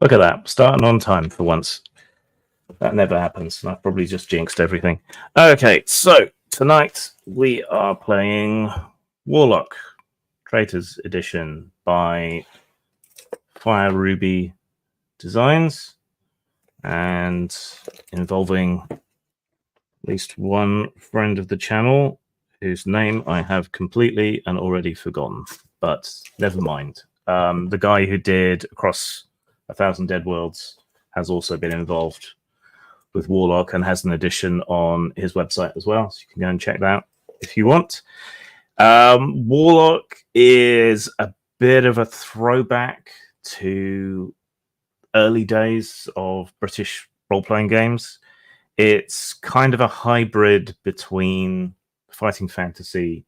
Look at that, starting on time for once. That never happens, and I've probably just jinxed everything. Okay, so tonight we are playing Warlock, Traitor's Edition by Fire Ruby Designs, and involving at least one friend of the channel whose name I have completely and already forgotten, but never mind. The guy who did Across 1,000 Dead Worlds has also been involved with Warlock and has an edition on his website as well, so you can go and check that out if you want. Warlock is a bit of a throwback to early days of British role-playing games. It's kind of a hybrid between fighting fantasy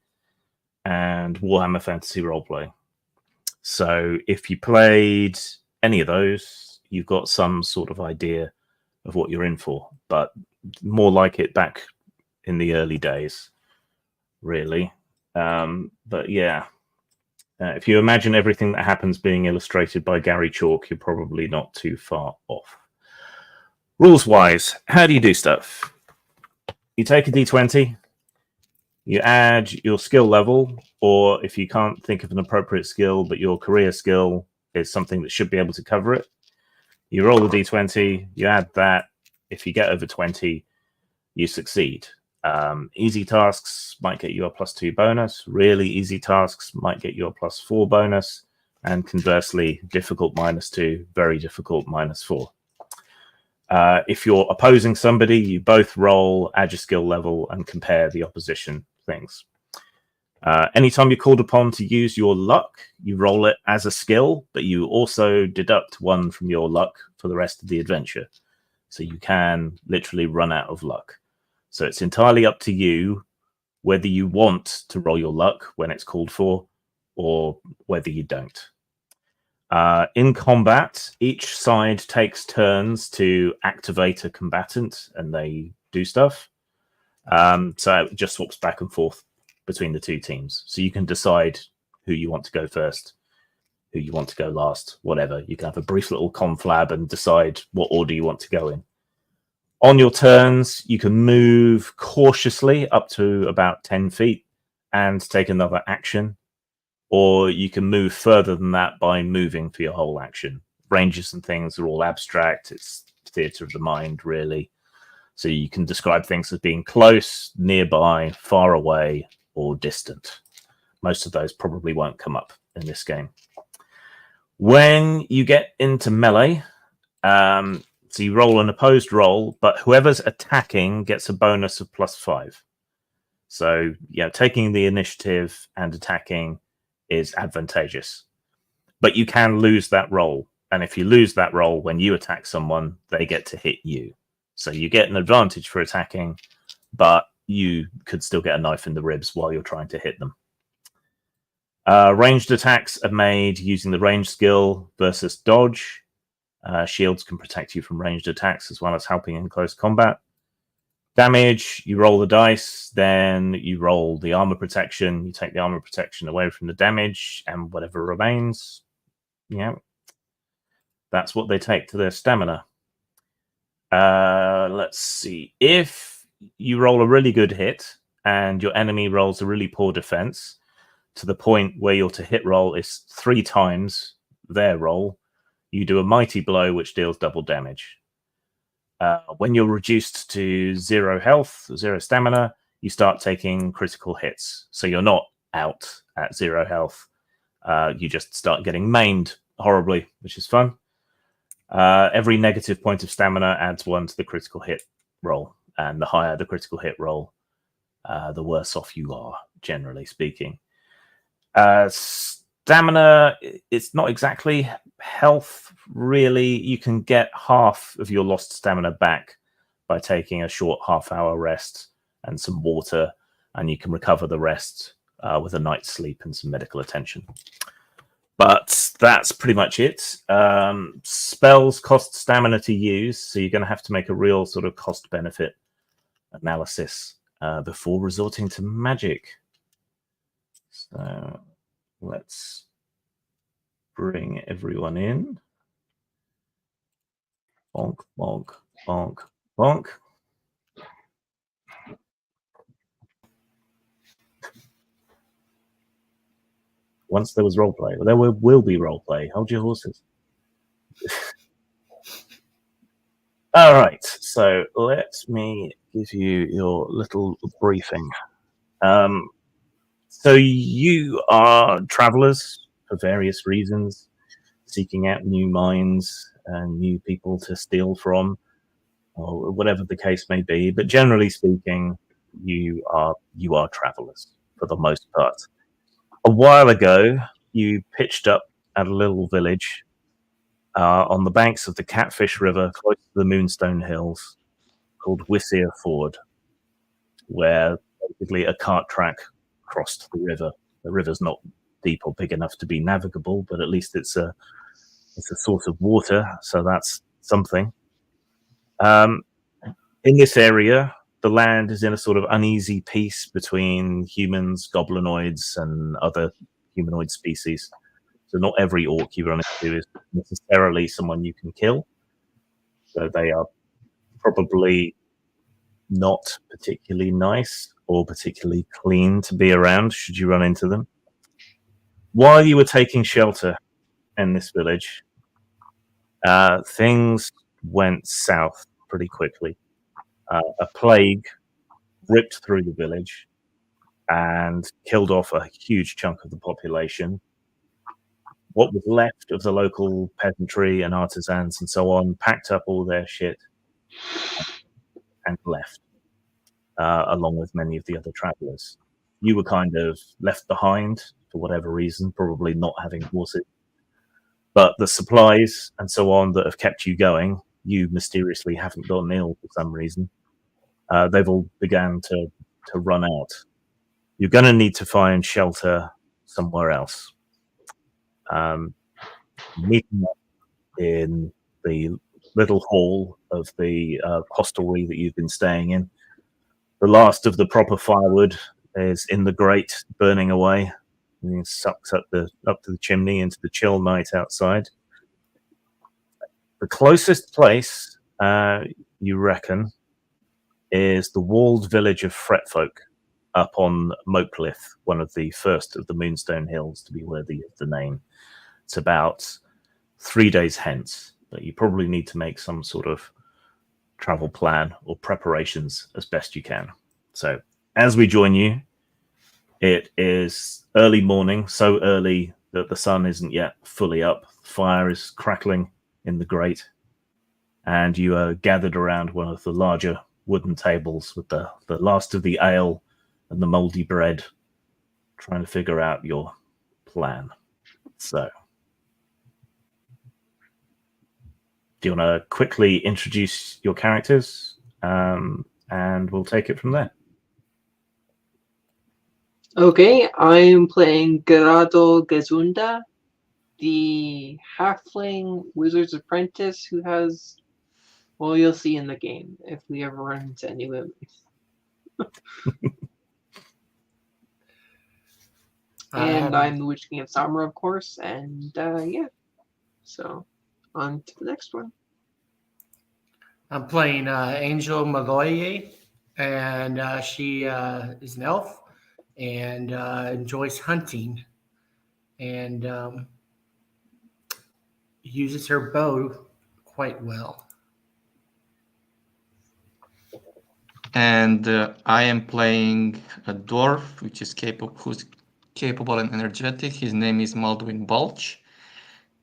and Warhammer Fantasy roleplay. So if you played any of those, you've got some sort of idea of what you're in for, but more like it back in the early days, really. But yeah, if you imagine everything that happens being illustrated by Gary Chalk, you're probably not too far off. Rules-wise, how do you do stuff? You take a d20, you add your skill level, or if you can't think of an appropriate skill, but your career skill is something that should be able to cover it, you roll a d20, you add that. If you get over 20, you succeed. Easy tasks might get you a +2 bonus. Really easy tasks might get you a +4 bonus. And conversely, difficult -2, very difficult -4. If you're opposing somebody, you both roll, add your skill level, and compare the opposition things. Anytime you're called upon to use your luck, you roll it as a skill, but you also deduct 1 from your luck for the rest of the adventure. So you can literally run out of luck. So it's entirely up to you whether you want to roll your luck when it's called for or whether you don't. In combat, each side takes turns to activate a combatant and they do stuff. So it just swaps back and forth between the two teams. So you can decide who you want to go first, who you want to go last, whatever. You can have a brief little conflab and decide what order you want to go in. On your turns, you can move cautiously up to about 10 feet and take another action, or you can move further than that by moving for your whole action. Ranges and things are all abstract. It's theatre of the mind, really. So you can describe things as being close, nearby, far away, or distant. Most of those probably won't come up in this game. When you get into melee, so you roll an opposed roll, but whoever's attacking gets a bonus of +5. So, yeah, taking the initiative and attacking is advantageous. But you can lose that roll. And if you lose that roll when you attack someone, they get to hit you. So you get an advantage for attacking, but you could still get a knife in the ribs while you're trying to hit them. Ranged attacks are made using the range skill versus dodge. Shields can protect you from ranged attacks as well as helping in close combat. Damage, you roll the dice, then you roll the armor protection. You take the armor protection away from the damage, and whatever remains, yeah, that's what they take to their stamina. Let's see. If you roll a really good hit and your enemy rolls a really poor defense to the point where your to hit roll is 3 times their roll, you do a mighty blow which deals double damage. When you're reduced to 0 health, 0 stamina, you start taking critical hits. So you're not out at 0 health. You just start getting maimed horribly, which is fun. Every negative point of stamina adds 1 to the critical hit roll. And the higher the critical hit roll, the worse off you are, generally speaking. Stamina, it's not exactly health, really. You can get half of your lost stamina back by taking a short half-hour rest and some water, and you can recover the rest with a night's sleep and some medical attention. But that's pretty much it. Spells cost stamina to use, so you're going to have to make a real sort of cost-benefit analysis before resorting to magic. So let's bring everyone in. bonk, bonk, bonk, bonk. Once there was roleplay. Well, there will be roleplay. Hold your horses. All right, so let me give you your little briefing. So you are travelers for various reasons, seeking out new mines and new people to steal from, or whatever the case may be. But generally speaking, you are travelers for the most part. A while ago, you pitched up at a little village on the banks of the Catfish River, close to the Moonstone Hills, called Wisier Ford, where basically a cart track crossed the river. The river's not deep or big enough to be navigable, but at least it's a source of water, so that's something. In this area, the land is in a sort of uneasy peace between humans, goblinoids, and other humanoid species. So not every orc you run into is necessarily someone you can kill. So they are probably not particularly nice or particularly clean to be around should you run into them. While you were taking shelter in this village, things went south pretty quickly. A plague ripped through the village and killed off a huge chunk of the population. What was left of the local peasantry and artisans and so on packed up all their shit and left, along with many of the other travelers. You were kind of left behind for whatever reason, probably not having horses. But the supplies and so on that have kept you going, you mysteriously haven't gotten ill for some reason. They've all began to run out. You're going to need to find shelter somewhere else. Meeting up in the little hall of the hostelry that you've been staying in. The last of the proper firewood is in the grate, burning away. And it sucks up to the chimney into the chill night outside. The closest place, you reckon, is the walled village of Fretfolk up on Mokelith, one of the first of the Moonstone Hills to be worthy of the name. It's about 3 days hence, but you probably need to make some sort of travel plan or preparations as best you can. So as we join you, it is early morning, so early that the sun isn't yet fully up. Fire is crackling in the grate, and you are gathered around one of the larger wooden tables with the last of the ale and the moldy bread, trying to figure out your plan. So, do you want to quickly introduce your characters, and we'll take it from there? Okay, I'm playing Gerardo Gazunda, the halfling wizard's apprentice who has, well, you'll see in the game if we ever run into any women. And I'm the Witch King of Samra, of course, and yeah. So, on to the next one. I'm playing Angel Maloye, and she is an elf and enjoys hunting and uses her bow quite well. And I am playing a dwarf, who's capable and energetic. His name is Maldwin Bulch,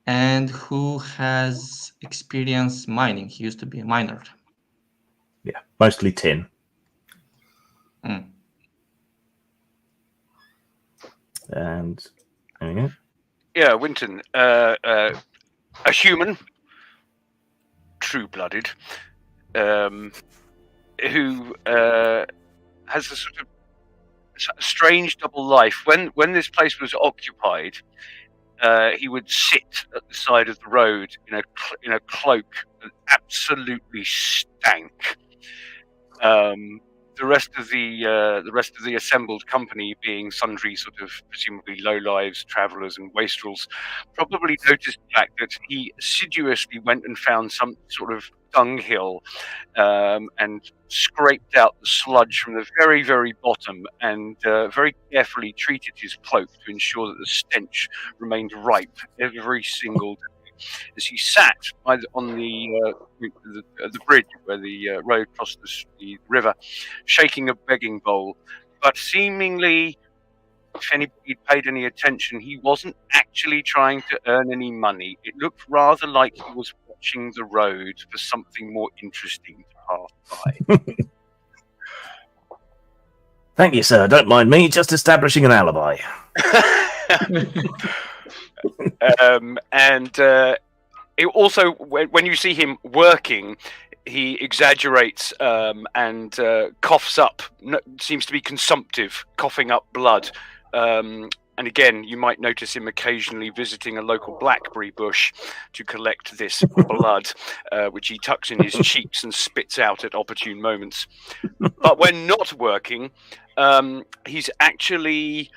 and who has experience mining. He used to be a miner. Yeah, mostly tin. And there you go. Yeah, Winton, a human, true-blooded, who has a sort of strange double life. When this place was occupied, he would sit at the side of the road in a cloak that absolutely stank. the rest of the assembled company, being sundry sort of presumably low lives, travellers, and wastrels, probably noticed the fact that he assiduously went and found some sort of dunghill and scraped out the sludge from the very, very bottom, and very carefully treated his cloak to ensure that the stench remained ripe every single day. As he sat on the bridge where the road crossed the river, shaking a begging bowl, but seemingly, if anybody paid any attention, he wasn't actually trying to earn any money. It looked rather like he was watching the road for something more interesting to pass by. Thank you, sir. Don't mind me, just establishing an alibi. It also, when you see him working, he exaggerates and coughs up, seems to be consumptive, coughing up blood. And again, you might notice him occasionally visiting a local blackberry bush to collect this blood, which he tucks in his cheeks and spits out at opportune moments. But when not working, he's actually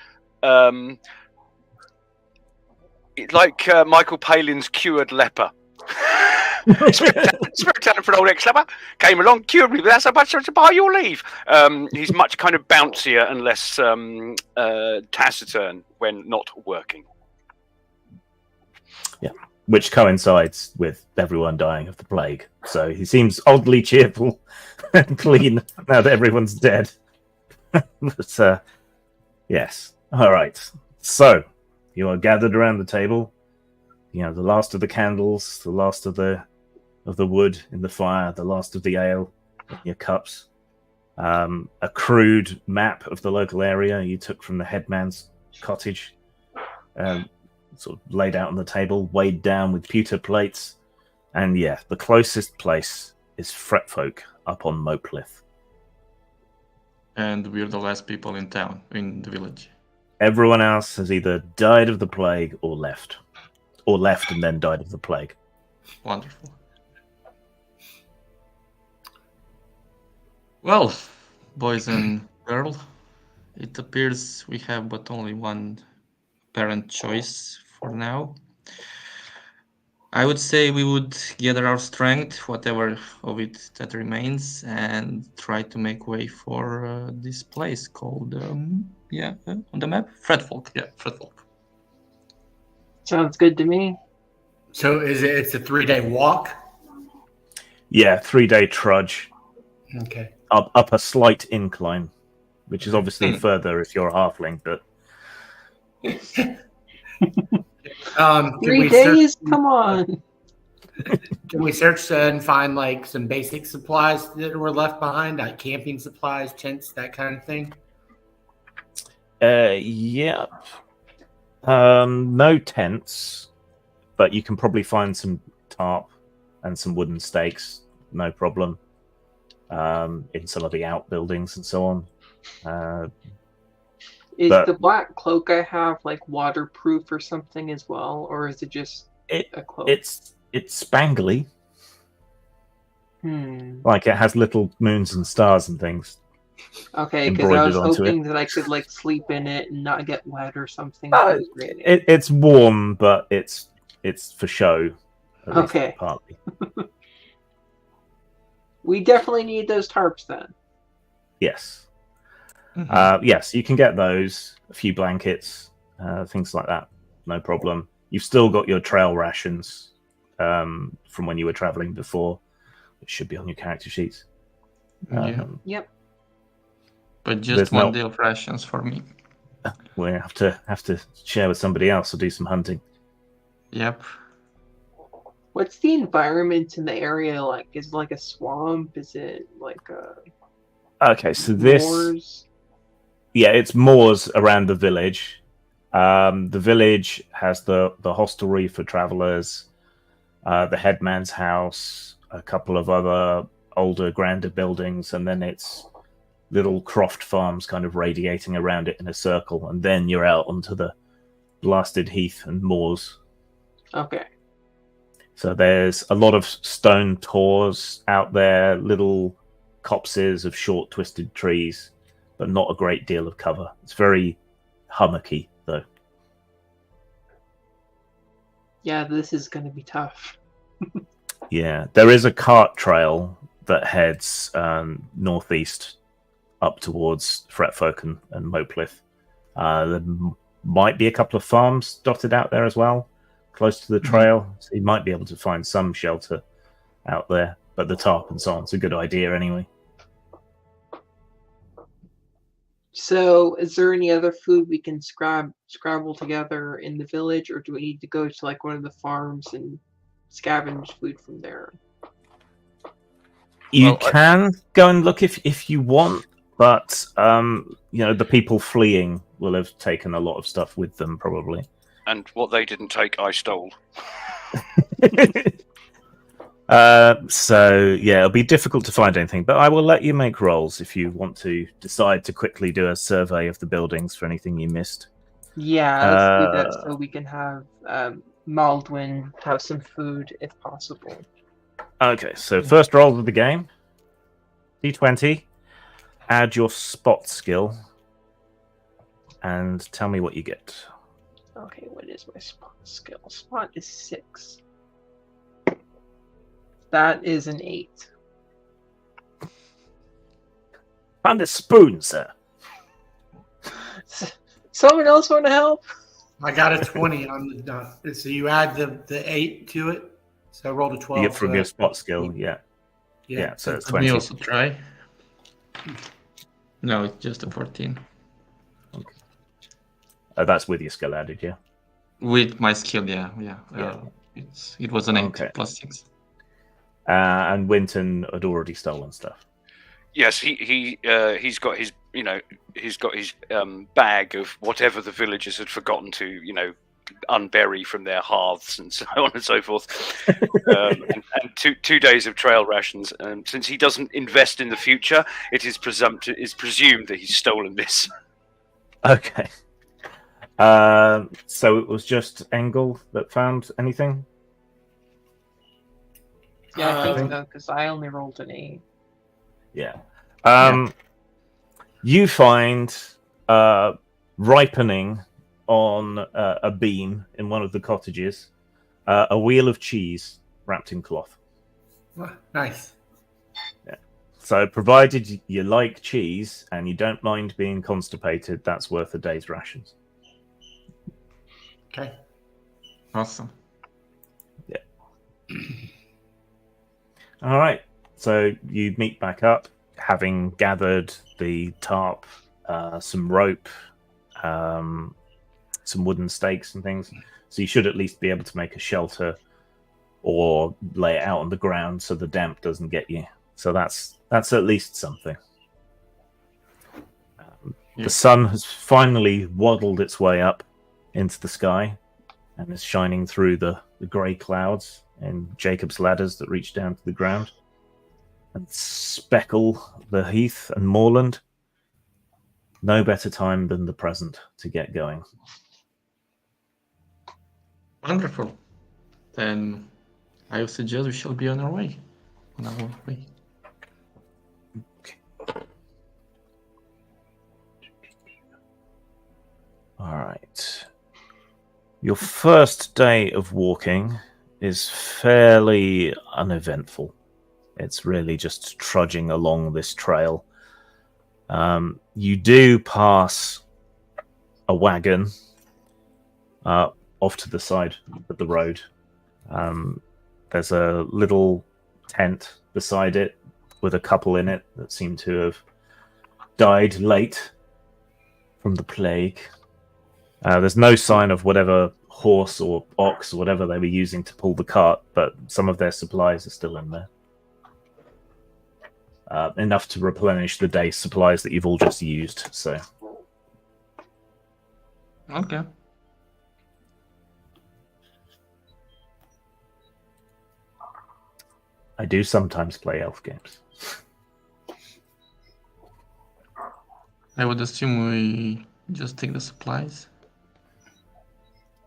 like Michael Palin's cured leper. Spare talent for an old ex-leper. Came along, cured me without so much to buy your leave. He's much kind of bouncier and less taciturn when not working. Yeah, which coincides with everyone dying of the plague. So he seems oddly cheerful and clean now that everyone's dead. But yes, all right. So you are gathered around the table. You know, the last of the candles, the last of the wood in the fire, the last of the ale in your cups. A crude map of the local area you took from the headman's cottage, sort of laid out on the table, weighed down with pewter plates. And yeah, the closest place is Fretfolk up on Moplith. And we're the last people in town, in the village. Everyone else has either died of the plague or left and then died of the plague. Wonderful. Well, boys and girls, it appears we have but only one parent choice for now. I would say we would gather our strength, whatever of it that remains, and try to make way for this place called, on the map, Fretfolk. Yeah, Fretfolk. Sounds good to me. So it's a 3-day walk? Yeah, 3-day trudge. Okay. Up a slight incline, which is obviously further if you're a halfling, but 3 days? Come on. Can we search and find like some basic supplies that were left behind, like camping supplies, tents, that kind of thing? Yeah. No tents, but you can probably find some tarp and some wooden stakes, no problem. In some of the outbuildings and so on. Is the black cloak I have like waterproof or something as well, or is it just a cloak? It's spangly. Like it has little moons and stars and things. Okay, because I was hoping that I could like sleep in it and not get wet or something. It's warm, but it's for show. Okay. Partly. We definitely need those tarps then. Yes. Yes, you can get those. A few blankets, things like that. No problem. You've still got your trail rations from when you were traveling before, which should be on your character sheets. Yep. But just one day of rations for me. We have to share with somebody else or do some hunting. Yep. What's the environment in the area like? Is it like a swamp? Is it like a... Okay, so this... moors? Yeah, it's moors around the village. The village has the hostelry for travelers, the headman's house, a couple of other older, grander buildings, and then it's little croft farms kind of radiating around it in a circle, and then you're out onto the blasted heath and moors. Okay. So there's a lot of stone tors out there, little copses of short, twisted trees, but not a great deal of cover. It's very hummocky, though. Yeah, this is going to be tough. Yeah, there is a cart trail that heads northeast up towards Fretfolk and Moplith. There might be a couple of farms dotted out there as well, close to the trail, so you might be able to find some shelter out there. But the tarp and so on is a good idea anyway. So, is there any other food we can scrabble together in the village, or do we need to go to like one of the farms and scavenge food from there? You can go and look if you want, but the people fleeing will have taken a lot of stuff with them probably. And what they didn't take, I stole. So yeah, it'll be difficult to find anything, but I will let you make rolls if you want to decide to quickly do a survey of the buildings for anything you missed. Yeah, let's do that so we can have Maldwin have some food if possible. Okay, so first roll of the game. D20. Add your spot skill. And tell me what you get. Okay, what is my spot skill? Spot is 6. That is an 8. Find a spoon, sir. Someone else want to help? I got a 20 on the dot. So you add the 8 to it. So I rolled a 12. You get from your spot skill, yeah. Yeah, so it's Let me 20. also try. No, it's just a 14. That's with your skill added, yeah? With my skill, yeah. It was an 8 Okay. plus 6. And Winton had already stolen stuff. Yes, he's got his bag of whatever the villagers had forgotten to unbury from their hearths and so on and so forth. And 2 days of trail rations. And since he doesn't invest in the future, it is presumed that he's stolen this. Okay. So it was just Engel that found anything? Yeah, I think so, because I only rolled an 8. Yeah. You find ripening on a beam in one of the cottages a wheel of cheese wrapped in cloth. Nice. Yeah. So provided you like cheese and you don't mind being constipated, that's worth a day's rations. Okay. Awesome. Yeah. All right. So you meet back up, having gathered the tarp, some rope, some wooden stakes and things. So you should at least be able to make a shelter or lay it out on the ground so the damp doesn't get you. So that's at least something. The sun has finally waddled its way up into the sky and is shining through the grey clouds and Jacob's ladders that reach down to the ground and speckle the heath and moorland. No better time than the present to get going. Wonderful. Then I would suggest we shall be on our way. All right. Your first day of walking is fairly uneventful. It's really just trudging along this trail. You do pass a wagon off to the side of the road. There's a little tent beside it with a couple in it that seem to have died late from the plague. There's no sign of whatever horse or ox or whatever they were using to pull the cart, but some of their supplies are still in there. Enough to replenish the day's supplies that you've all just used. So, Okay. I do sometimes play elf games. I would assume we just take the supplies.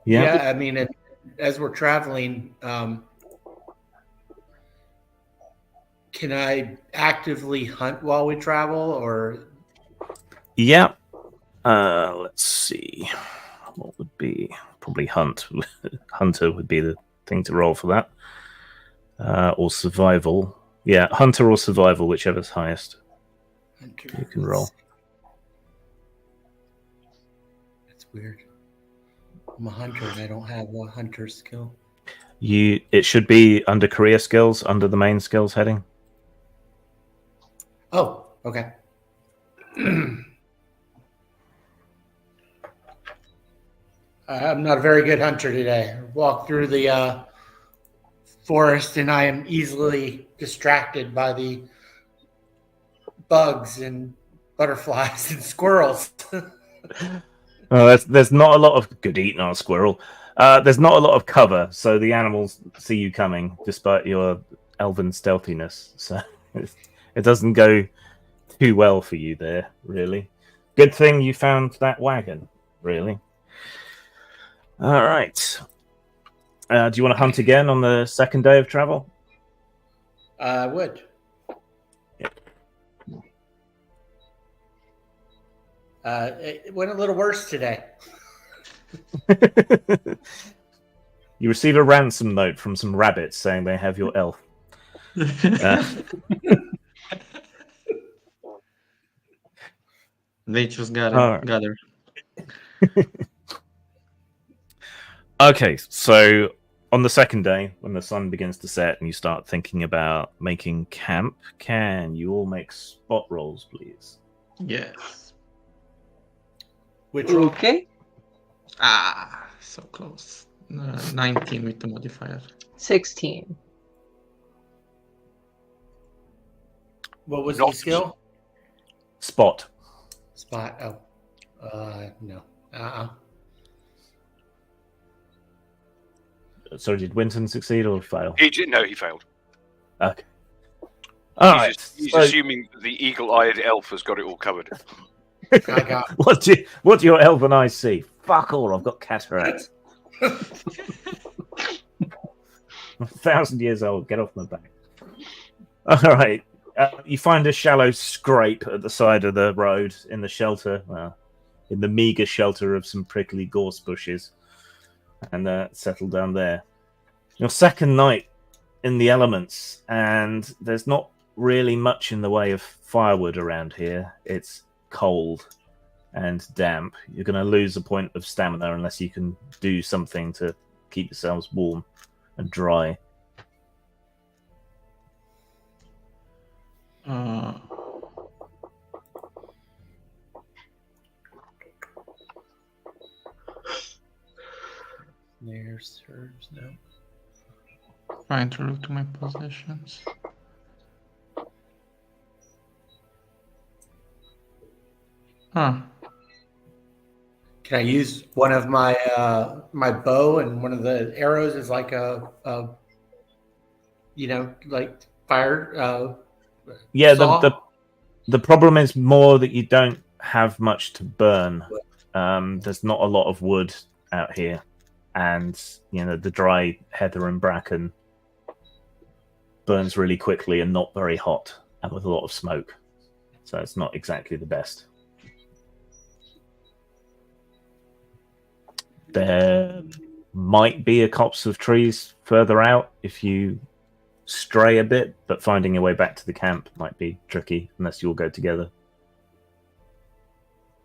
Yeah, I mean, as we're traveling, Can I actively hunt while we travel, or Yeah. Let's see. What would be probably hunt? Hunter would be the thing to roll for that, or survival. Yeah, hunter or survival, whichever's highest. You can roll. That's weird. I'm a hunter and I don't have a hunter skill. It should be under career skills, under the main skills heading. Oh, okay. I'm not a very good hunter today. I walked through the forest and I am easily distracted by the bugs and butterflies and squirrels. There's not a lot of good eating on a squirrel. There's not a lot of cover, so the animals see you coming, despite your elven stealthiness. So it doesn't go too well for you there, really. Good thing you found that wagon, really. All right. Do you want to hunt again on the second day of travel? I would. It went a little worse today. You receive a ransom note from some rabbits saying they have your elf. Nature's gather. Okay, so on the second day, when the sun begins to set and you start thinking about making camp, can you all make spot rolls, please? Yes. Which roll? Okay. So close. 19 with the modifier. 16. What was Not- the skill? Spot. Spot. Oh. No. Sorry, did Winton succeed or fail? He failed. Okay. All right. He's assuming the eagle-eyed elf has got it all covered. I got What do your elven eyes see? Fuck all, I've got cataracts. 1,000 years old, get off my back. All right. You find a shallow scrape at the side of the road in the shelter, in the meager shelter of some prickly gorse bushes, and settle down there. Your second night in the elements, and there's not really much in the way of firewood around here. It's cold and damp. You're going to lose a point of stamina unless you can do something to keep yourselves warm and dry. There's serves no. Trying to look to my possessions. Huh. Can I use one of my my bow and one of the arrows as like a like fire? Yeah, saw? the problem is more that you don't have much to burn. There's not a lot of wood out here, and the dry heather and bracken burns really quickly and not very hot and with a lot of smoke. So it's not exactly the best. There might be a copse of trees further out if you stray a bit, but finding your way back to the camp might be tricky unless you all go together.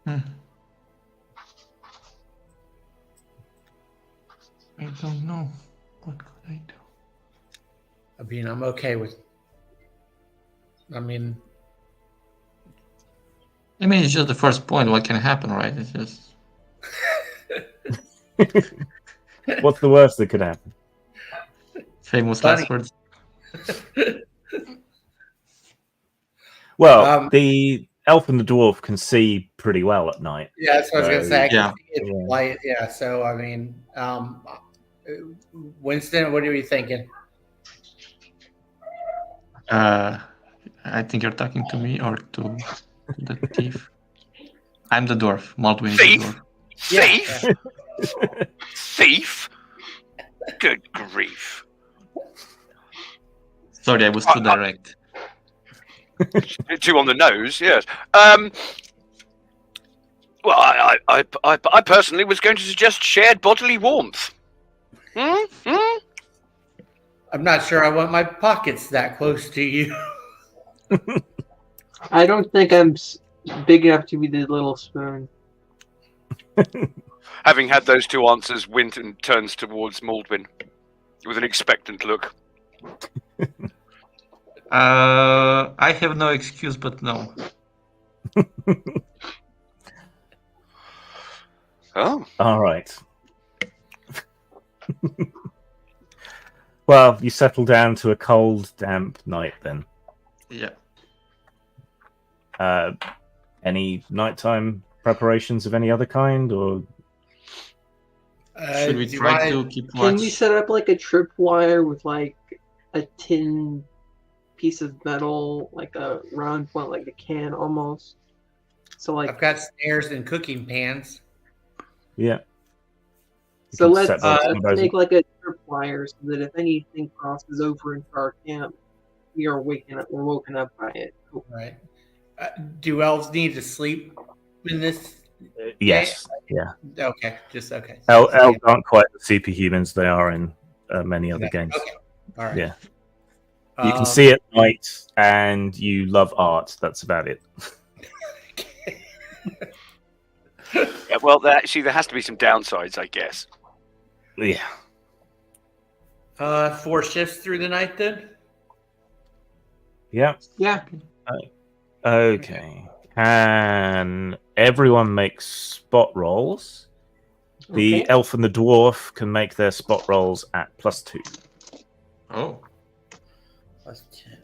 I don't know. What could I do? I mean, I'm okay with. It's just the first point. What can happen, right? It's just. What's the worst that could happen? Famous last words. Well, the elf and the dwarf can see pretty well at night. Yeah, that's what I was gonna say. I yeah. can see it light. Yeah. So I mean, Winston, what are you thinking? I think you're talking to me or to the thief. I'm the dwarf. Maldwin is Thief? the dwarf. Thief? Yeah. Thief? Good grief. Sorry, I was too direct. Two on the nose, yes. Well, I personally was going to suggest shared bodily warmth. I'm not sure I want my pockets that close to you. I don't think I'm big enough to be the little spoon. Having had those two answers, Winton turns towards Maldwin with an expectant look. I have no excuse but no. Oh. All right. Well, you settle down to a cold, damp night then. Yeah. Any nighttime preparations of any other kind, or Should we do you try wanna- to keep Can we watch? set up like a tripwire with like a tin piece of metal, like a round one, like a can almost? So like, I've got snares and cooking pans. yeah? so can let's set some of those make like a tripwire so that if anything crosses over into our camp, we're woken up by it. Right. Do elves need to sleep in this? Yes, yeah. Okay, just okay. Elves aren't quite the superhumans they are in many other games. Okay, all right. Yeah. You can see at night, and you love art. That's about it. Yeah, well, there has to be some downsides, I guess. Yeah. 4 shifts through the night then. Yeah. Yeah. Okay. Can everyone make spot rolls? The Okay. elf and the dwarf can make their spot rolls at +2. Oh, +10.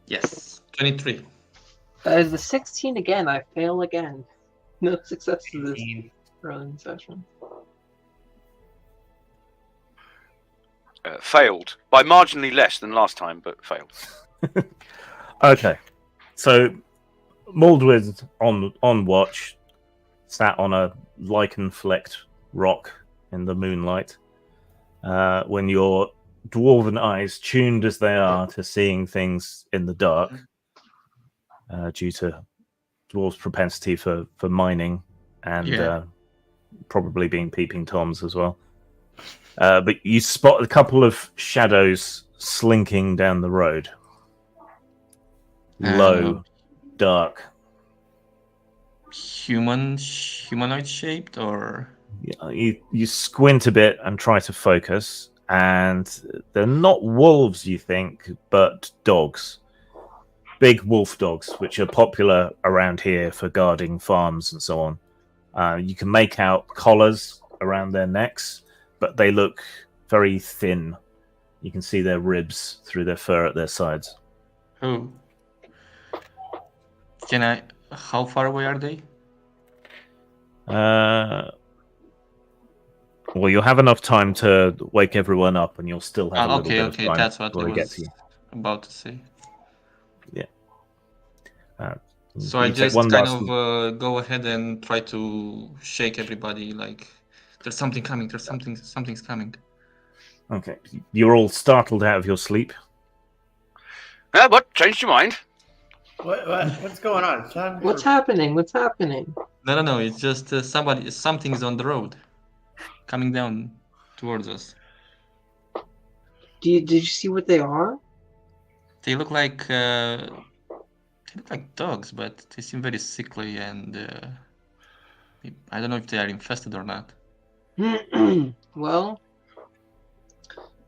yes. 23. That is the 16 again. I fail again. No successes this 18. early in session. Failed by marginally less than last time, but failed. Okay. So Maldwin on watch, sat on a lichen-flecked rock in the moonlight. When your dwarven eyes, tuned as they are to seeing things in the dark, due to dwarves' propensity for mining and probably being peeping toms as well. But you spot a couple of shadows slinking down the road. Low, dark. Humanoid shaped, or You squint a bit and try to focus, and they're not wolves, you think, but dogs. Big wolf dogs, which are popular around here for guarding farms and so on. You can make out collars around their necks, but they look very thin. You can see their ribs through their fur at their sides. oh, how far away are they? Well, you'll have enough time to wake everyone up, and you'll still have a little bit of time That's what before I they get was to you. about to say. Yeah. So I you take just one kind last- of go ahead and try to shake everybody, like there's something coming. Something's coming. Okay. You're all startled out of your sleep. What? Changed your mind? What's going on? What's happening? What's happening? No. It's just something's on the road, coming down towards us. Did you see what they are? They look like dogs, but they seem very sickly, and I don't know if they are infested or not. Well,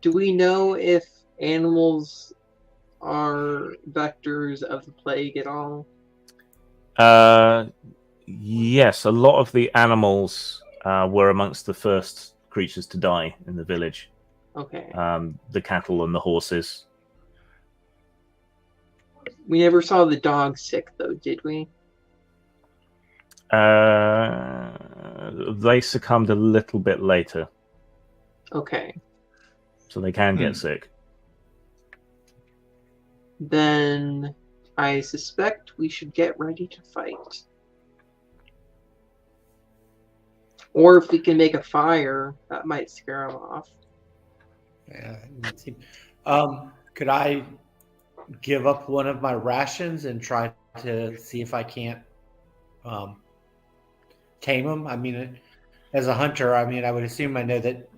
do we know if animals are vectors of the plague at all? Yes, a lot of the animals were amongst the first creatures to die in the village. Okay. The cattle and the horses. We never saw the dog sick, though, did we? They succumbed a little bit later, Okay. so they can get sick. Then I suspect we should get ready to fight. Or if we can make a fire, that might scare them off. Yeah. Could I give up one of my rations and try to see if I can't tame them. I mean, as a hunter, I mean, I would assume I know that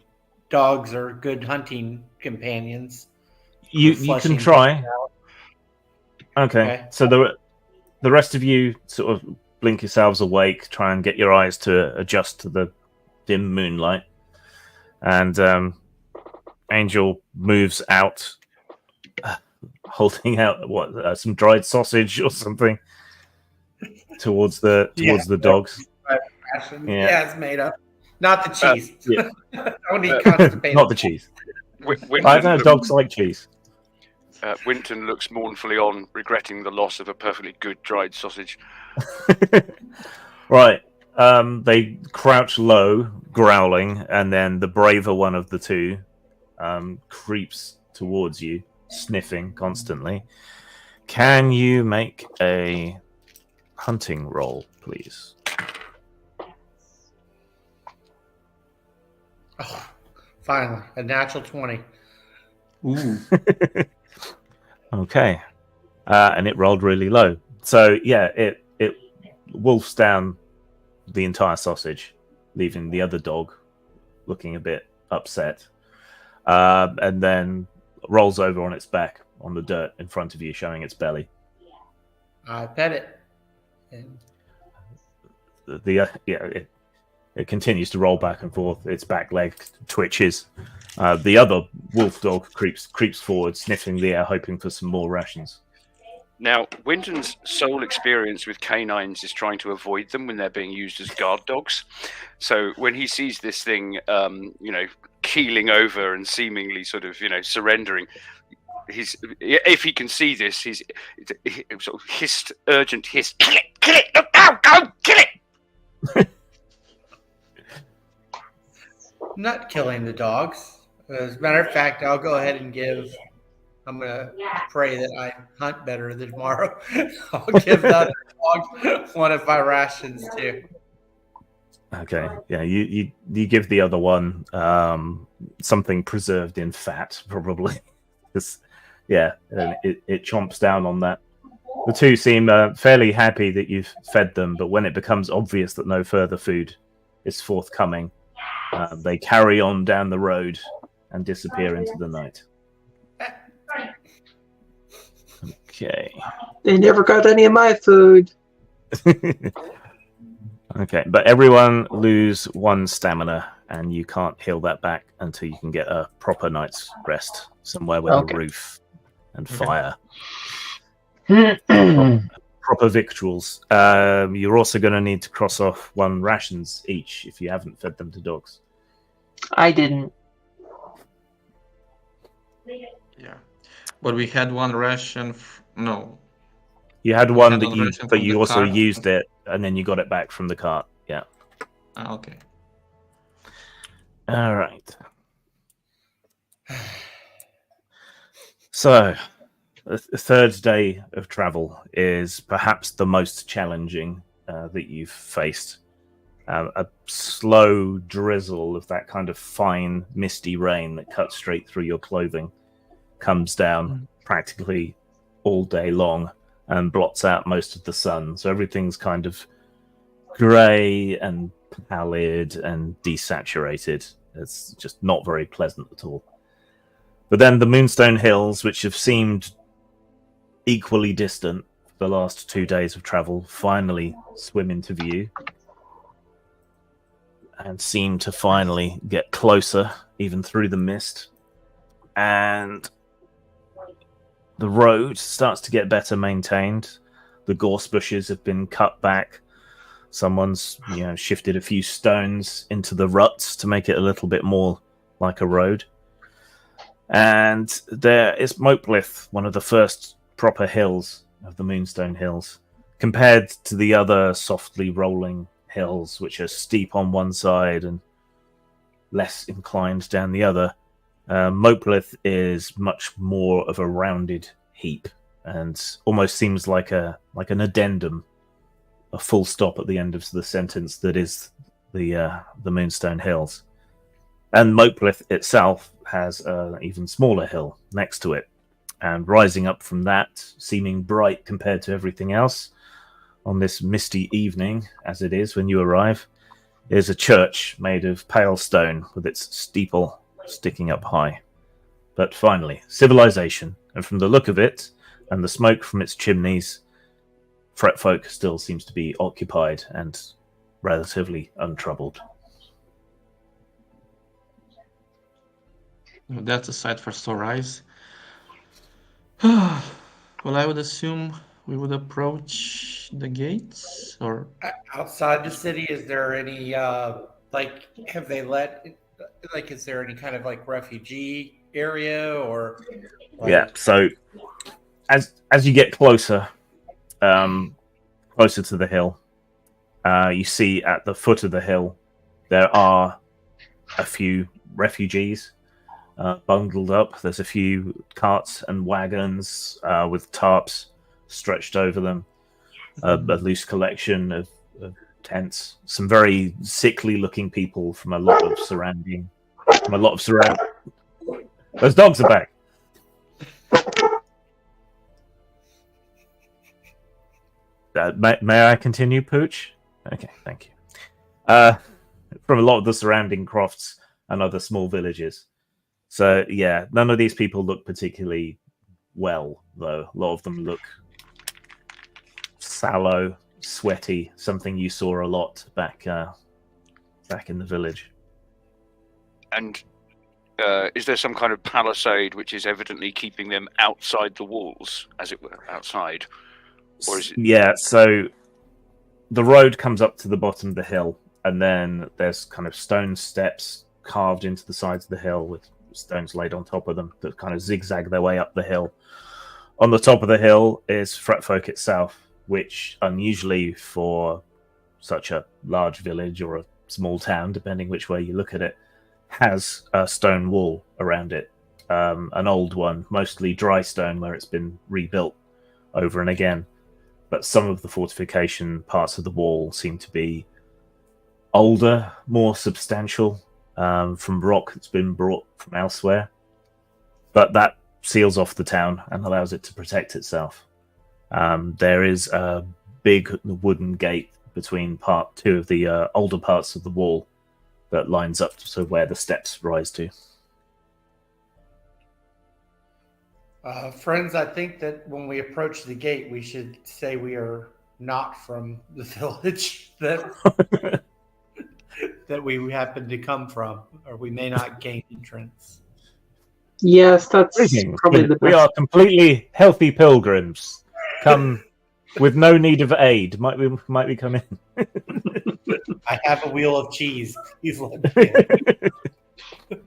dogs are good hunting companions. You can fleshing try. things out. Okay. So the rest of you sort of blink yourselves awake, try and get your eyes to adjust to the dim moonlight, and Angel moves out, holding out some dried sausage or something towards the dogs. Yeah, it's made up. Not the cheese. Yeah. Don't eat constipated. Not the cheese. Winton I know looks- dogs like cheese. Winton looks mournfully on, regretting the loss of a perfectly good dried sausage. Right. They crouch low, growling, and then the braver one of the two creeps towards you, sniffing constantly. Can you make a hunting roll, please? Oh, finally, a natural 20. Ooh. Okay. And it rolled really low. So yeah, it wolfs down the entire sausage, leaving the other dog looking a bit upset, and then rolls over on its back on the dirt in front of you, showing its belly. I pet it. And It continues to roll back and forth. Its back leg twitches. The other wolf dog creeps forward, sniffing the air, hoping for some more rations. Now, Winton's sole experience with canines is trying to avoid them when they're being used as guard dogs. So when he sees this thing, keeling over and seemingly sort of, surrendering, if he can see this, he's sort of urgent hiss, kill it, look down, go, kill it. not killing the dogs. As a matter of fact, I'll go ahead and I'm going to pray that I hunt better tomorrow. I'll give the other dog one of my rations too. Okay, yeah, you give the other one something preserved in fat, probably. It chomps down on that. The two seem fairly happy that you've fed them, but when it becomes obvious that no further food is forthcoming, they carry on down the road and disappear into the night. Okay. They never got any of my food. Okay, but everyone lose 1 stamina, and you can't heal that back until you can get a proper night's rest somewhere with a roof and fire. Proper victuals. You're also going to need to cross off 1 rations each if you haven't fed them to dogs. I didn't. Yeah, but we had 1 ration. No, You had one had one ration but from you the also cart. used it, and then you got it back from the cart. Yeah. Okay. All right. So, the third day of travel is perhaps the most challenging that you've faced. A slow drizzle of that kind of fine, misty rain that cuts straight through your clothing comes down practically all day long and blots out most of the sun. So everything's kind of grey and pallid and desaturated. It's just not very pleasant at all. But then the Moonstone Hills, which have seemed equally distant for the last 2 days of travel, finally swim into view and seem to finally get closer, even through the mist. And the road starts to get better maintained. The gorse bushes have been cut back. Someone's, shifted a few stones into the ruts to make it a little bit more like a road. And there is Moplith, one of the first proper hills of the Moonstone Hills, compared to the other softly rolling hills, which are steep on one side and less inclined down the other. Moplith is much more of a rounded heap and almost seems like an addendum, a full stop at the end of the sentence that is the Moonstone Hills. And Moplith itself has an even smaller hill next to it, And rising up from that, seeming bright compared to everything else, on this misty evening, as it is when you arrive, is a church made of pale stone with its steeple sticking up high. But finally, civilization, and from the look of it, and the smoke from its chimneys, Fretfolk still seems to be occupied and relatively untroubled. That's a sight for sore eyes. Well, I would assume we would approach the gates, or Outside the city, is there any like have they let like is there any kind of like refugee area or like Yeah, so as you get closer, closer to the hill, you see at the foot of the hill there are a few refugees bundled up. There's a few carts and wagons with tarps stretched over them, a loose collection of tents, some very sickly-looking people from a lot of surrounding. Those dogs are back. May I continue, Pooch? Okay, thank you. From a lot of the surrounding crofts and other small villages. So, yeah, none of these people look particularly well, though. A lot of them look sallow, sweaty, something you saw a lot back in the village. And is there some kind of palisade which is evidently keeping them outside the walls, as it were, outside? Or is it... Yeah, so the road comes up to the bottom of the hill, and then there's kind of stone steps carved into the sides of the hill with stones laid on top of them that kind of zigzag their way up the hill. On the top of the hill is Fretfolk itself, which unusually for such a large village or a small town, depending which way you look at it, has a stone wall around it. An old one, mostly dry stone where it's been rebuilt over and again. But some of the fortification parts of the wall seem to be older, more substantial, from rock that's been brought from elsewhere. But that seals off the town and allows it to protect itself. There is a big wooden gate between part two of the older parts of the wall that lines up to where the steps rise to. friends, I think that when we approach the gate, we should say we are not from the village that that we happen to come from, or we may not gain entrance. Yes, that's Greetings. probably the We best. are completely healthy pilgrims. Come with no need of aid. Might we come in? I have a wheel of cheese. Please let me in.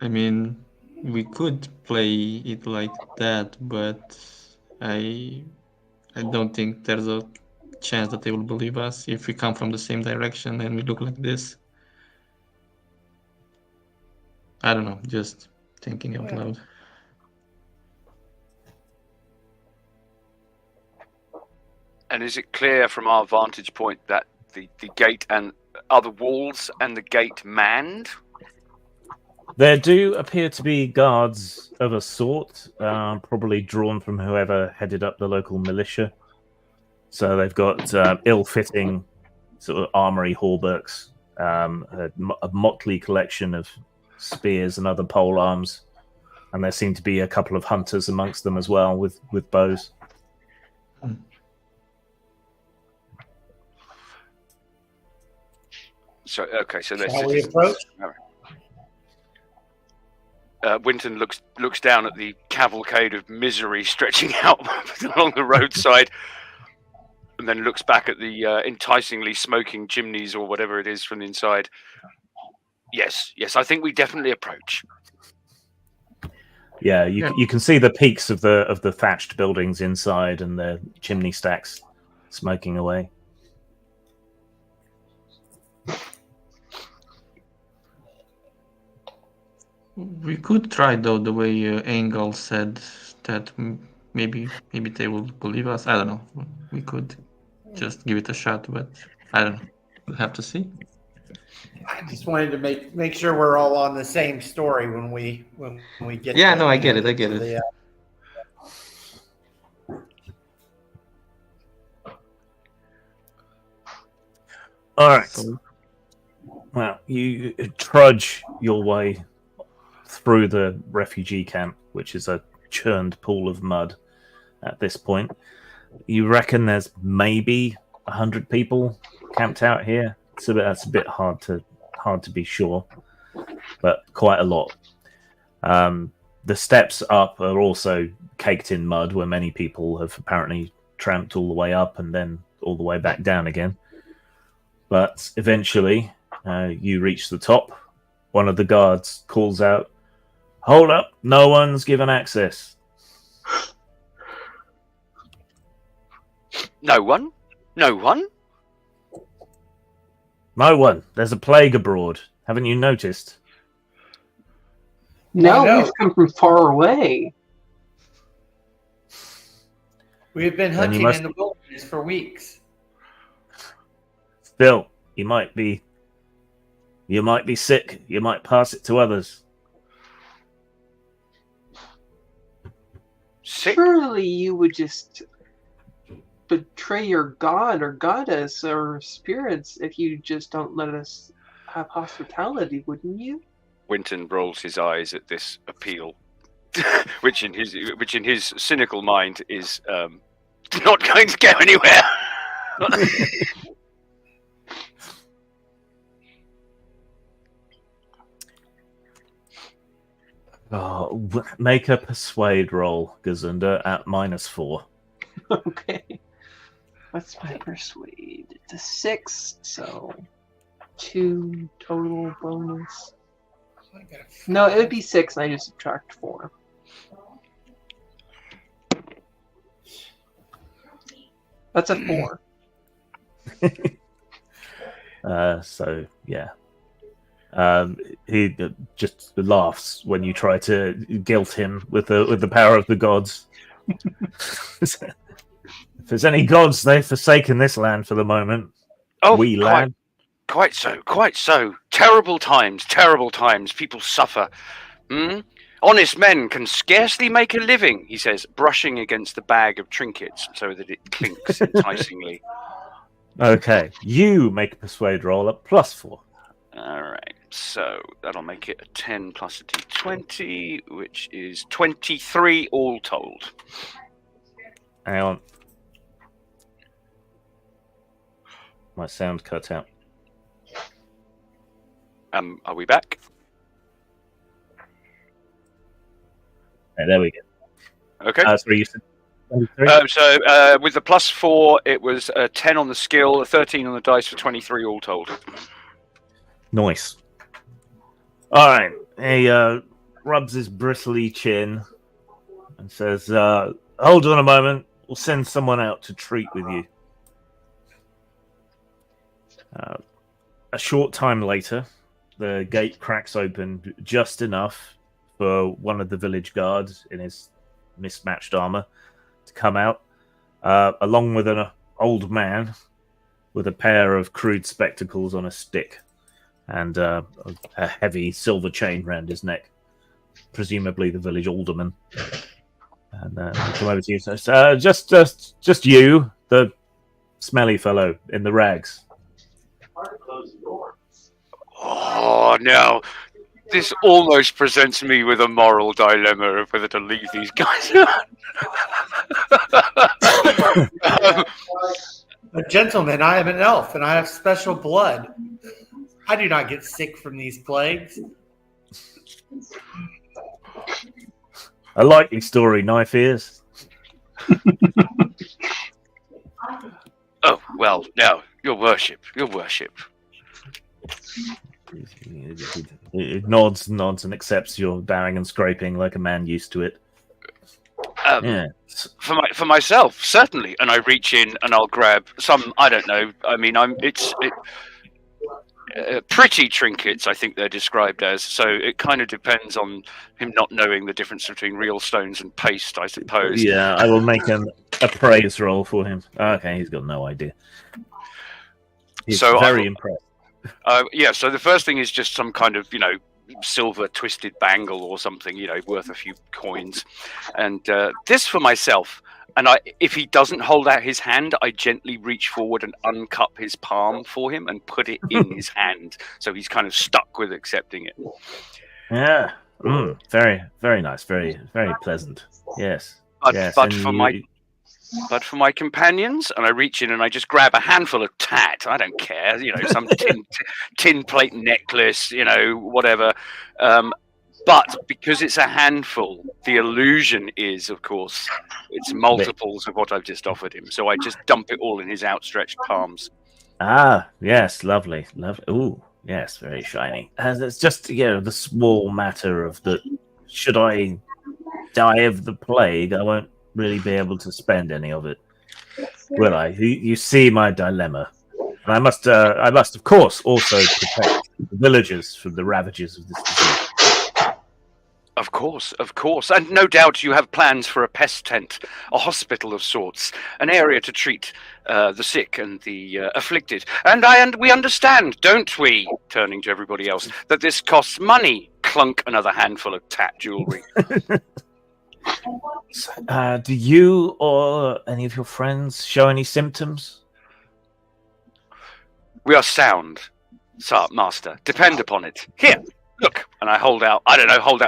I mean, we could play it like that, but I don't think there's a chance that they will believe us if we come from the same direction and we look like this. I don't know, just thinking out loud. And is it clear from our vantage point that the gate and other walls and the gate manned? There do appear to be guards of a sort, probably drawn from whoever headed up the local militia. So they've got ill-fitting sort of armory hauberks, a motley collection of spears and other pole arms, and there seem to be a couple of hunters amongst them as well with bows. So okay, so there's Shall we approach? Winton looks down at the cavalcade of misery stretching out along the roadside, and then looks back at the enticingly smoking chimneys or whatever it is from the inside. Yes, I think we definitely approach. Yeah, you can see the peaks of the thatched buildings inside and the chimney stacks smoking away. We could try though the way Engel said that maybe they will believe us. I don't know. We could just give it a shot, but I don't know. We'll have to see. I just wanted to make sure we're all on the same story when we get. Yeah, to, no, I get it. I get it. the, All right. Well, you trudge your way through the refugee camp, which is a churned pool of mud at this point. You reckon there's maybe 100 people camped out here? That's a bit hard to be sure, but quite a lot. The steps up are also caked in mud, where many people have apparently tramped all the way up and then all the way back down again. But eventually, you reach the top. One of the guards calls out, "Hold up, no one's given access." No one? No one? No one. There's a plague abroad. Haven't you noticed? No, no. we've come from far away. We've been Then you hunting must- in the wilderness for weeks. Still, you might be sick. You might pass it to others. Sick? Surely you would just betray your god or goddess or spirits if you just don't let us have hospitality, wouldn't you? Winton rolls his eyes at this appeal, which in his cynical mind is not going to go anywhere. Make a persuade roll, Gazunda, at -4. Okay. What's my persuade? It's a 6, so 2 total bonus. No, it would be 6, and I just subtract 4. That's a 4. So yeah, he just laughs when you try to guilt him with the power of the gods. If there's any gods, they've forsaken this land for the moment. Oh, lad. Quite so. Terrible times. People suffer. Honest men can scarcely make a living, he says, brushing against the bag of trinkets so that it clinks enticingly. Okay, you make a persuade roll at +4. All right, so that'll make it a 10 plus a d20, which is 23 all told. Hang on. My sound cut out. Are we back? Okay, there we go. Okay. So you said 23? So with the +4, it was a 10 on the skill, a 13 on the dice for 23 all told. Nice. All right. He rubs his bristly chin and says, "Hold on a moment. We'll send someone out to treat with you." A short time later, the gate cracks open just enough for one of the village guards in his mismatched armor to come out, along with an old man with a pair of crude spectacles on a stick and a heavy silver chain round his neck, presumably the village alderman. And come over to you and says, just you, the smelly fellow in the rags." Oh, no. This almost presents me with a moral dilemma of whether to leave these guys. A gentleman, I am an elf, and I have special blood. I do not get sick from these plagues. A likely story, knife ears. Oh, well, no. Your worship. It nods and accepts your bowing and scraping like a man used to it. Yeah. For myself, certainly. And I reach in and I'll grab some, I don't know, I mean, pretty trinkets, I think they're described as. So it kind of depends on him not knowing the difference between real stones and paste, I suppose. Yeah, I will make a praise roll for him. Okay, he's got no idea. He's very impressed. Yeah, so the first thing is just some kind of, silver twisted bangle or something, worth a few coins. And this for myself. And if he doesn't hold out his hand, I gently reach forward and uncup his palm for him and put it in his hand. So he's kind of stuck with accepting it. Yeah. Very, very nice. Very, very pleasant. Yes. Yes. But for my companions, and I reach in and I just grab a handful of tat. I don't care, some tin plate necklace, whatever. But because it's a handful, the illusion is, of course, it's multiples of what I've just offered him. So I just dump it all in his outstretched palms. Ah, yes, lovely. Ooh, yes, very shiny. It's just, the small matter of the, should I die of the plague, I won't really be able to spend any of it, will I? You see my dilemma. And I must, of course, also protect the villagers from the ravages of this disease. Of course. And no doubt you have plans for a pest tent, a hospital of sorts, an area to treat the sick and the afflicted. And we understand, don't we, turning to everybody else, that this costs money. Clunk another handful of tat jewelry. Do you or any of your friends show any symptoms? We are sound, sir, master. Depend upon it. Here, look. And I hold out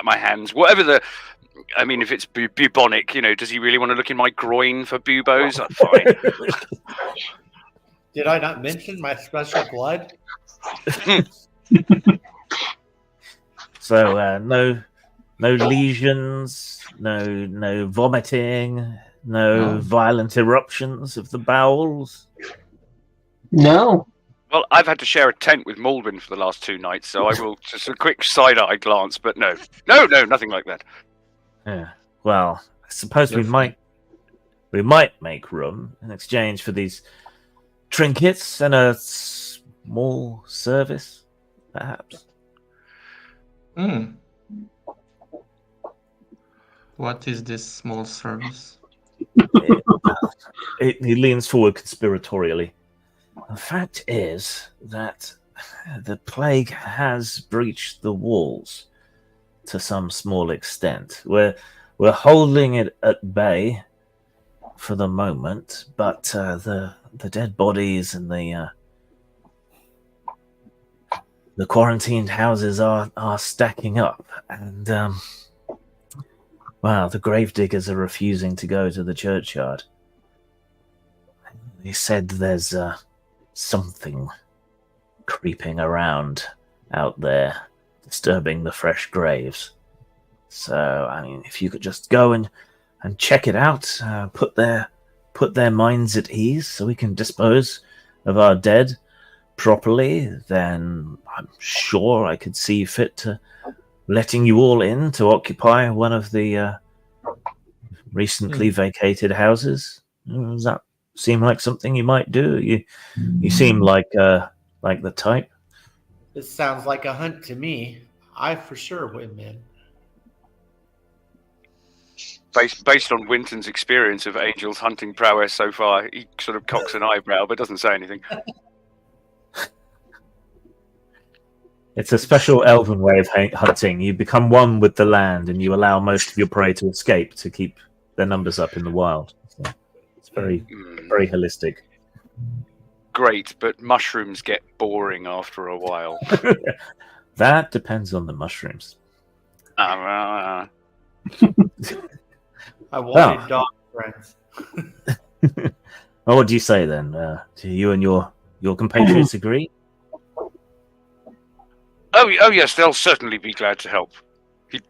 my hands. Whatever if it's bubonic, does he really want to look in my groin for buboes? Fine. Did I not mention my special blood? So, no lesions, no vomiting, no violent eruptions of the bowels. No. Well, I've had to share a tent with Malvin for the last 2 nights, so I will just a quick side-eye glance, but no, nothing like that. Yeah. Well, I suppose we might make room in exchange for these trinkets and a small service, perhaps. What is this small service? He leans forward conspiratorially. The fact is that the plague has breached the walls to some small extent. We're holding it at bay for the moment, but the dead bodies and the quarantined houses are stacking up, and the gravediggers are refusing to go to the churchyard. They said there's something creeping around out there, disturbing the fresh graves. So, if you could just go and check it out, put their minds at ease, so we can dispose of our dead properly, then I'm sure I could see fit to letting you all in to occupy one of the recently vacated houses. Does that seem like something you might do? You seem like the type. This sounds like a hunt to me. I for sure win, man. Based on Winton's experience of Angel's hunting prowess so far, he sort of cocks an eyebrow but doesn't say anything. It's a special elven way of hunting. You become one with the land and you allow most of your prey to escape to keep their numbers up in the wild. So it's very, very holistic. Great, but mushrooms get boring after a while. That depends on the mushrooms. I wanted dog friends. Well, what do you say then? Do you and your compatriots agree? Oh yes, they'll certainly be glad to help. The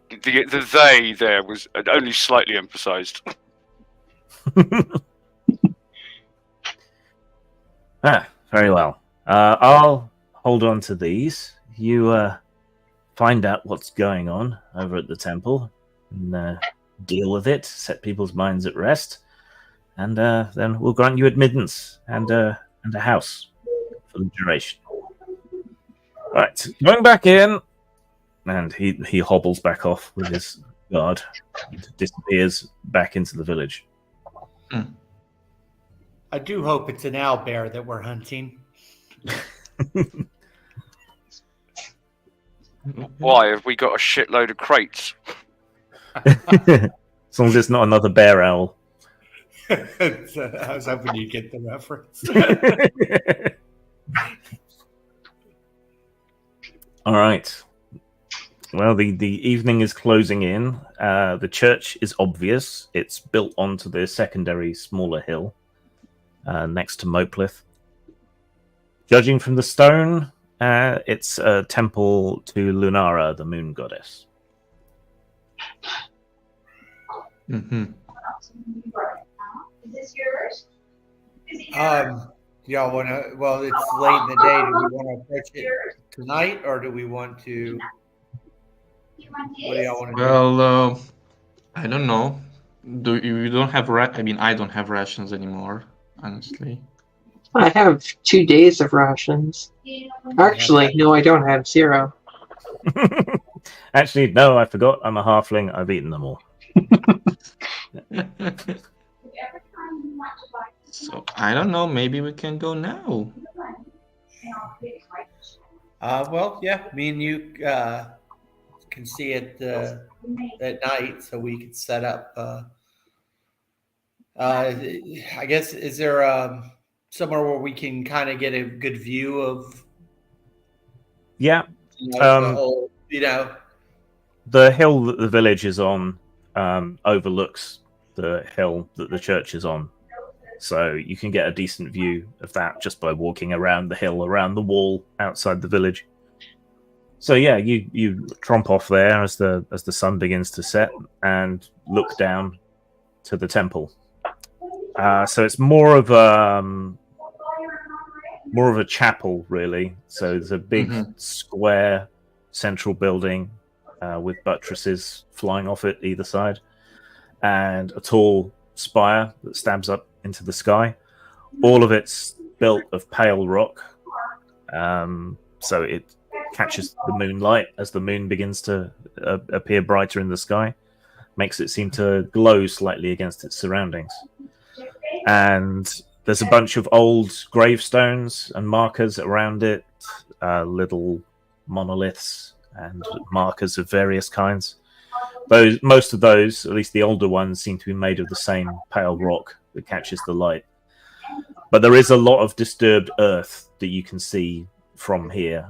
they there was only slightly emphasized. Very well. I'll hold on to these. You find out what's going on over at the temple and deal with it, set people's minds at rest, and then we'll grant you admittance and a house for the duration. Right, going back in, and he hobbles back off with his guard and disappears back into the village. I do hope it's an owlbear that we're hunting. Why have we got a shitload of crates? As long as it's not another bear owl. I was hoping you'd get the reference. All right. Well, the evening is closing in. The church is obvious. It's built onto the secondary smaller hill next to Moplith. Judging from the stone, it's a temple to Lunara, the moon goddess. Mm-hmm. Is this yours? Y'all want to? Well, it's late in the day. Do we want to approach it tonight, or do we want to? What do y'all want to do? Well, I don't know. You don't have I mean, I don't have rations anymore, honestly. I have 2 days of rations. Actually, no, I don't have 0. Actually, no, I forgot. I'm a halfling. I've eaten them all. So I don't know. Maybe we can go now. Well, yeah. Me and you can see it at night, so we could set up. I guess is there somewhere where we can kind of get a good view of? Yeah. The whole, The hill that the village is on overlooks the hill that the church is on. So you can get a decent view of that just by walking around the hill, around the wall outside the village. So yeah, you tromp off there as the sun begins to set and look down to the temple. So it's more of a chapel, really. So there's a big square central building with buttresses flying off it either side, and a tall spire that stabs up into the sky. All of it's built of pale rock, so it catches the moonlight as the moon begins to appear brighter in the sky, makes it seem to glow slightly against its surroundings. And there's a bunch of old gravestones and markers around it, little monoliths and markers of various kinds. Most of those, at least the older ones, seem to be made of the same pale rock that catches the light. But there is a lot of disturbed earth that you can see from here,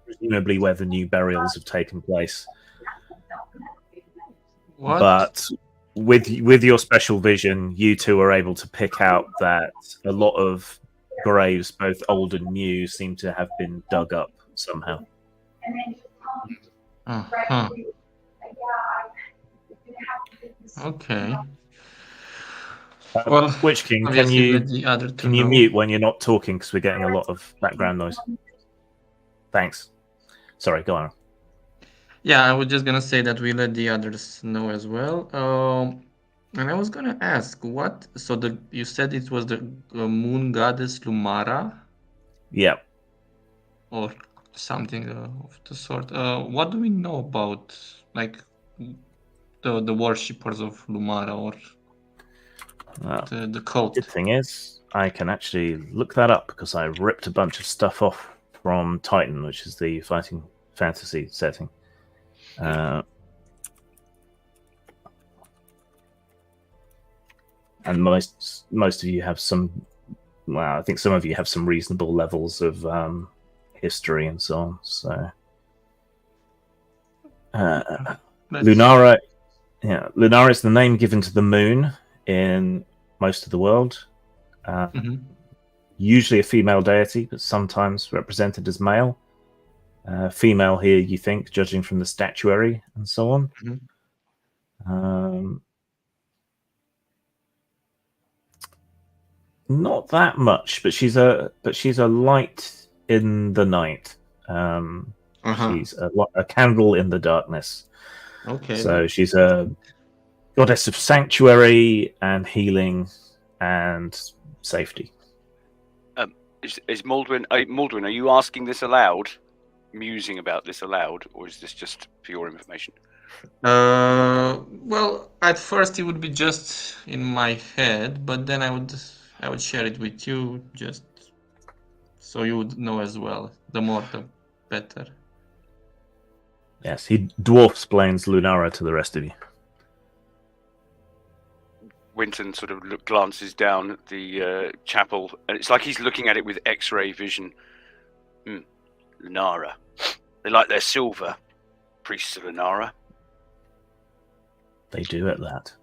presumably where the new burials have taken place. What? But with your special vision, you two are able to pick out that a lot of graves, both old and new, seem to have been dug up somehow. Uh-huh. Okay. Well, Witch King, can obviously you let the other two know. mute when you're not talking because we're getting a lot of background noise? Thanks. Sorry, go on. Yeah, I was just gonna say that we let the others know as well. And I was gonna ask, what? So you said it was the moon goddess Lumara, Yeah. or something of the sort. What do we know about, like, the worshippers of Lumara, or the cult? Good thing is, I can actually look that up because I ripped a bunch of stuff off from Titan, which is the fighting fantasy setting. And most of you have some. Well, I think some of you have some reasonable levels of history and so on. So, Lunara, Lunara is the name given to the moon in most of the world. Usually a female deity, but sometimes represented as male. Female here, you think, judging from the statuary and so on. Not that much, but she's a light in the night. She's a candle in the darkness. Okay. So she's a goddess of sanctuary and healing and safety. Is Maldwin? Maldwin, are you asking this aloud? Musing about this aloud, or is this just for your information? Well, at first it would be just in my head, but then I would share it with you, just so you would know as well. The more, the better. Yes, he dwarf-splains Lunara to the rest of you. Winton sort of glances down at the chapel, and it's like he's looking at it with X-ray vision. Lunara. They like their silver, priests of Lunara. They do at that.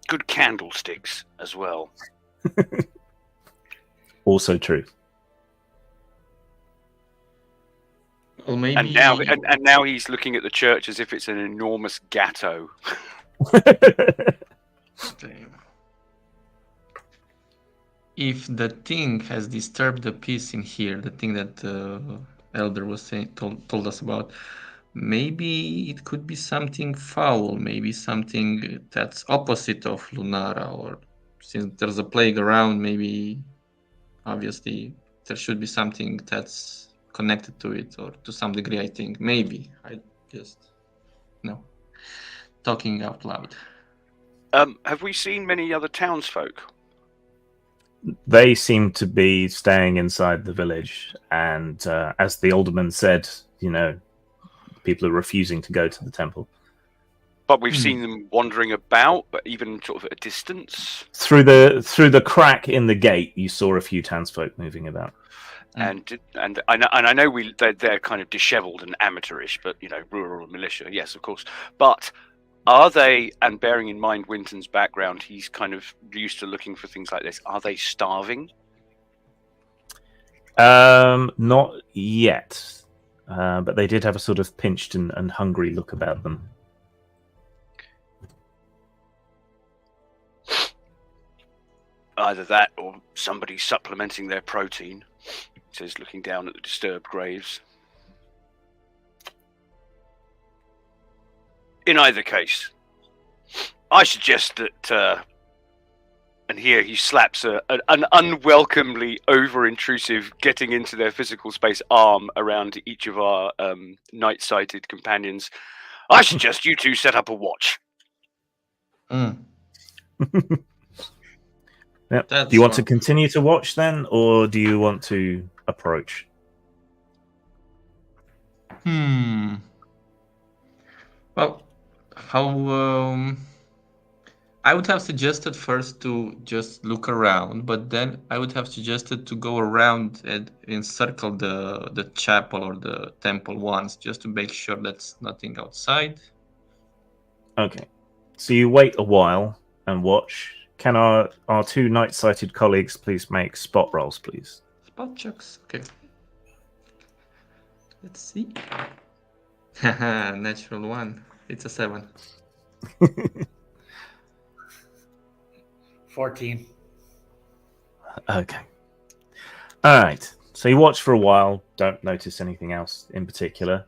Good candlesticks as well. Also true. Well, maybe. And now he's looking at the church as if it's an enormous gatto. Damn. If the thing has disturbed the peace in here, the thing that the elder was saying, told us about, maybe it could be something foul, maybe something that's opposite of Lunara, or since there's a plague around, maybe obviously there should be something that's connected to it, or to some degree, I think. Maybe. I just, talking out loud. Have we seen many other townsfolk? They seem to be staying inside the village, and as the alderman said, people are refusing to go to the temple. But we've seen them wandering about, but even sort of at a distance. Through the crack in the gate, you saw a few townsfolk moving about. And I know they're kind of dishevelled and amateurish, but rural militia, yes, of course. But are they? And bearing in mind Winton's background, he's kind of used to looking for things like this. Are they starving? Not yet, but they did have a sort of pinched and hungry look about them. Either that, or somebody supplementing their protein. He says, looking down at the disturbed graves. In either case, I suggest that, and here he slaps an unwelcomely over-intrusive, getting into their physical space arm around each of our night-sighted companions. I suggest you two set up a watch. Yep. Do you want to continue to watch then, or do you want to approach? Well, how I would have suggested first to just look around, but then I would have suggested to go around and encircle the chapel or the temple once, just to make sure that's nothing outside. Okay, so you wait a while and watch. Can our two night-sighted colleagues please make spot rolls, please? Spot checks. Okay. Let's see. Natural one. It's a 7. 14. Okay. All right. So you watch for a while. Don't notice anything else in particular.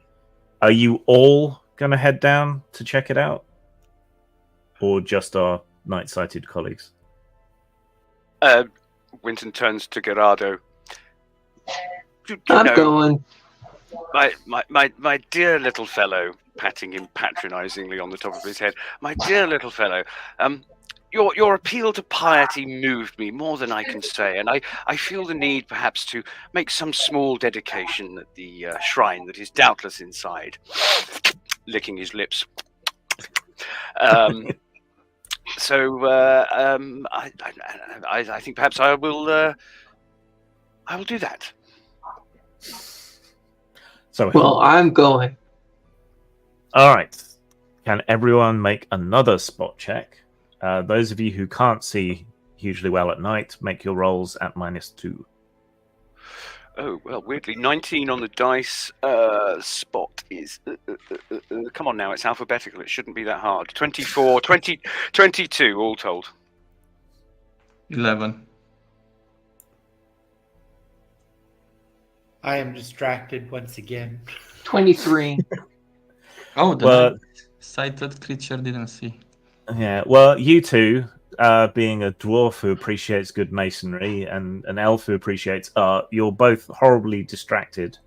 Are you all going to head down to check it out, or just our night-sighted colleagues? Winton turns to Gerardo. I'm going. My dear little fellow, patting him patronizingly on the top of his head. My dear little fellow, your appeal to piety moved me more than I can say, and I feel the need perhaps to make some small dedication at the shrine that is doubtless inside. Licking his lips. So I think perhaps I will do that. So, Well, I'm going. all right. Can everyone make another spot check? Those of you who can't see hugely well at night, make your rolls at -2. Oh, well, weirdly, 19 on the dice. Spot is... come on now, it's alphabetical. It shouldn't be that hard. 24, 22, all told. 11. I am distracted once again. 23. Oh, the sighted creature didn't see. Yeah, well, you two, being a dwarf who appreciates good masonry and an elf who appreciates art, you're both horribly distracted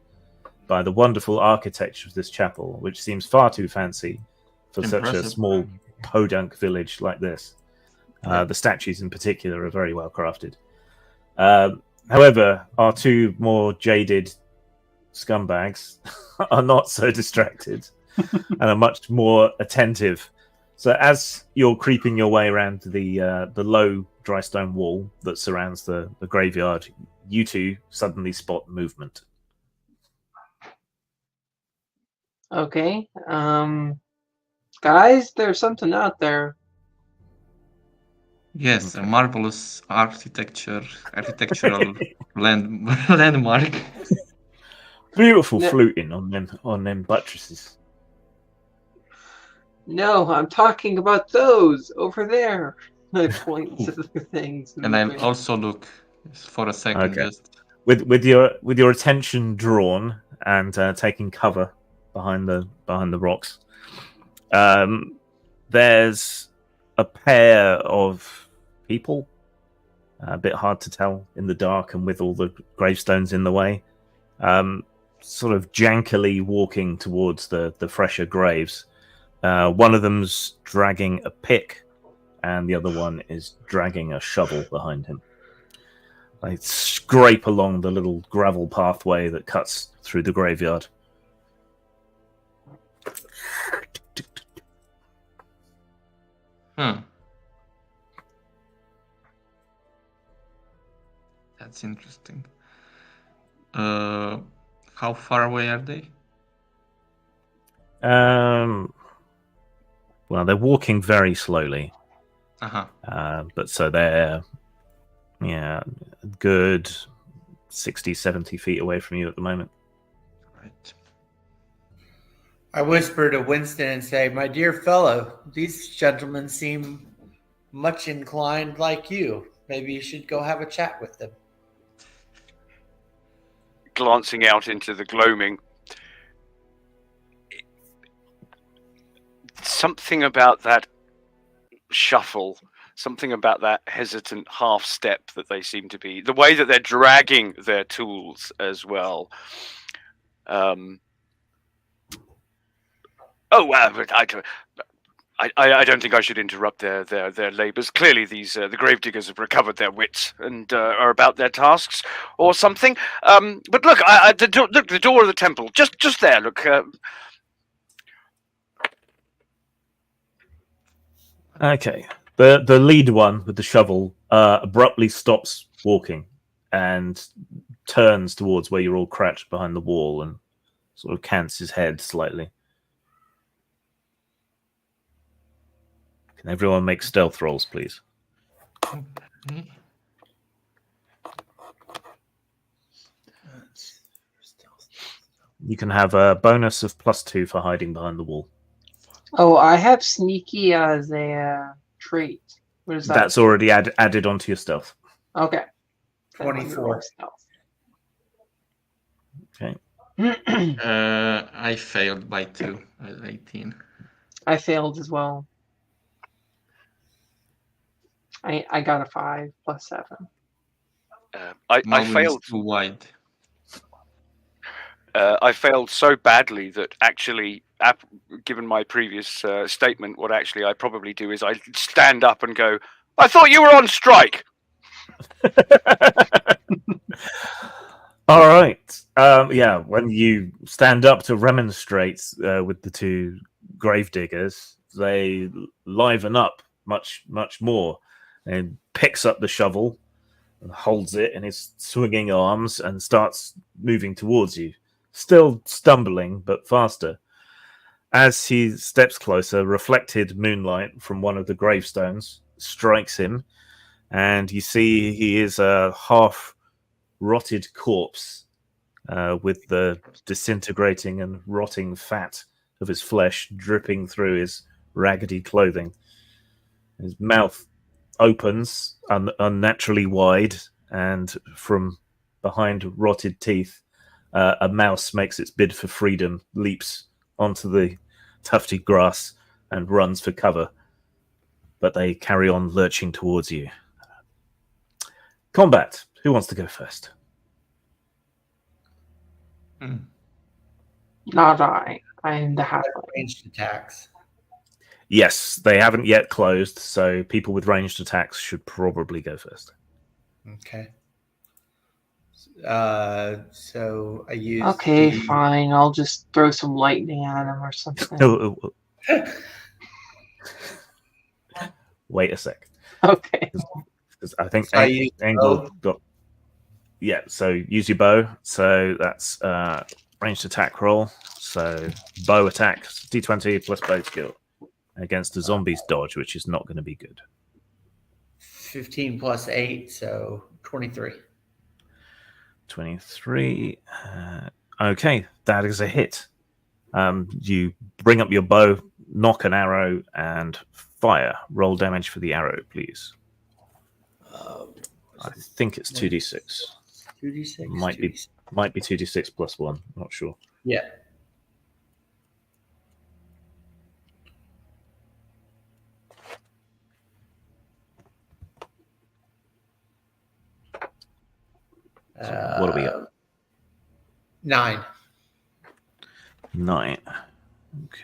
by the wonderful architecture of this chapel, which seems far too fancy for such a small podunk village like this. The statues in particular are very well crafted. However, our two more jaded scumbags are not so distracted and are much more attentive. So as you're creeping your way around the low dry stone wall that surrounds the graveyard, you two suddenly spot movement. Okay. Guys, there's something out there. Yes, a Okay. marvelous architectural landmark. Beautiful No. fluting on them buttresses. No, I'm talking about those over there. I point to the things. And I'll also look for a second, Okay. just With your attention drawn and taking cover behind the rocks, there's a pair of people. A bit hard to tell in the dark and with all the gravestones in the way. Sort of jankily walking towards the fresher graves. One of them's dragging a pick, and the other one is dragging a shovel behind him. They scrape along the little gravel pathway that cuts through the graveyard. That's interesting. How far away are they? Well, they're walking very slowly. But so they're, a good 60, 70 feet away from you at the moment. Right. I whisper to Winston and say, "My dear fellow, these gentlemen seem much inclined like you. Maybe you should go have a chat with them." Glancing out into the gloaming, something about that shuffle, something about that hesitant half step that they seem to be, the way that they're dragging their tools as well. I don't think I should interrupt their labours. Clearly, these the gravediggers have recovered their wits and are about their tasks or something. But look, look, the door of the temple, just there. Look. Okay. The lead one with the shovel abruptly stops walking and turns towards where you're all crouched behind the wall and sort of cants his head slightly. Can everyone make stealth rolls, please? Okay. You can have a bonus of +2 for hiding behind the wall. Oh, I have sneaky as a trait. What is that? That's already added onto your stealth. Okay. 24. Okay. I failed by 2 at 18. I failed as well. I got a 5 + 7. I failed. Too wide. I failed so badly that actually, given my previous statement, what actually I probably do is I stand up and go, "I thought you were on strike." All right. When you stand up to remonstrate with the two gravediggers, they liven up much, much more and picks up the shovel and holds it in his swinging arms and starts moving towards you, still stumbling, but faster. As he steps closer, reflected moonlight from one of the gravestones strikes him, and you see he is a half-rotted corpse with the disintegrating and rotting fat of his flesh dripping through his raggedy clothing. His mouth opens unnaturally wide, and from behind rotted teeth, a mouse makes its bid for freedom, leaps onto the tufty grass, and runs for cover. But they carry on lurching towards you. Combat. Who wants to go first? Not I. I am the halfway. Ranged attacks. Yes, they haven't yet closed, so people with ranged attacks should probably go first. Okay. So I use. Okay, fine. I'll just throw some lightning at him or something. Wait a sec. Okay. 'Cause I think So I use Engel bow. got. Yeah, so use your bow. So that's ranged attack roll. So bow attack, d20 plus bow skill against a zombie's dodge, which is not going to be good. 15 plus 8, so 23. 23. Okay, that is a hit. You bring up your bow, knock an arrow, and fire. Roll damage for the arrow, please. I think it's 2d6. 2d6. Might be 2d6 plus 1. Not sure. Yeah. So what do we got? 9. 9. Okay.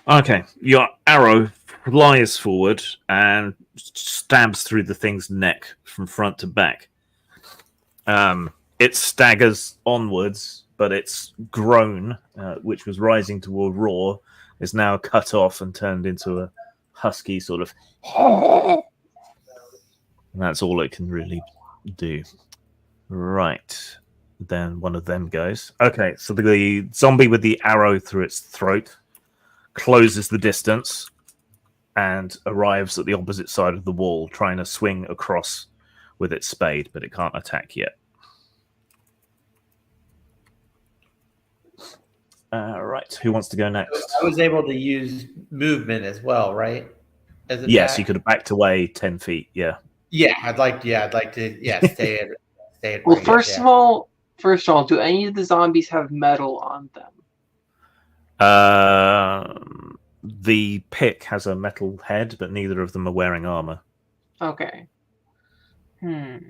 Okay, your arrow flies forward and stabs through the thing's neck from front to back. It staggers onwards, but its groan, which was rising to a roar, is now cut off and turned into a husky sort of. And that's all it can really do. Right. Then one of them goes. Okay, so the zombie with the arrow through its throat closes the distance and arrives at the opposite side of the wall, trying to swing across with its spade, but it can't attack yet. Right, who wants to go next? I was able to use movement as well, right? As Yes, you could have backed away 10 feet. Yeah. Yeah, I'd like to. Stay at. Well, first of all, do any of the zombies have metal on them? The pick has a metal head, but neither of them are wearing armor. Okay. I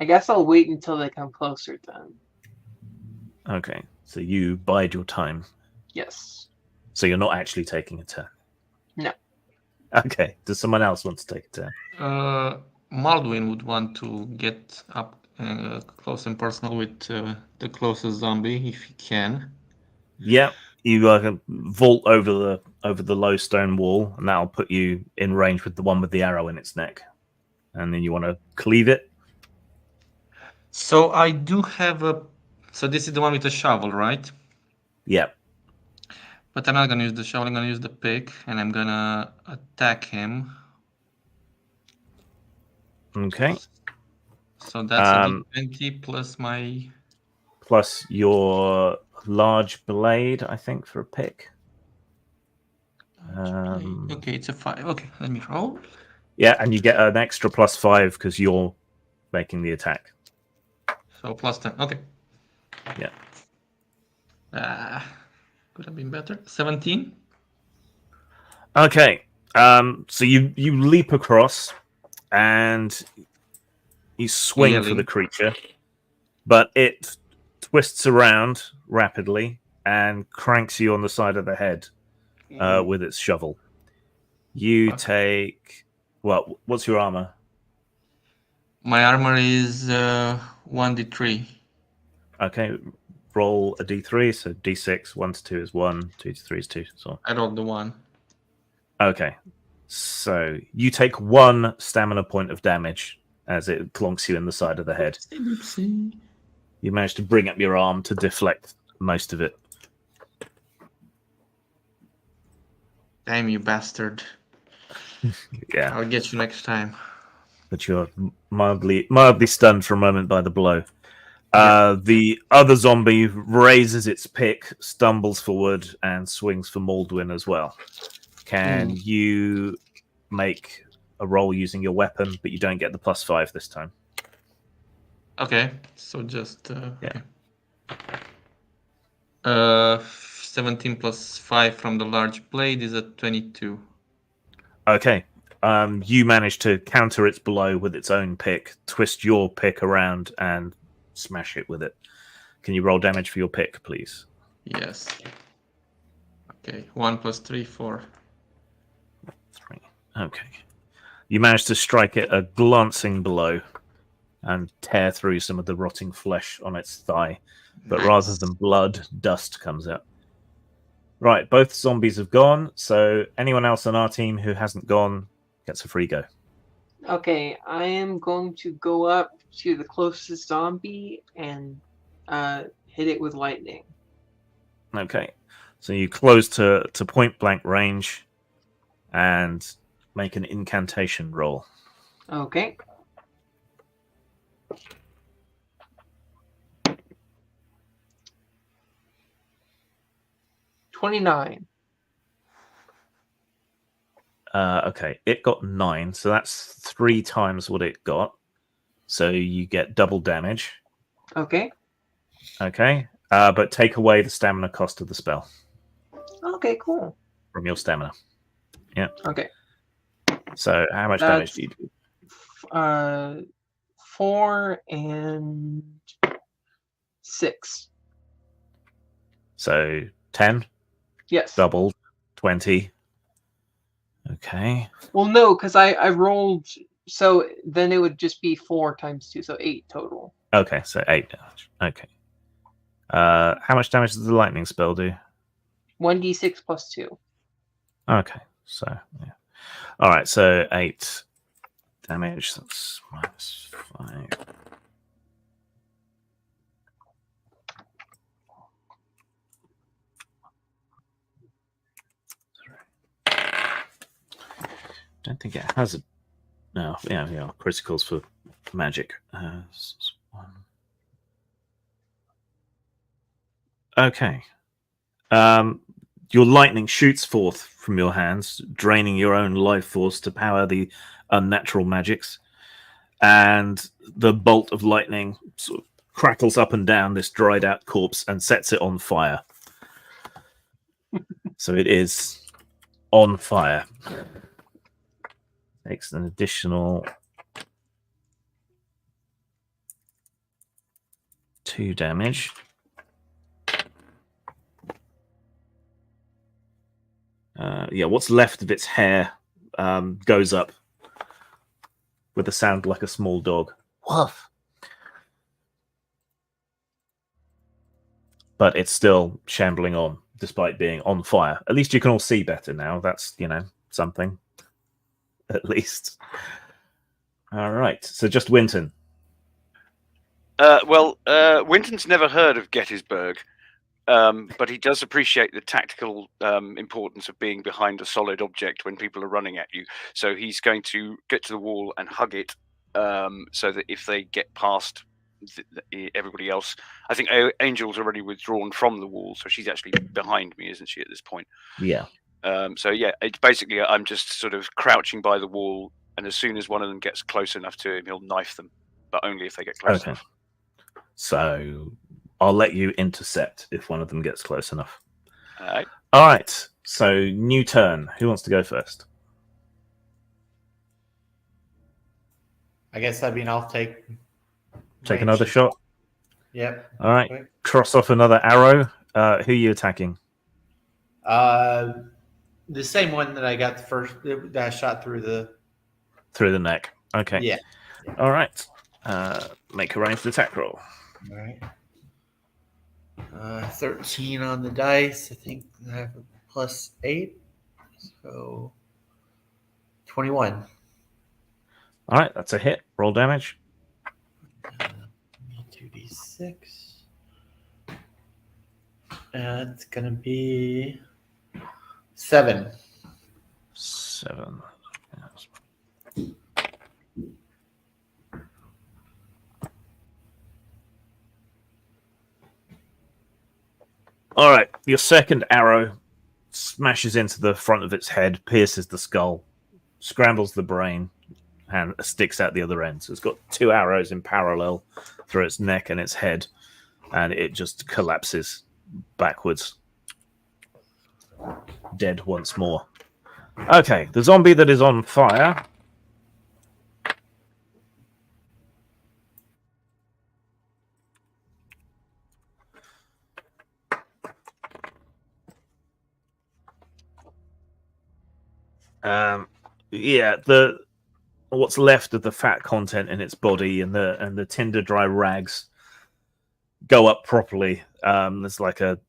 guess I'll wait until they come closer then. Okay, so you bide your time. Yes. So you're not actually taking a turn? No. Okay, does someone else want to take a turn? Maldwin would want to get up close and personal with the closest zombie if he can. Yeah, you vault over the low stone wall, and that'll put you in range with the one with the arrow in its neck. And then you want to cleave it? So I do have a... So this is the one with the shovel, right? Yeah. But I'm not going to use the shovel, I'm going to use the pick, and I'm going to attack him. Okay. So that's a d20 plus my... Plus your large blade, I think, for a pick. Okay, it's a 5. Okay, let me roll. Yeah, and you get an extra +5 because you're making the attack. So plus 10. Okay. Yeah. Could have been better. 17. Okay. So you leap across and you swing for the creature, but it twists around rapidly and cranks you on the side of the head with its shovel. You take... Well, what's your armor? My armor is 1d3. Okay, roll a d3, so d6, 1 to 2 is 1, 2 to 3 is 2. So I rolled the 1. Okay, so you take 1 stamina point of damage as it clonks you in the side of the head. You manage to bring up your arm to deflect most of it. Damn you bastard. Yeah. I'll get you next time. But you're mildly stunned for a moment by the blow. The other zombie raises its pick, stumbles forward, and swings for Maldwin as well. Can you make a roll using your weapon, but you don't get the +5 this time? Okay, so just... Okay. 17 plus 5 from the large blade is a 22. Okay. you manage to counter its blow with its own pick, twist your pick around, and smash it with it. Can you roll damage for your pick, please? Yes. Okay, 1 + 3, 4. 3. Okay. You manage to strike it a glancing blow and tear through some of the rotting flesh on its thigh. But rather than blood, dust comes out. Right, both zombies have gone, so anyone else on our team who hasn't gone gets a free go. Okay, I am going to go up to the closest zombie and hit it with lightning. Okay, so you close to point blank range and make an incantation roll. Okay. $29. Okay, it got 9, so that's 3 times what it got. So you get double damage. Okay. Okay, but take away the stamina cost of the spell Okay, cool. from your stamina. Yeah. Okay. So how much damage do you do? 4 and 6. So 10, Yes. doubled, 20. Okay. Well, no, because I rolled, so then it would just be 4 times 2, so 8 total. Okay, so 8 damage. Okay. How much damage does the lightning spell do? 1d6 plus 2. Okay, so yeah. All right, so 8 damage. That's -5. Don't think it has a. No, yeah, criticals for magic. Okay. Your lightning shoots forth from your hands, draining your own life force to power the unnatural magics. And the bolt of lightning sort of crackles up and down this dried out corpse and sets it on fire. So it is on fire. Takes an additional 2 damage. What's left of its hair goes up with a sound like a small dog. Woof. But it's still shambling on, despite being on fire. At least you can all see better now. That's, something. At least. All right. So just Winton. Winton's never heard of Gettysburg, but he does appreciate the tactical importance of being behind a solid object when people are running at you. So he's going to get to the wall and hug it, so that if they get past everybody else, I think Angel's already withdrawn from the wall, so she's actually behind me, isn't she, at this point? Yeah. It's basically I'm just sort of crouching by the wall, and as soon as one of them gets close enough to him, he'll knife them, but only if they get close enough. So I'll let you intercept if one of them gets close enough. All right. So new turn. Who wants to go first? I guess I'll take another shot. Yep. All right. Okay. Cross off another arrow. Who are you attacking? The same one that I got the first that I shot through the neck. Okay. Yeah. All right. Make a ranged attack roll. All right. 13 on the dice. I think I have a +8, so 21. All right, that's a hit. Roll damage. 2d6. And it's gonna be 7. 7. All right, your second arrow smashes into the front of its head, pierces the skull, scrambles the brain, and sticks out the other end. So it's got 2 arrows in parallel through its neck and its head, and it just collapses backwards, dead once more. Okay, the zombie that is on fire. Yeah, what's left of the fat content in its body and the tinder dry rags go up properly. There's like an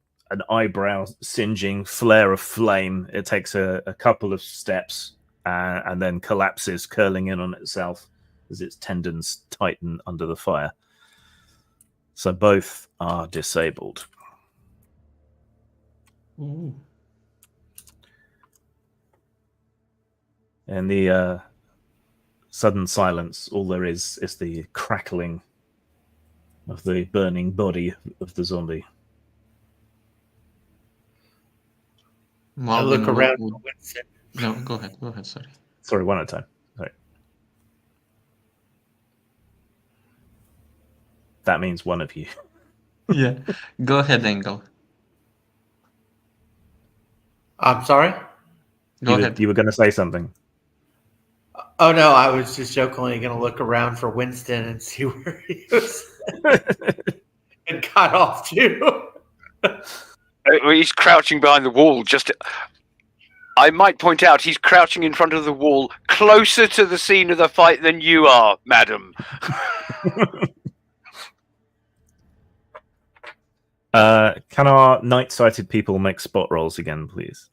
eyebrow singeing flare of flame. It takes a couple of steps and then collapses, curling in on itself as its tendons tighten under the fire. So both are disabled. Ooh. In the sudden silence, all there is the crackling of the burning body of the zombie. I Malvin look around would- for Winston. No, go ahead. Sorry. Sorry, one at a time. Sorry. That means one of you. Yeah, go ahead, Engel. I'm sorry? Go ahead. You were going to say something. Oh, no, I was just jokingly going to look around for Winston and see where he was and got off to. He's crouching behind the wall. I might point out he's crouching in front of the wall, closer to the scene of the fight than you are, madam. Can our night-sighted people make spot rolls again, please?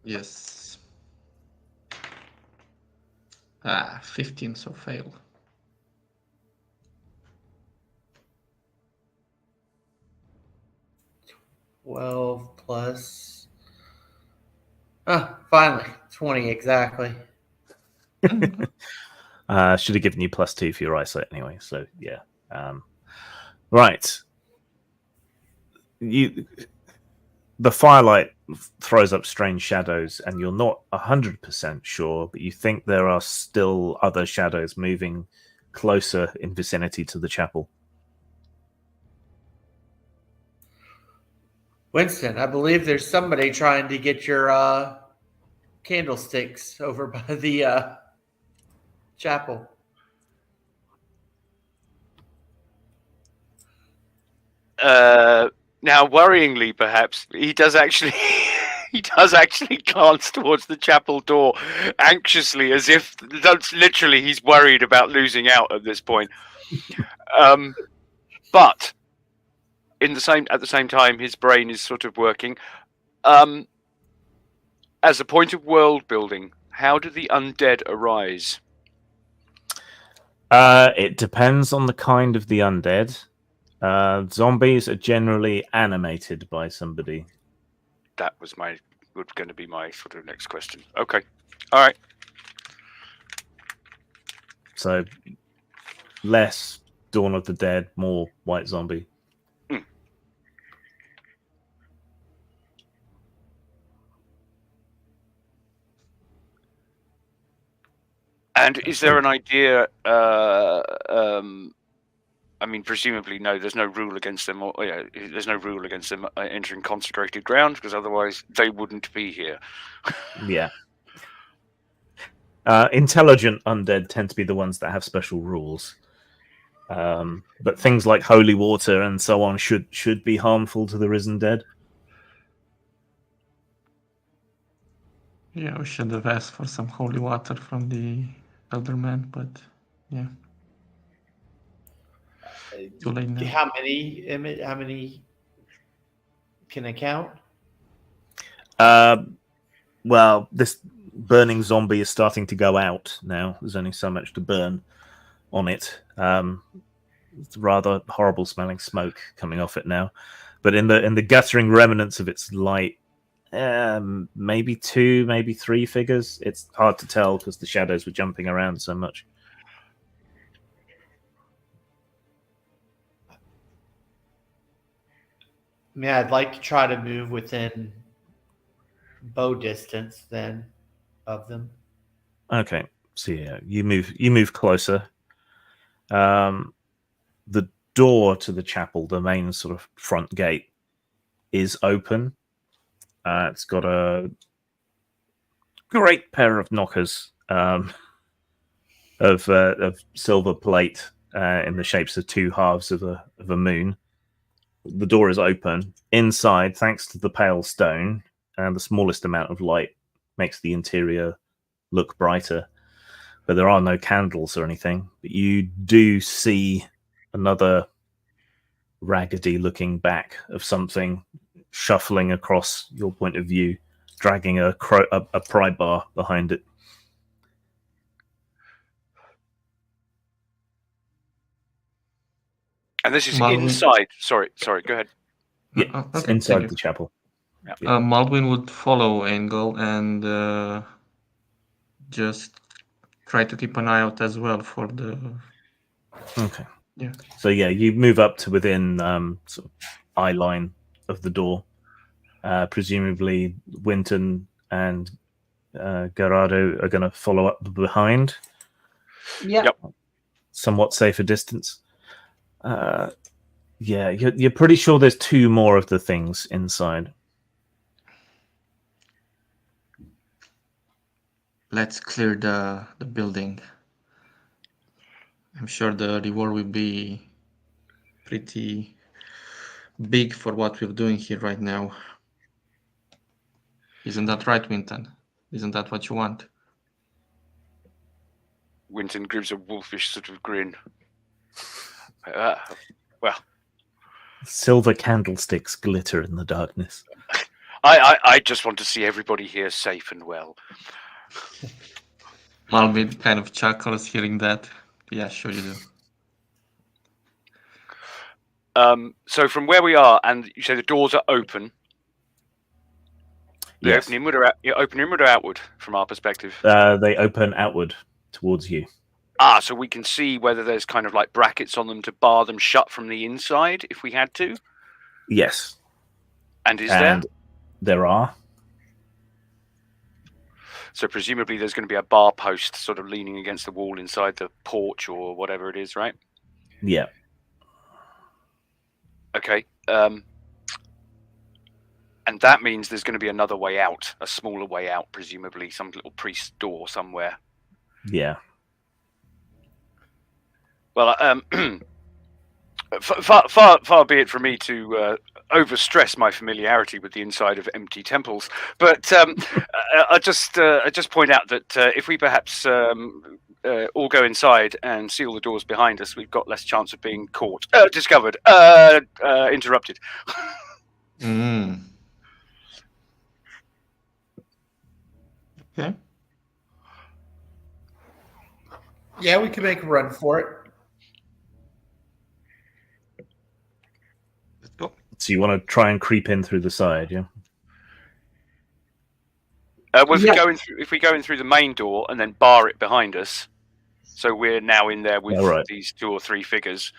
Yes. 15, so fail. Twelve plus. Finally, 20 exactly. Should have given you +2 for your eyesight anyway. So yeah. Right. The firelight throws up strange shadows, and you're not 100% sure, but you think there are still other shadows moving closer in vicinity to the chapel. Winston, I believe there's somebody trying to get your candlesticks over by the chapel. Now, worryingly, perhaps he does actually glance towards the chapel door anxiously, as if that's literally he's worried about losing out at this point. But at the same time, his brain is sort of working. As a point of world building, how do the undead arise? It depends on the kind of the undead. Zombies are generally animated by somebody. That was going to be my sort of next question. Okay, all right. So less Dawn of the Dead, more White Zombie. And is there an idea? I mean, presumably, no. There's no rule against them. There's no rule against them entering consecrated ground, because otherwise they wouldn't be here. Yeah. Intelligent undead tend to be the ones that have special rules. But things like holy water and so on should be harmful to the risen dead. Yeah, we should have asked for some holy water from the elder man, but yeah. Too late now. How many can I count? Well, this burning zombie is starting to go out now. There's only so much to burn on it. It's rather horrible smelling smoke coming off it now. But in the guttering remnants of its light, maybe 2, maybe 3 figures. It's hard to tell because the shadows were jumping around so much. I mean, I'd like to try to move within bow distance then of them. Okay, so yeah, you move closer. The door to the chapel, the main sort of front gate, is open. It's got a great pair of knockers of silver plate in the shapes of two halves of a moon. The door is open. Inside, thanks to the pale stone and the smallest amount of light, makes the interior look brighter. But there are no candles or anything. But you do see another raggedy-looking back of something shuffling across your point of view, dragging a pry bar behind it. And this is Malvin. inside. Sorry, go ahead. Yeah, it's Okay, inside thank the you. chapel. Malvin would follow Engel and just try to keep an eye out as well for the. Okay. Yeah. So yeah, you move up to within sort of eye line of the door. Presumably, Winton and Gerardo are going to follow up behind. Yeah. Yep. Somewhat safer distance. Yeah, you're pretty sure there's two more of the things inside. Let's clear the building. I'm sure the reward will be pretty big for what we're doing here right now. Isn't that right, Winton? Isn't that what you want? Winton gives a wolfish sort of grin. Well, Silver candlesticks glitter in the darkness. I just want to see everybody here safe and well. Malvin kind of chuckles hearing that. Yeah, sure you do. So from where we are, and you say the doors are open. They Yes. open inward or outward from our perspective? They open outward towards you. So we can see whether there's kind of like brackets on them to bar them shut from the inside if we had to? Yes. And there? There are. So presumably there's going to be a bar post sort of leaning against the wall inside the porch or whatever it is, right? Yeah. Okay. And that means there's going to be another way out, a smaller way out, presumably some little priest door somewhere. Yeah. Well, far be it from me to overstress my familiarity with the inside of empty temples, but I just point out that if we perhaps all go inside and seal the doors behind us, we've got less chance of being caught, discovered, interrupted. Okay. Yeah, we can make a run for it. Let's go. So you want to try and creep in through the side, yeah? Well, if we go in through the main door and then bar it behind us, so we're now in there with these two or three figures.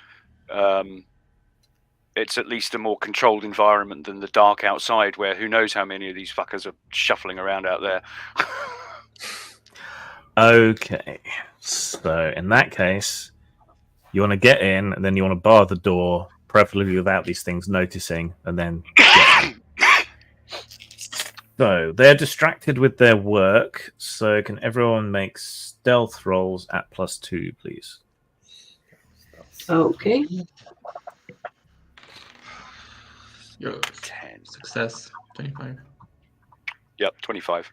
It's at least a more controlled environment than the dark outside, where who knows how many of these fuckers are shuffling around out there. Okay. So in that case, you want to get in, and then you want to bar the door, preferably without these things noticing, and then get in. So they're distracted with their work. So can everyone make stealth rolls at +2, please? Okay. Yo, 10. Success. 25. Yep, 25.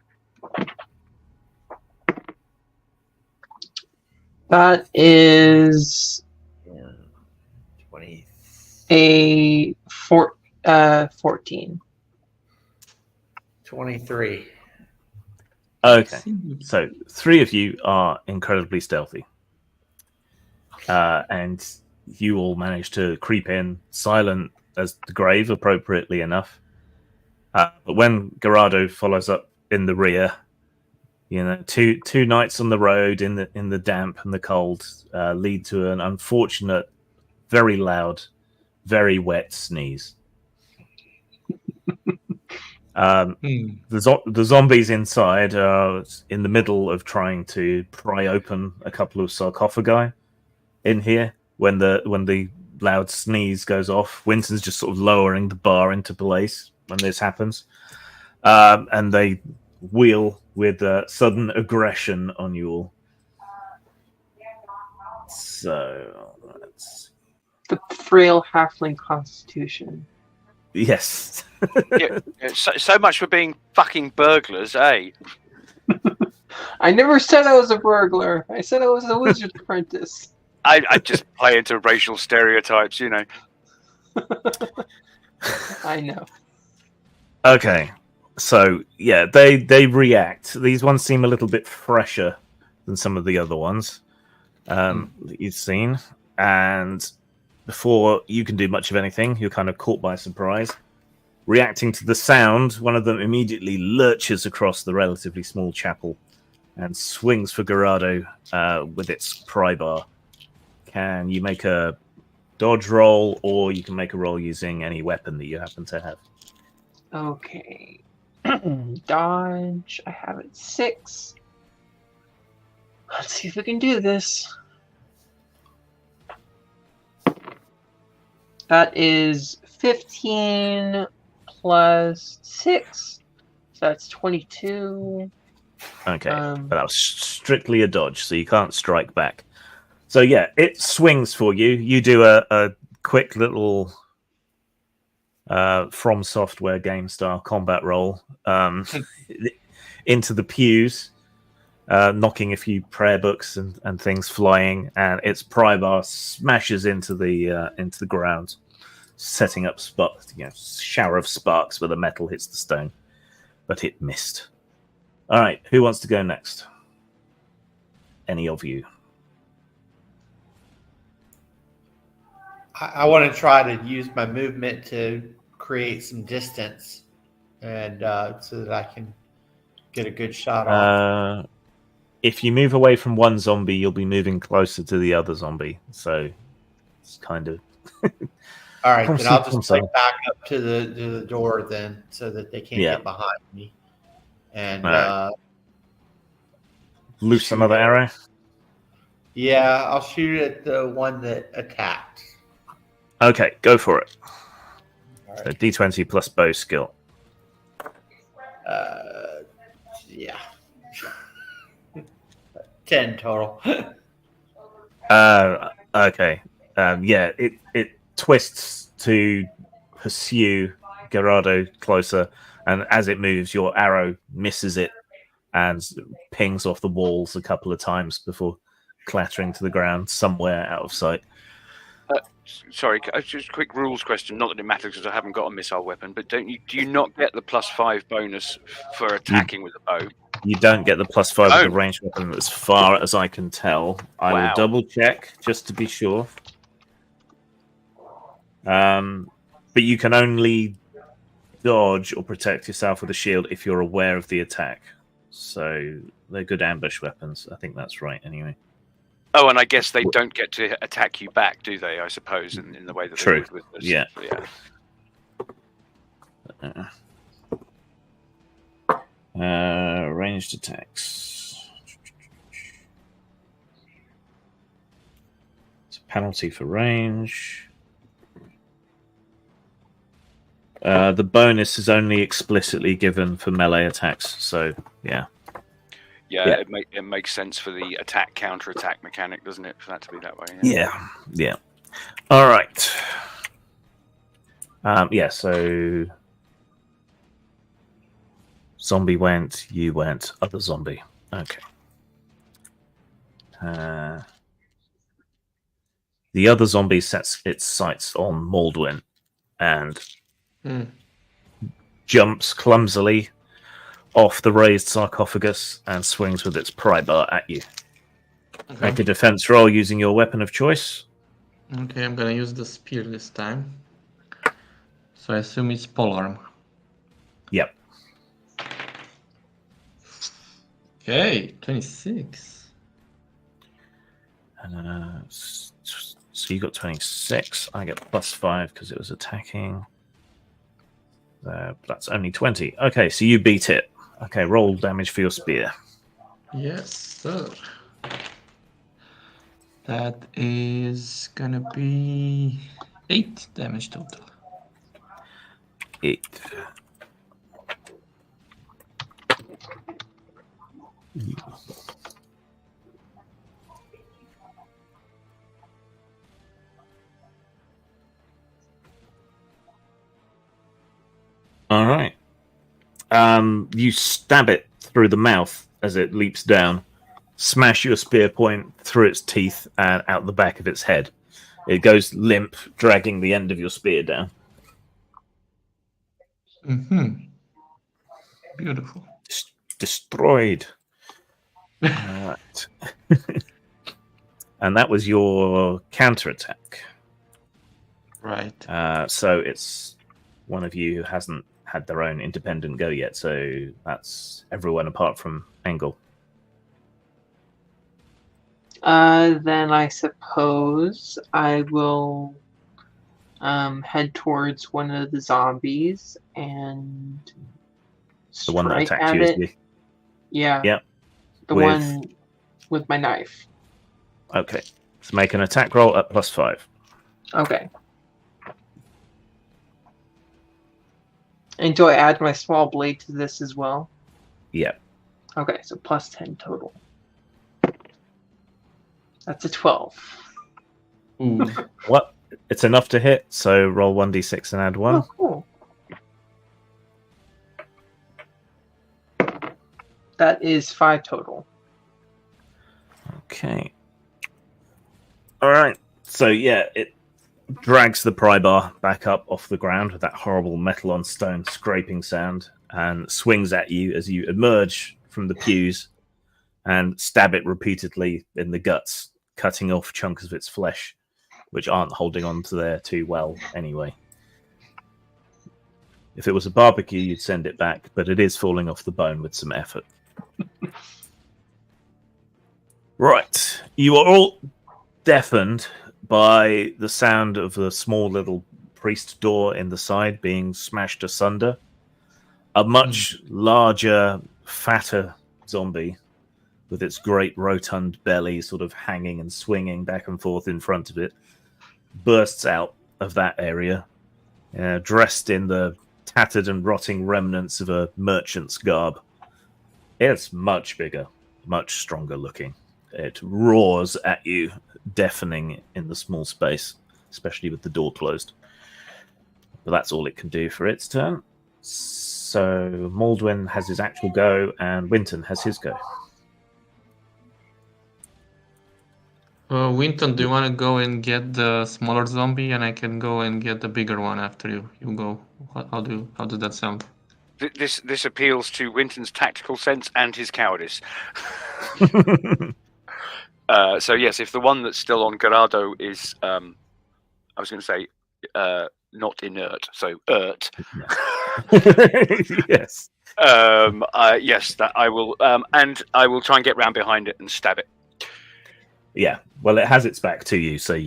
That is 20. a 14. 23. Okay. So 3 of you are incredibly stealthy. And you all manage to creep in, silent as the grave, appropriately enough. But when Gerardo follows up in the rear, you know, two nights on the road in the damp and the cold lead to an unfortunate, very loud, very wet sneeze. The zombies inside are in the middle of trying to pry open a couple of sarcophagi in here. When the loud sneeze goes off, Winston's just sort of lowering the bar into place when this happens, and they wheel with sudden aggression on you all. So, let's... The frail halfling constitution. Yes. So much for being fucking burglars, eh? I never said I was a burglar. I said I was a wizard's apprentice. I just play into racial stereotypes, you know. I know. Okay. So, yeah, they react. These ones seem a little bit fresher than some of the other ones that you've seen. And before you can do much of anything, you're kind of caught by surprise. Reacting to the sound, one of them immediately lurches across the relatively small chapel and swings for Gerardo with its pry bar. Can you make a dodge roll, or you can make a roll using any weapon that you happen to have? Okay. Dodge. I have it 6. Let's see if we can do this. That is 15 plus 6. So that's 22. Okay, but that was strictly a dodge, so you can't strike back. So yeah, it swings for you. You do a quick little From Software game style combat roll into the pews, knocking a few prayer books and things flying, and its pry bar smashes into the ground, setting up shower of sparks where the metal hits the stone, but it missed. All right, who wants to go next? Any of you? I want to try to use my movement to create some distance, and so that I can get a good shot off. If you move away from one zombie, you'll be moving closer to the other zombie. So it's kind of... All right, then I'll just play back up to the door then, so that they can't get behind me. And loose another arrow? Yeah, I'll shoot at the one that attacked. Okay, go for it. All right. So D20 plus bow skill. Yeah. 10 total. Okay. Yeah, it twists to pursue Gerardo closer, and as it moves, your arrow misses it and pings off the walls a couple of times before clattering to the ground somewhere out of sight. Sorry, just a quick rules question. Not that it matters because I haven't got a missile weapon, but do you not get the +5 bonus for attacking with a bow? You don't get the +5 with the ranged weapon, as far as I can tell. I will double check just to be sure. But you can only dodge or protect yourself with a shield if you're aware of the attack. So they're good ambush weapons. I think that's right, anyway. Oh, and I guess they don't get to attack you back, do they? I suppose in the way that they would with this. Yeah. Ranged attacks. It's a penalty for range. The bonus is only explicitly given for melee attacks, so yeah. Yeah, it makes sense for the attack counter attack mechanic, doesn't it? For that to be that way. Yeah. All right. So zombie went, you went, other zombie. Okay. The other zombie sets its sights on Maldwin and jumps clumsily off the raised sarcophagus and swings with its pry bar at you. Okay. Make a defense roll using your weapon of choice. Okay, I'm gonna use the spear this time. So I assume it's polearm. Yep. Okay, 26. So you got 26. I get +5 because it was attacking. That's only 20. Okay, so you beat it. Okay, roll damage for your spear. Yes, sir. That is gonna be 8 damage total. 8. All right. You stab it through the mouth as it leaps down, smash your spear point through its teeth and out the back of its head. It goes limp, dragging the end of your spear down. Beautiful. Destroyed. All right. And that was your counterattack. Right. So it's one of you who hasn't had their own independent go yet. So that's everyone apart from Engel. Then I suppose I will head towards one of the zombies and The one that strike attacked at you is it. you. Yeah. Yep. The one with my knife. Okay. So make an attack roll at +5. Okay. And do I add my small blade to this as well? Yeah. Okay, so +10 total. That's a 12. Ooh. What? It's enough to hit, so roll 1d6 and add 1. Oh, cool. That is 5 total. Okay. All right. So yeah, it drags the pry bar back up off the ground with that horrible metal on stone scraping sound and swings at you as you emerge from the pews and stab it repeatedly in the guts, cutting off chunks of its flesh, which aren't holding on to there too well anyway. If it was a barbecue, you'd send it back, but it is falling off the bone with some effort. Right. You are all deafened by the sound of the small little priest door in the side being smashed asunder. A much larger, fatter zombie with its great rotund belly sort of hanging and swinging back and forth in front of it bursts out of that area, dressed in the tattered and rotting remnants of a merchant's garb. It's much bigger, much stronger looking. It roars at you, deafening in the small space, especially with the door closed. But that's all it can do for its turn. So Maldwin has his actual go, and Winton has his go. Winton, do you want to go and get the smaller zombie, and I can go and get the bigger one after you go? How does that sound? This appeals to Winton's tactical sense and his cowardice. So yes, if the one that's still on Gerardo is, I was going to say, not inert, so Yes. yes, that I will, and I will try and get round behind it and stab it. Yeah. Well, it has its back to you, so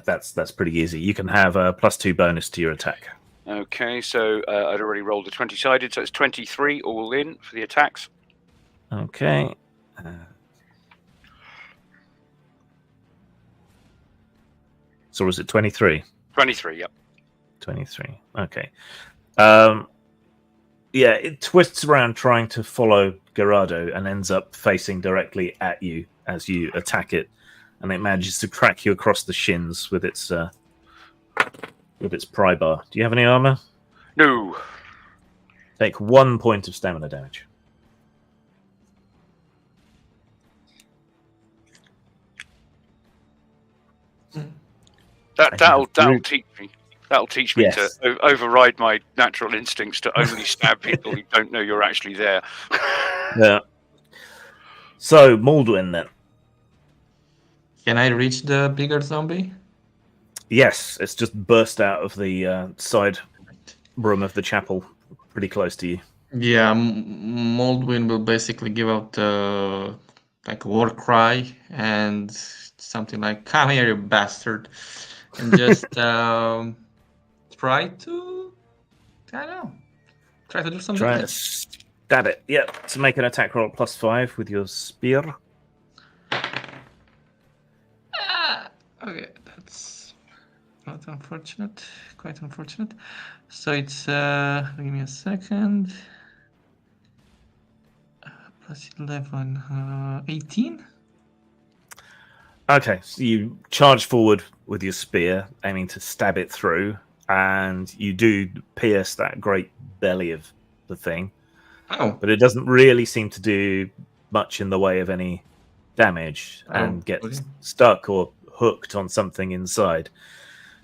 that's pretty easy. You can have a +2 bonus to your attack. Okay, so I'd already rolled a 20-sided, so it's 23 all in for the attacks. Okay. So was it 23? 23, yep. 23. Okay. Yeah, it twists around trying to follow Gerardo and ends up facing directly at you as you attack it, and it manages to crack you across the shins with its pry bar. Do you have any armor? No. Take 1 point of stamina damage. That'll teach me. That'll teach me Yes. to override my natural instincts to only stab people who don't know you're actually there. Yeah. So Maldwin then. Can I reach the bigger zombie? Yes, it's just burst out of the side room of the chapel, pretty close to you. Yeah, Moldwin will basically give out like a war cry and something like "Come here, you bastard," and just try to, I don't know, try to do something. Try to stab it. Yep. So make an attack roll +5 with your spear. Okay, that's not unfortunate. Quite unfortunate. So it's give me a second. plus 11, 18. Okay, so you charge forward with your spear, aiming to stab it through, and you do pierce that great belly of the thing, Oh, but it doesn't really seem to do much in the way of any damage Oh, and gets okay. stuck or hooked on something inside.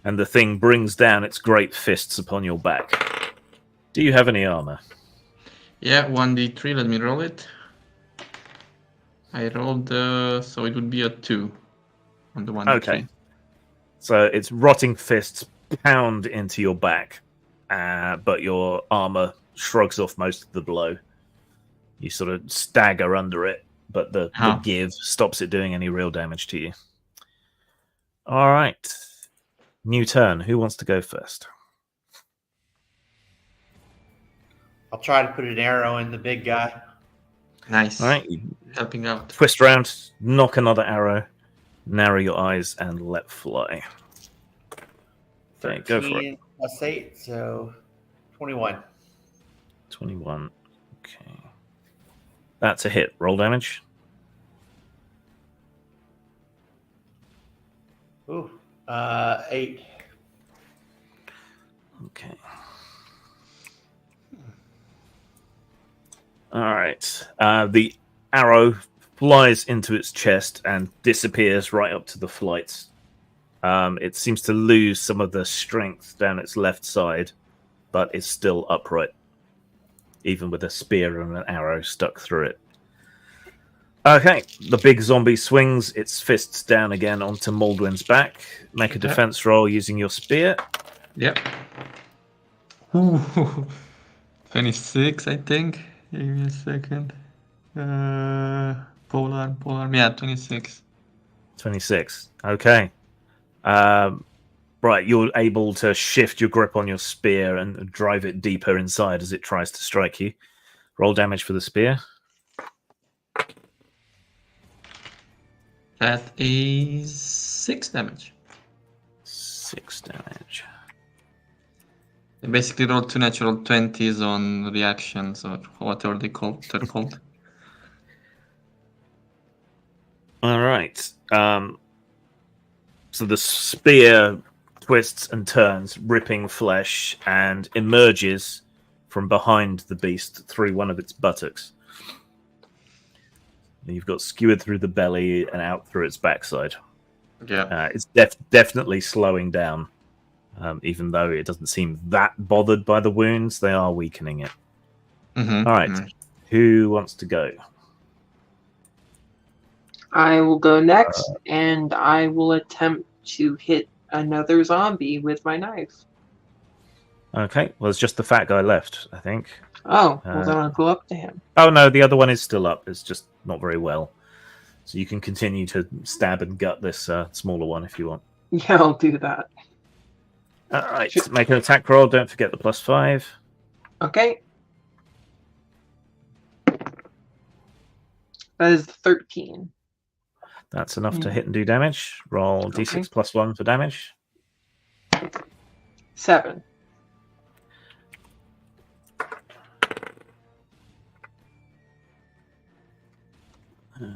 And the thing brings down its great fists upon your back. Do you have any armor? Yeah, 1d3. Let me roll it. I rolled, so it would be a 2 on the 1d3. Okay. So its rotting fists pound into your back, but your armor shrugs off most of the blow. You sort of stagger under it, but the give stops it doing any real damage to you. All right. New turn. Who wants to go first? I'll try to put an arrow in the big guy. Nice. All right. You Helping out. twist around, knock another arrow, narrow your eyes, and let fly. Okay, go for it. 13 plus 8, so 21. 21. Okay. That's a hit. Roll damage. Ooh, 8. Okay. All right. The arrow flies into its chest and disappears right up to the flight. It seems to lose some of the strength down its left side, but it's still upright, even with a spear and an arrow stuck through it. Okay, the big zombie swings its fists down again onto Moldwin's back. Make a defense roll using your spear. Yep. Ooh, 26, I think. Give me a second. Polar. Yeah, 26. 26. Okay. Right, you're able to shift your grip on your spear and drive it deeper inside as it tries to strike you. Roll damage for the spear. That is 6 damage. 6 damage. I basically rolled 2 natural 20s on reactions or whatever they're called. All right. So the spear twists and turns, ripping flesh, and emerges from behind the beast through one of its buttocks. And you've got skewered through the belly and out through its backside. Yeah. It's definitely slowing down. Even though it doesn't seem that bothered by the wounds, they are weakening it. Mm-hmm. All right. Who wants to go? I will go next, and I will attempt to hit another zombie with my knife. Okay. Well, it's just the fat guy left, I think. Oh, well then I'll go up to him. Oh, no, the other one is still up. It's just not very well. So you can continue to stab and gut this smaller one if you want. Yeah, I'll do that. All right. Make an attack roll. Don't forget the +5. Okay. That is 13. That's enough to hit and do damage. Roll d6 +1 for damage. 7.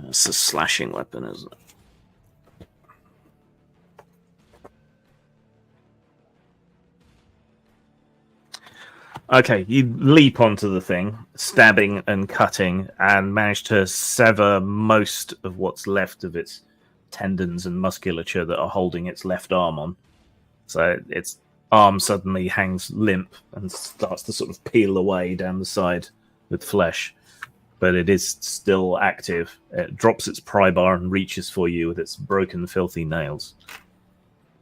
It's a slashing weapon, isn't it? Okay, you leap onto the thing, stabbing and cutting, and manage to sever most of what's left of its tendons and musculature that are holding its left arm on. So its arm suddenly hangs limp and starts to sort of peel away down the side with flesh. But it is still active. It drops its pry bar and reaches for you with its broken, filthy nails.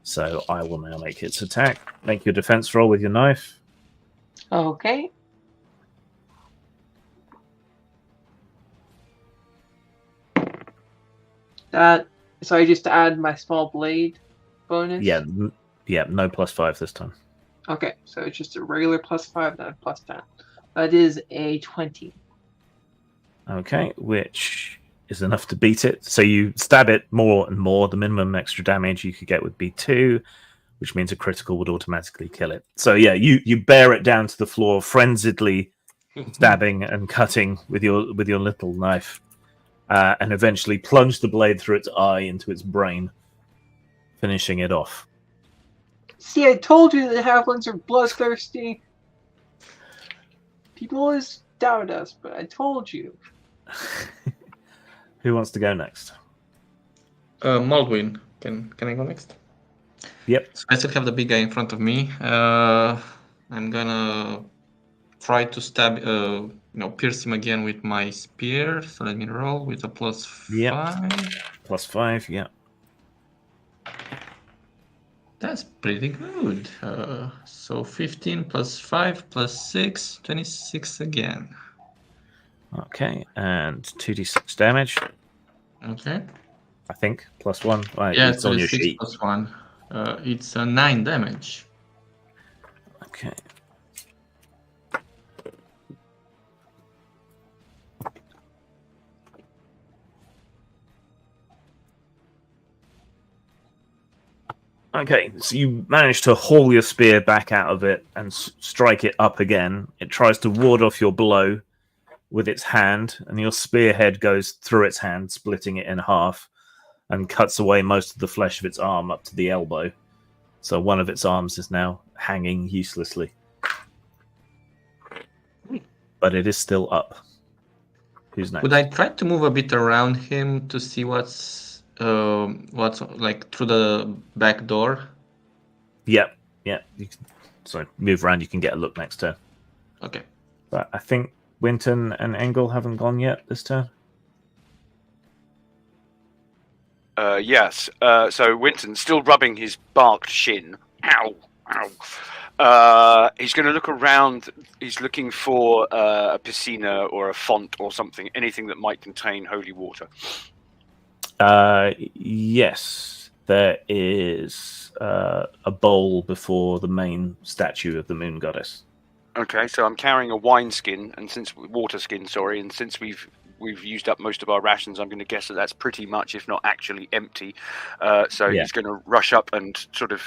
So I will now make its attack. Make your defense roll with your knife. Okay. So I just add my small blade bonus? Yeah, no +5 this time. Okay, so it's just a regular +5, then a +10. That is a 20. Okay, which is enough to beat it. So you stab it more and more. The minimum extra damage you could get would be 2, which means a critical would automatically kill it. So yeah, you bear it down to the floor, frenziedly stabbing and cutting with your little knife, and eventually plunge the blade through its eye into its brain, finishing it off. See, I told you that halflings are bloodthirsty. People always doubt us, but I told you. Who wants to go next? Maldwin, can I go next? Yep. So I still have the big guy in front of me. I'm gonna try to stab, pierce him again with my spear. So let me roll with a +5. Yep. +5, yeah. That's pretty good. So 15 +5 +6, 26 again. Okay, and 2d6 damage, Okay. I think, +1. Right, Yeah, it's on your 26 sheet. +1. It's 9 damage. Okay. Okay, so you manage to haul your spear back out of it and strike it up again. It tries to ward off your blow with its hand, and your spearhead goes through its hand, splitting it in half, and cuts away most of the flesh of its arm up to the elbow. So one of its arms is now hanging uselessly. But it is still up. Who's next? Would I try to move a bit around him to see what's like through the back door? Yep. You can, so move around, you can get a look next turn. Okay. But I think Winton and Engel haven't gone yet this turn. Yes. So Winton's still rubbing his barked shin. Ow! Ow! He's going to look around. He's looking for a piscina or a font or something, anything that might contain holy water. Yes, there is a bowl before the main statue of the moon goddess. Okay, so I'm carrying a wineskin, and since we've used up most of our rations, I'm going to guess that that's pretty much, if not actually, empty. So Yeah. He's going to rush up and sort of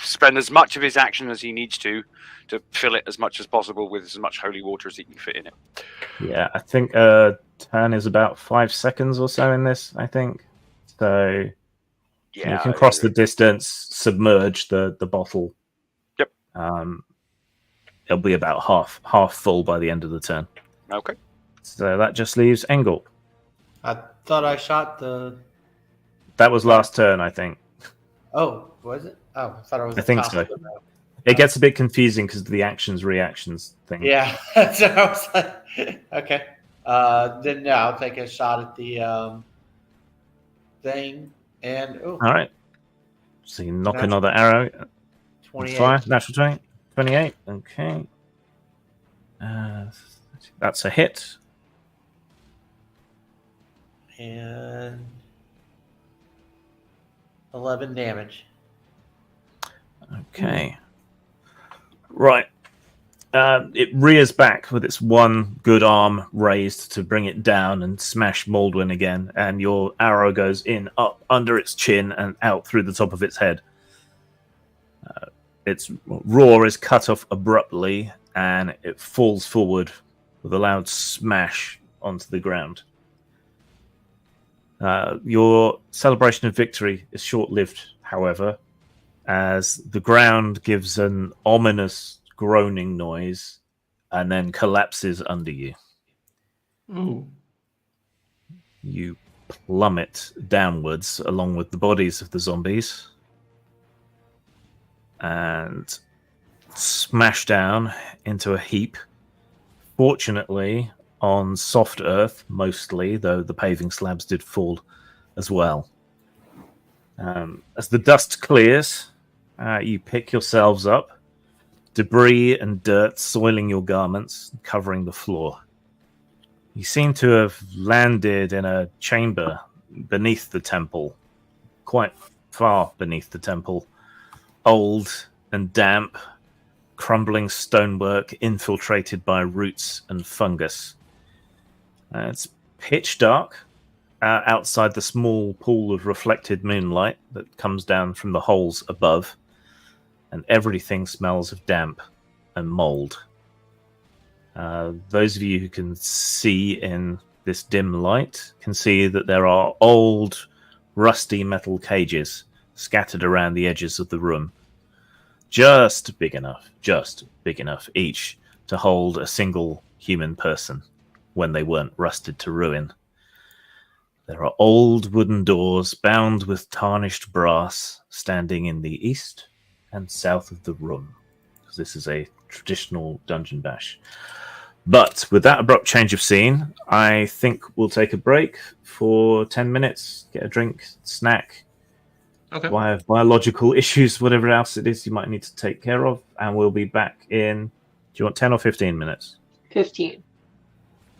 spend as much of his action as he needs to fill it as much as possible with as much holy water as he can fit in it. Yeah, I think turn is about 5 seconds or so in this, I think. So Yeah, you can cross the distance, submerge the bottle. Yep. It'll be about half full by the end of the turn. Okay. So that just leaves Engel. I thought I shot the. That was last turn, I think. Oh, was it? Oh, I thought it was. I think so. It gets a bit confusing because of the actions-reactions thing. Yeah, so I was like, okay. Then yeah, I'll take a shot at the thing, and All right. So you knock Natural- another arrow. 28. Fire. Natural 20. 28. Okay. That's a hit. And 11 damage. Okay. Right. It rears back with its one good arm raised to bring it down and smash Maldwin again, and your arrow goes in, up, under its chin, and out through the top of its head. Its roar is cut off abruptly, and it falls forward with a loud smash onto the ground. Your celebration of victory is short-lived, however, as the ground gives an ominous groaning noise and then collapses under you. Ooh. You plummet downwards along with the bodies of the zombies and smash down into a heap. Fortunately, on soft earth, mostly, though the paving slabs did fall as well. As the dust clears, you pick yourselves up, debris and dirt soiling your garments, covering the floor. You seem to have landed in a chamber beneath the temple, quite far beneath the temple. Old and damp, crumbling stonework infiltrated by roots and fungus. It's pitch dark outside the small pool of reflected moonlight that comes down from the holes above, and everything smells of damp and mold. Those of you who can see in this dim light can see that there are old, rusty metal cages scattered around the edges of the room. Just big enough each to hold a single human person when they weren't rusted to ruin. There are old wooden doors bound with tarnished brass standing in the east and south of the room, because this is a traditional dungeon bash. But with that abrupt change of scene, I think we'll take a break for 10 minutes, get a drink, snack, Okay. biological issues, whatever else it is you might need to take care of, and we'll be back in, do you want 10 or 15 minutes? 15.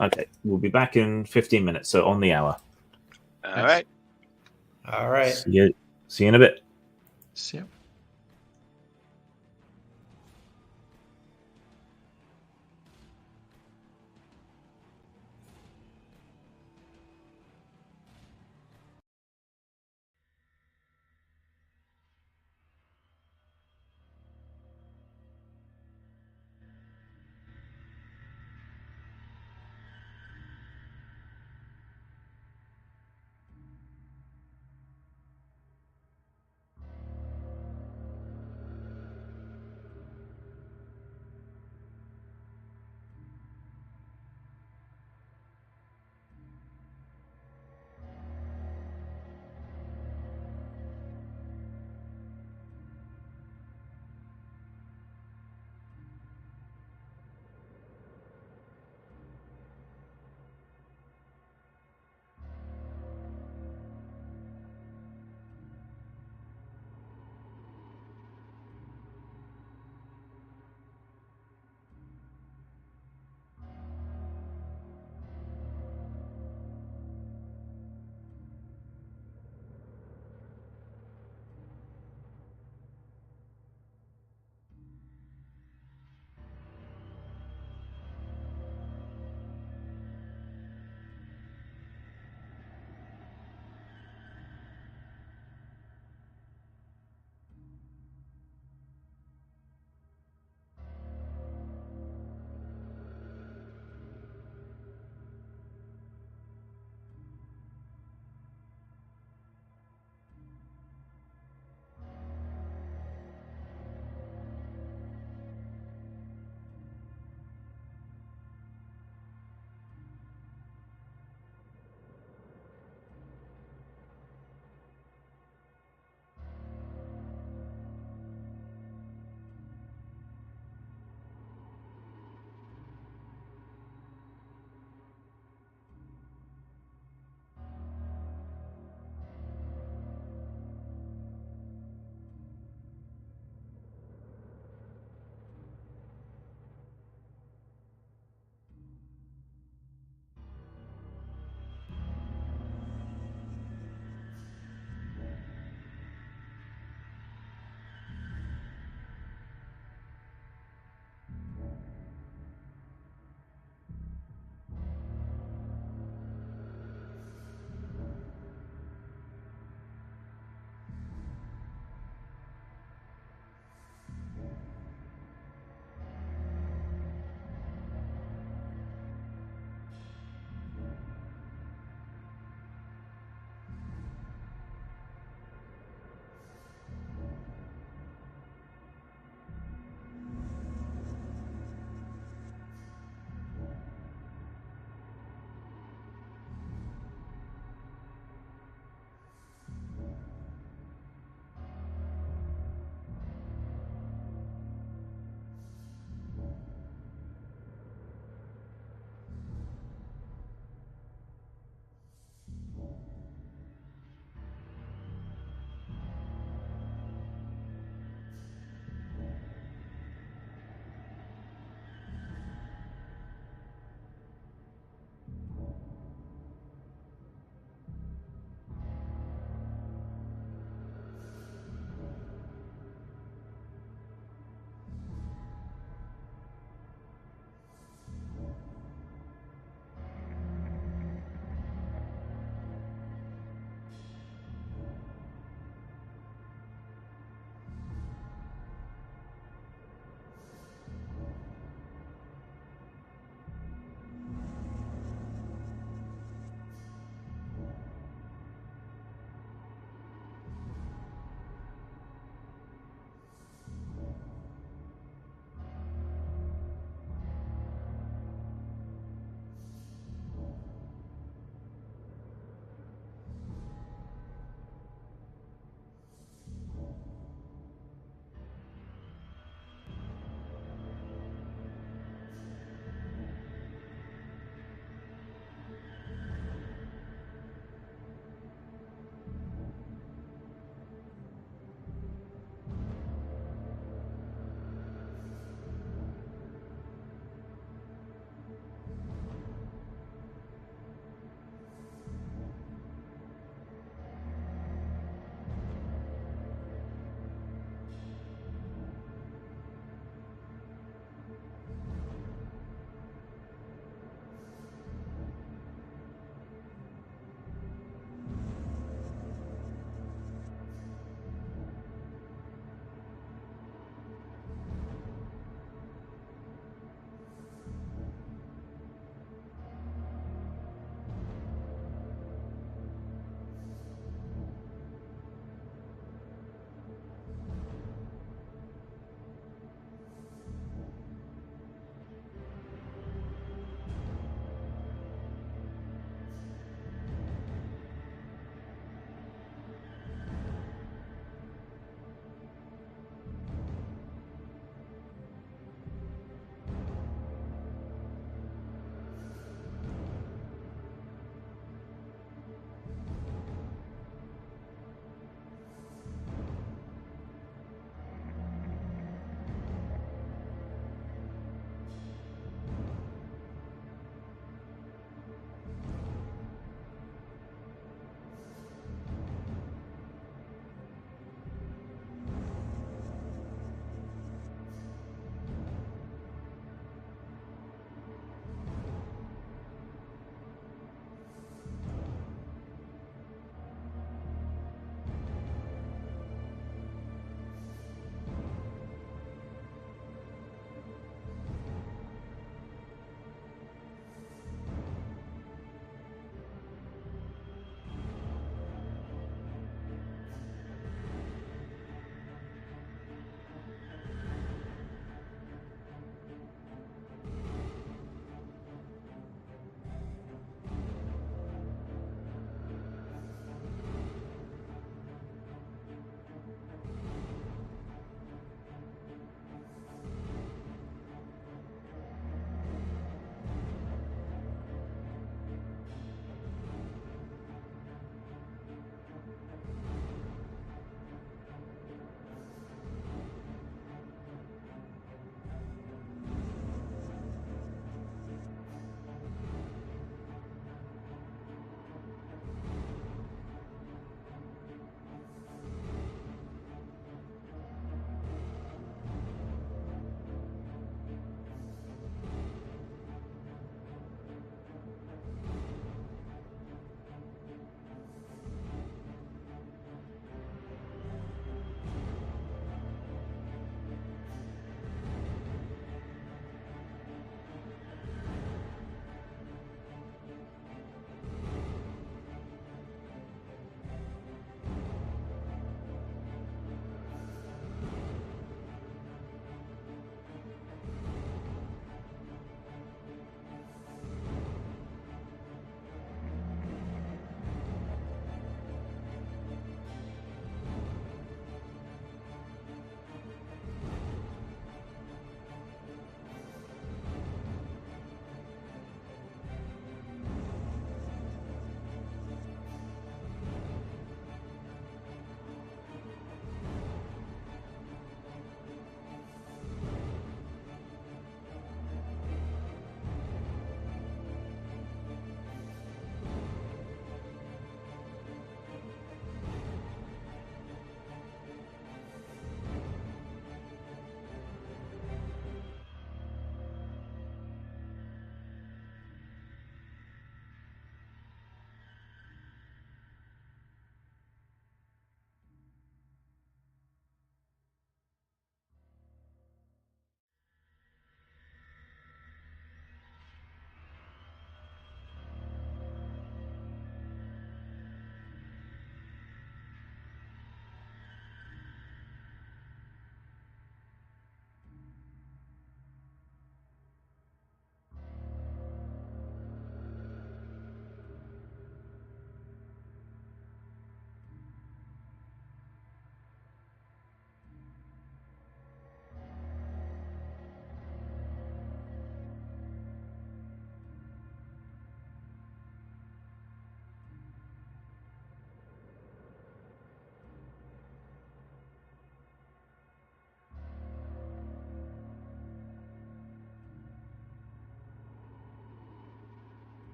Okay, we'll be back in 15 minutes, so on the hour. All right. All right. See you in a bit. See ya.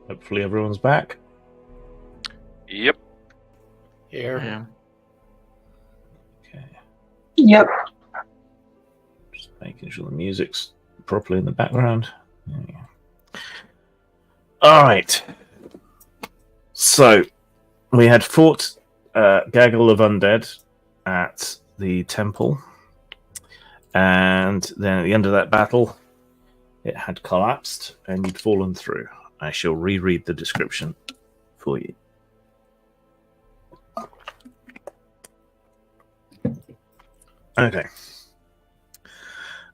Hopefully everyone's back. Yep. Here. Yeah. Okay. Yep. Just making sure the music's properly in the background. There we go. All right. So we had fought Gaggle of Undead at the temple, and then at the end of that battle, it had collapsed and you'd fallen through. I shall reread the description for you. Okay.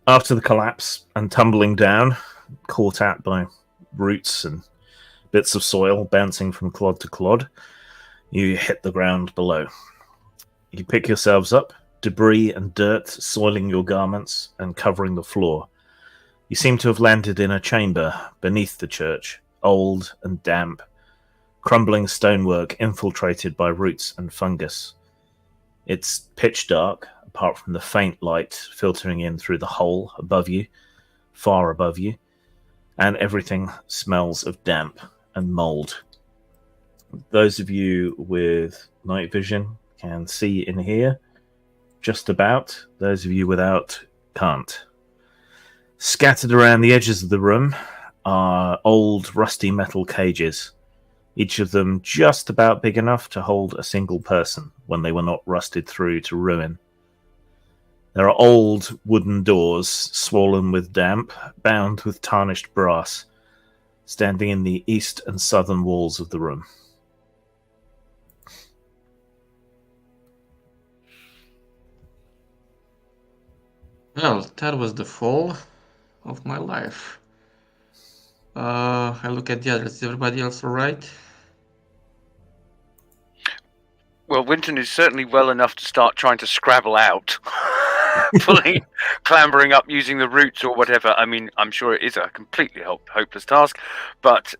After the collapse and tumbling down, caught at by roots and bits of soil bouncing from clod to clod, you hit the ground below. You pick yourselves up, debris and dirt soiling your garments and covering the floor. You seem to have landed in a chamber beneath the church, old and damp, crumbling stonework infiltrated by roots and fungus. It's pitch dark, apart from the faint light filtering in through the hole above you, far above you, and everything smells of damp and mold. Those of you with night vision can see in here, just about. Those of you without can't. Scattered around the edges of the room are old rusty metal cages, each of them just about big enough to hold a single person when they were not rusted through to ruin. There are old wooden doors, swollen with damp, bound with tarnished brass, standing in the east and southern walls of the room. Well, that was the fall of my life. I look at the others. Is everybody else alright? Well, Winton is certainly well enough to start trying to scrabble out, clambering up using the roots or whatever. I mean, I'm sure it is a completely hopeless task, but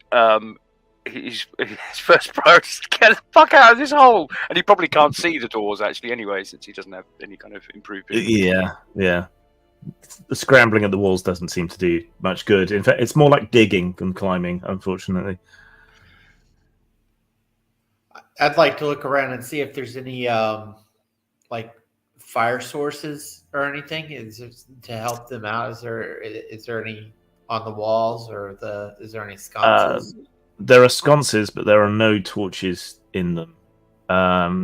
his first priority is to get the fuck out of this hole. And he probably can't see the doors, actually, anyway, since he doesn't have any kind of improved vision. Yeah. The scrambling at the walls doesn't seem to do much good. In fact, it's more like digging than climbing, unfortunately. I'd like to look around and see if there's any like fire sources or anything to help them out. Is there any on the walls or is there any sconces? There are sconces, but there are no torches in them.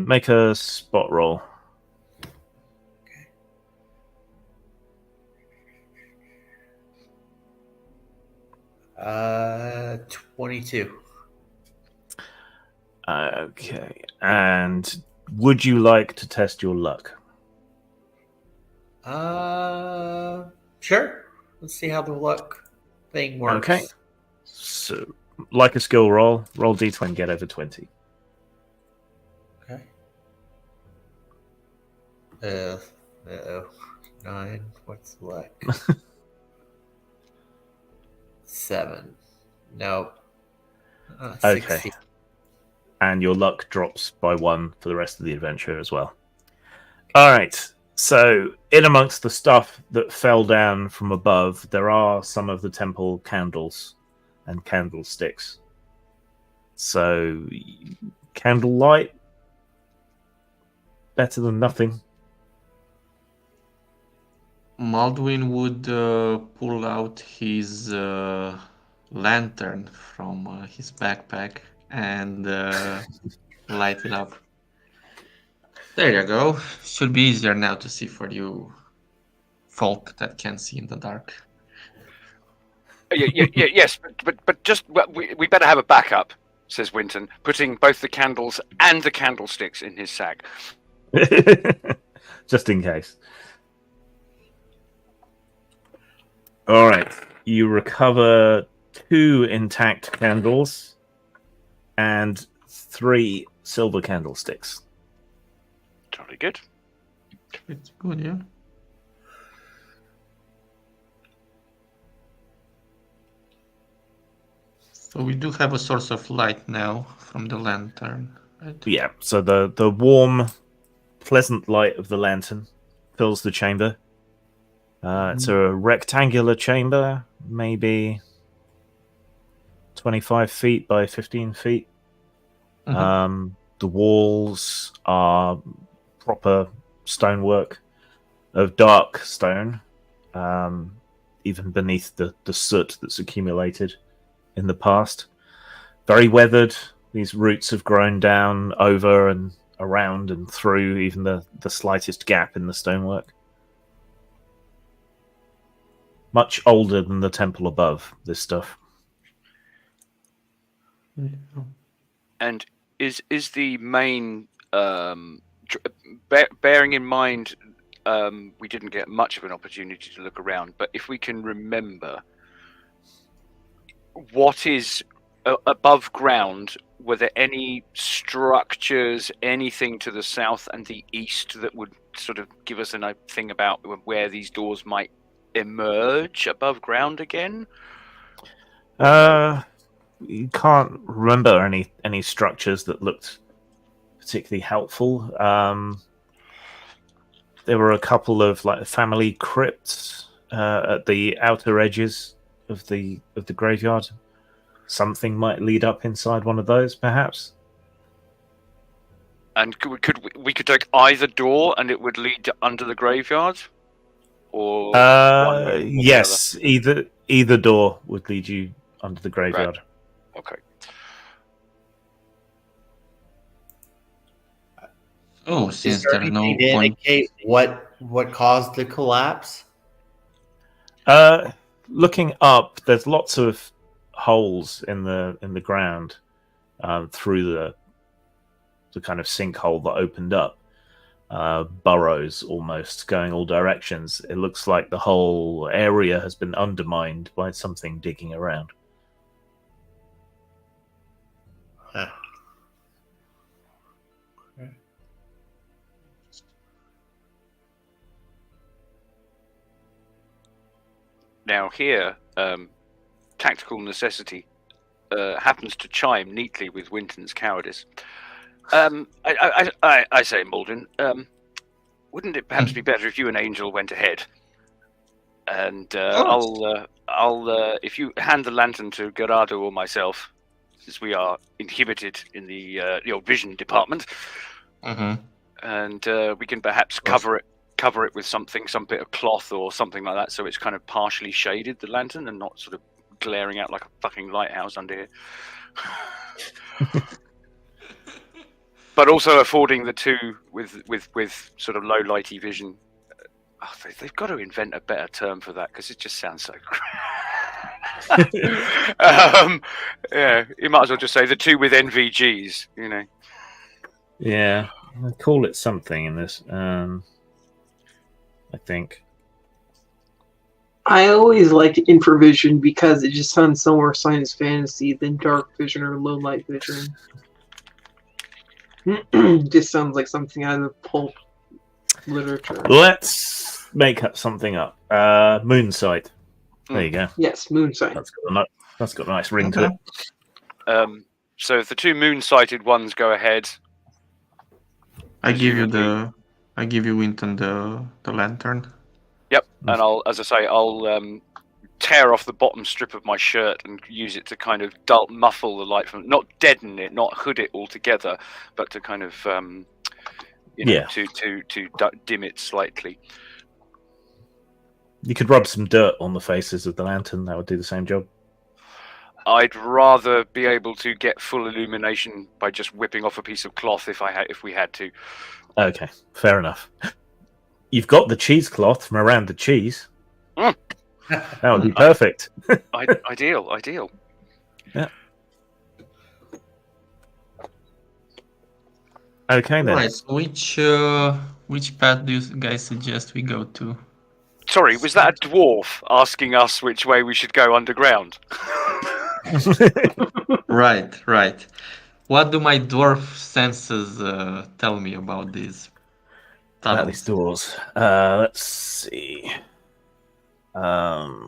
Make a spot roll. 22. Okay. And would you like to test your luck? Sure. Let's see how the luck thing works. Okay. So, like a skill roll d20, get over 20. Okay. 9. What's the luck? 7. Nope. 16. Okay. And your luck drops by 1 for the rest of the adventure as well. All right. So, in amongst the stuff that fell down from above, there are some of the temple candles and candlesticks. So, candlelight, better than nothing. Maldwin would pull out his lantern from his backpack and light it up. There you go. Should be easier now to see for you folk that can see in the dark. Yes, but just we better have a backup, says Winton, putting both the candles and the candlesticks in his sack. Just in case. All right. You recover 2 intact candles and 3 silver candlesticks. Jolly good. It's good, yeah. So we do have a source of light now from the lantern, right? Yeah, so the warm, pleasant light of the lantern fills the chamber. It's a rectangular chamber, maybe 25 feet by 15 feet. Mhm. The walls are proper stonework of dark stone, even beneath the soot that's accumulated in the past. Very weathered. These roots have grown down over and around and through even the slightest gap in the stonework. Much older than the temple above, this stuff. And is the main bearing in mind we didn't get much of an opportunity to look around, but if we can remember what is above ground, were there any structures, anything to the south and the east that would sort of give us a thing about where these doors might emerge above ground again? You can't remember any structures that looked particularly helpful. There were a couple of like family crypts at the outer edges of the graveyard. Something might lead up inside one of those, perhaps. And we could take either door and it would lead to under the graveyard, or one or yes, either door would lead you under the graveyard. Right. Okay. Oh, Is since there there's no anything to point. indicate what caused the collapse? Looking up, there's lots of holes in the ground through the kind of sinkhole that opened up. Burrows almost going all directions. It looks like the whole area has been undermined by something digging around. Huh. Okay. Now here, tactical necessity happens to chime neatly with Winton's cowardice. I say, Malden, wouldn't it perhaps be better if you and Angel went ahead? And I'll if you hand the lantern to Gerardo or myself, since we are inhibited in the vision department, and we can perhaps cover it with something, some bit of cloth or something like that, so it's kind of partially shaded, the lantern, and not sort of glaring out like a fucking lighthouse under here. But also affording the two with sort of low lighty vision. They've got to invent a better term for that, because it just sounds so yeah, you might as well just say the two with NVGs, you know. Yeah, I call it something in this. I think. I always liked infravision because it just sounds so more science fantasy than dark vision or low light vision. Just sounds like something out of pulp literature. Let's make up something up. Moonsight. There you go. Yes, moonsight. That's got a nice ring to it. So if the two moon-sighted ones go ahead, I give you Winton the lantern. Yep, and I'll tear off the bottom strip of my shirt and use it to kind of muffle the light from, not deaden it, not hood it altogether, but to kind of to dim it slightly. You could rub some dirt on the faces of the lantern. That would do the same job. I'd rather be able to get full illumination by just whipping off a piece of cloth if we had to. Okay, fair enough. You've got the cheesecloth from around the cheese. That would be perfect. Ideal. Yeah. Okay then. Right. So which path do you guys suggest we go to? Sorry, was that a dwarf asking us which way we should go underground? Right. What do my dwarf senses tell me about these tunnels? About these doors. Let's see. I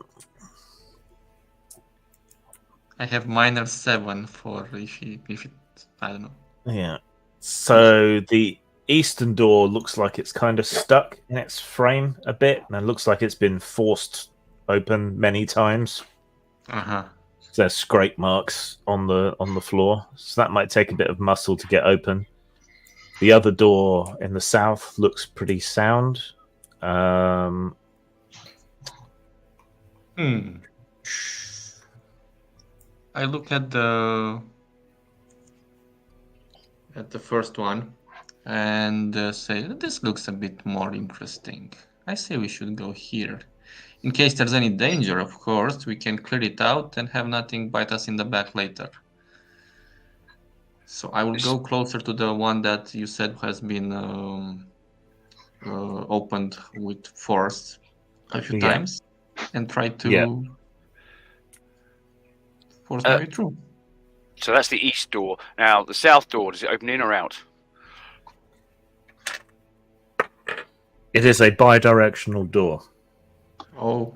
have -7 for if it I don't know. Yeah. So the eastern door looks like it's kind of stuck in its frame a bit, and it looks like it's been forced open many times. Uh-huh. It's there's scrape marks on the floor, so that might take a bit of muscle to get open. The other door in the south looks pretty sound. I look at the first one and say, this looks a bit more interesting. I say we should go here. In case there's any danger, of course, we can clear it out and have nothing bite us in the back later. So I will go closer to the one that you said has been opened with force a few times and try to force my way through. So that's the east door. Now, the south door, does it open in or out? It is a bi-directional door. Oh.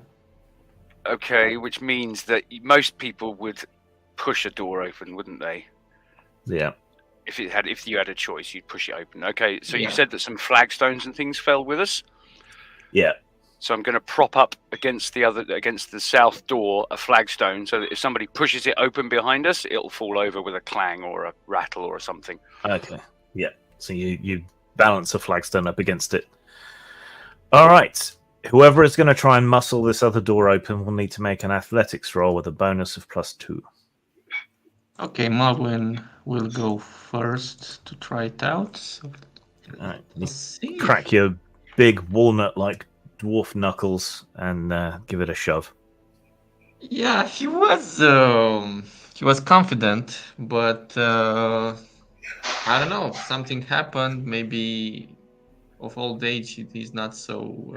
Okay, which means that most people would push a door open, wouldn't they? Yeah. If you had a choice, you'd push it open. Okay, so you said that some flagstones and things fell with us? Yeah. So I'm going to prop up against the south door a flagstone, so that if somebody pushes it open behind us, it'll fall over with a clang or a rattle or something. Okay. Yeah. So you balance a flagstone up against it. All right. Whoever is going to try and muscle this other door open will need to make an athletics roll with a bonus of +2. Okay, Marlin will go first to try it out. So all right. Let's see. Crack your big walnut-like dwarf knuckles and give it a shove. Yeah, he was confident, but I don't know. Something happened. Maybe of old age, he's not so,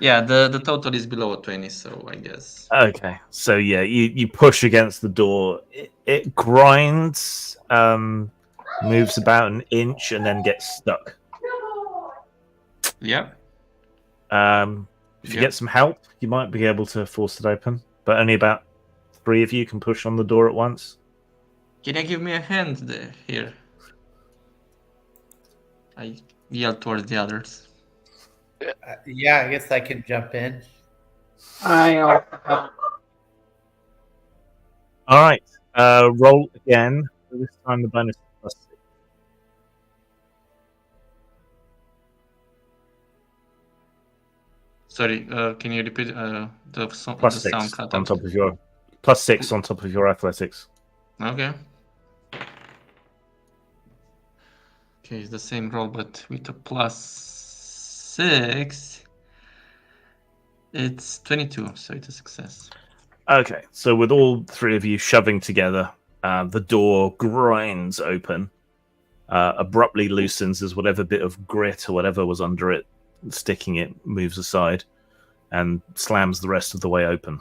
Yeah, the total is below a 20, so I guess. Okay, so yeah, you push against the door. It grinds, moves about an inch, and then gets stuck. Yeah. If you get some help, you might be able to force it open, but only about 3 of you can push on the door at once. Can you give me a hand there? Here. I yell towards the others. Yeah, I guess I can jump in. I All right, roll again. This time the bonus is +6. Sorry, can you repeat the sound cut on out? top of your +6 on top of your athletics. Okay. Okay, it's the same roll, but with a +6, it's 22, so it's a success. Okay, so with all 3 of you shoving together, the door grinds open, abruptly loosens as whatever bit of grit or whatever was under it, sticking it, moves aside, and slams the rest of the way open.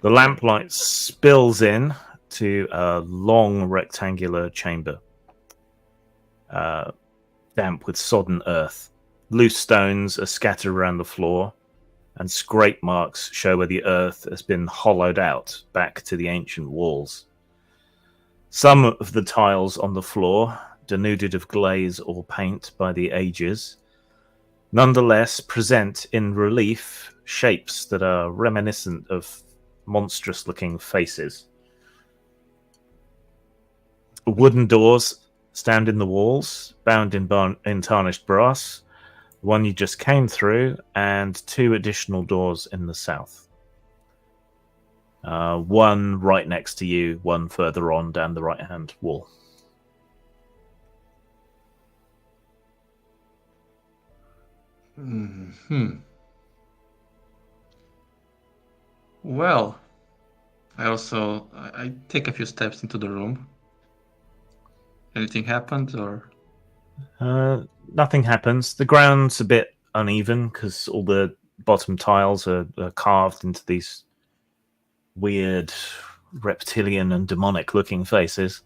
The lamplight spills in to a long rectangular chamber, damp with sodden earth. Loose stones are scattered around the floor, and scrape marks show where the earth has been hollowed out back to the ancient walls. Some of the tiles on the floor, denuded of glaze or paint by the ages, nonetheless present in relief shapes that are reminiscent of monstrous-looking faces. Wooden doors stand in the walls, bound in tarnished brass, the one you just came through, and 2 additional doors in the south. One right next to you, one further on down the right-hand wall. Well, I take a few steps into the room. Anything happened, or? Nothing happens. The ground's a bit uneven because all the bottom tiles are carved into these weird reptilian and demonic looking faces.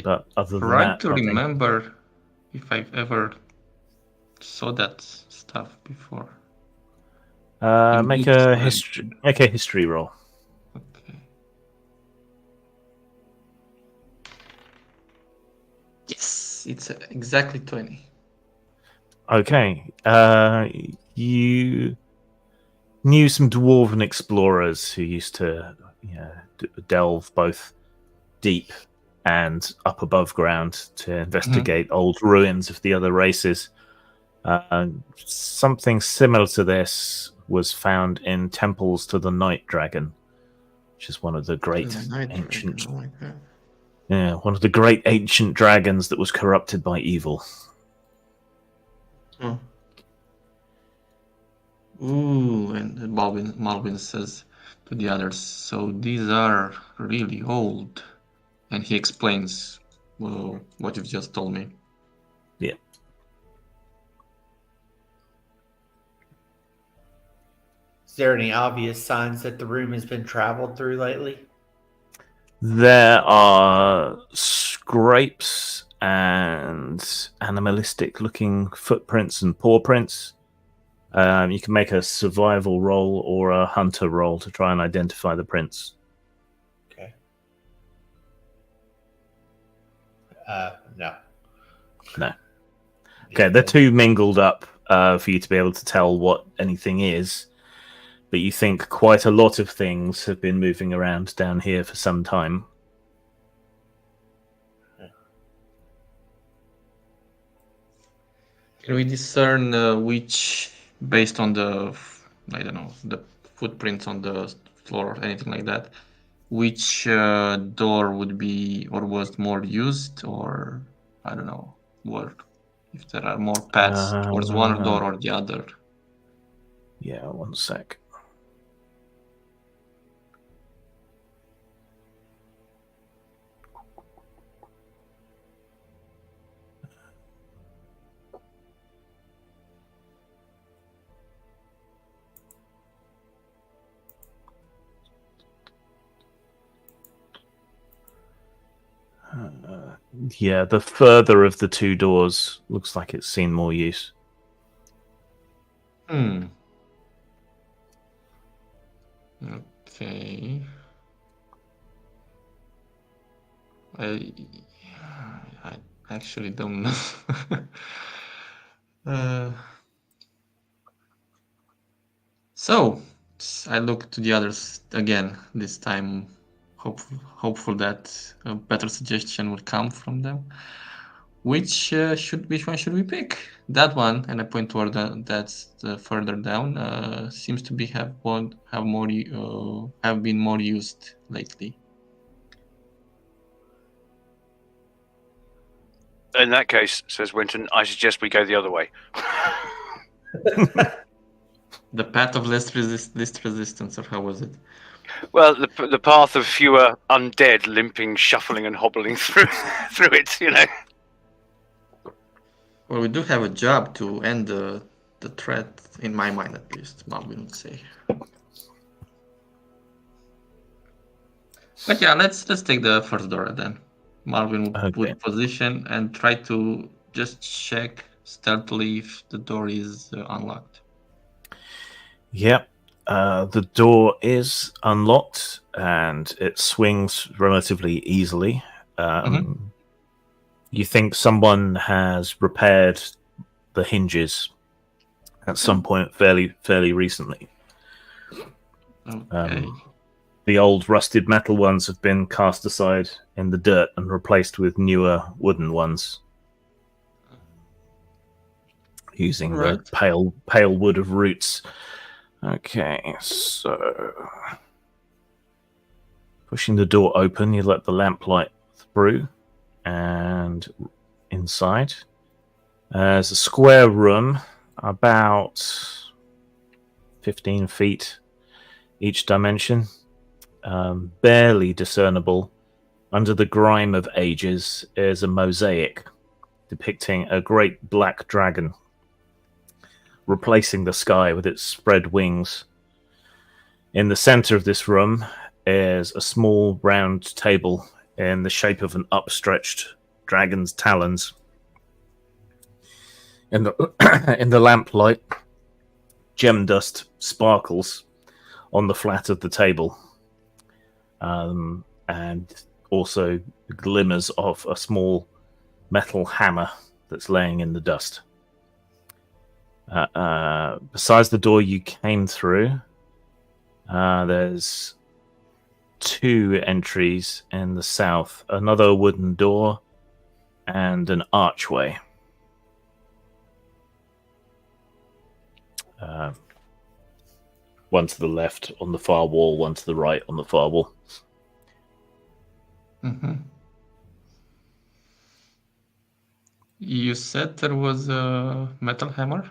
But other than Trying that, to remember if I've ever saw that stuff before. Make a history roll. Okay. Yes, it's exactly 20. Okay. You knew some dwarven explorers who used to delve both deep and up above ground to investigate old ruins of the other races. Something similar to this was found in temples to the Night Dragon, which is one of the great ancient, one of the great ancient dragons that was corrupted by evil. Oh. Ooh, and Malvin says to the others, so these are really old. And he explains what you've just told me. Yeah. Is there any obvious signs that the room has been traveled through lately? There are scrapes and animalistic-looking footprints and paw prints. You can make a survival roll or a hunter roll to try and identify the prints. Okay. No. No. Okay, they're too mingled up for you to be able to tell what anything is, but you think quite a lot of things have been moving around down here for some time. Can we discern which, based on the, I don't know, the footprints on the floor or anything like that, which door would be or was more used, or I don't know, what if there are more paths towards one door or the other? Yeah, one sec. Yeah, the further of the two doors looks like it's seen more use. Okay. I actually don't know. So I look to the others again. This time, hopeful that a better suggestion will come from them. Which one should we pick? That one, and I point toward that's further down. Seems to be have been more used lately. In that case, says Winton, I suggest we go the other way. The path of least resistance, or how was it? Well, the path of fewer undead limping, shuffling, and hobbling through it. Well, we do have a job to end the threat, in my mind at least, Malvin would say. But yeah, let's take the first door then. Marvin would position and try to just check stealthily if the door is unlocked. Yep. The door is unlocked and it swings relatively easily. You think someone has repaired the hinges at some point fairly recently. Okay. The old rusted metal ones have been cast aside in the dirt and replaced with newer wooden ones, using the pale wood of roots. Okay, so pushing the door open, you let the lamplight through, and inside there's a square room about 15 feet each dimension. Barely discernible. Under the grime of ages is a mosaic depicting a great black dragon replacing the sky with its spread wings. In the center of this room is a small round table in the shape of an upstretched dragon's talons. In the lamplight, gem dust sparkles on the flat of the table. And also glimmers of a small metal hammer that's laying in the dust. Besides the door you came through, There's 2 entries in the south, another wooden door, and an archway. One to the left on the far wall, one to the right on the far wall. Mm-hmm. You said there was a metal hammer?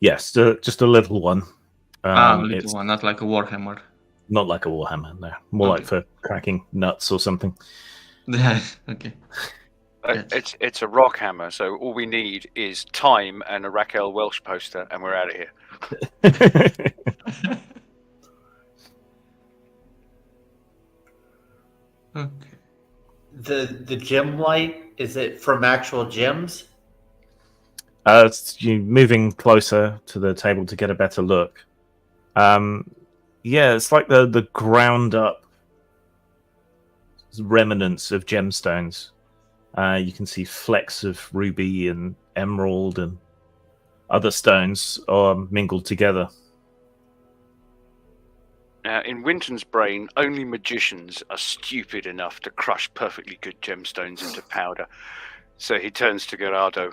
Yes, just a little one. Little It's one, not like a warhammer. not like a warhammer, no. More like for cracking nuts or something. Yeah, okay. Gotcha. It's a rock hammer, so all we need is time and a Raquel Welch poster, and we're out of here. Okay. The gym light, is it from actual gyms? It's you moving closer to the table to get a better look. Yeah, it's like the ground up remnants of gemstones. You can see flecks of ruby and emerald and other stones are mingled together. Now, in Winton's brain, only magicians are stupid enough to crush perfectly good gemstones into powder. So he turns to Gerardo.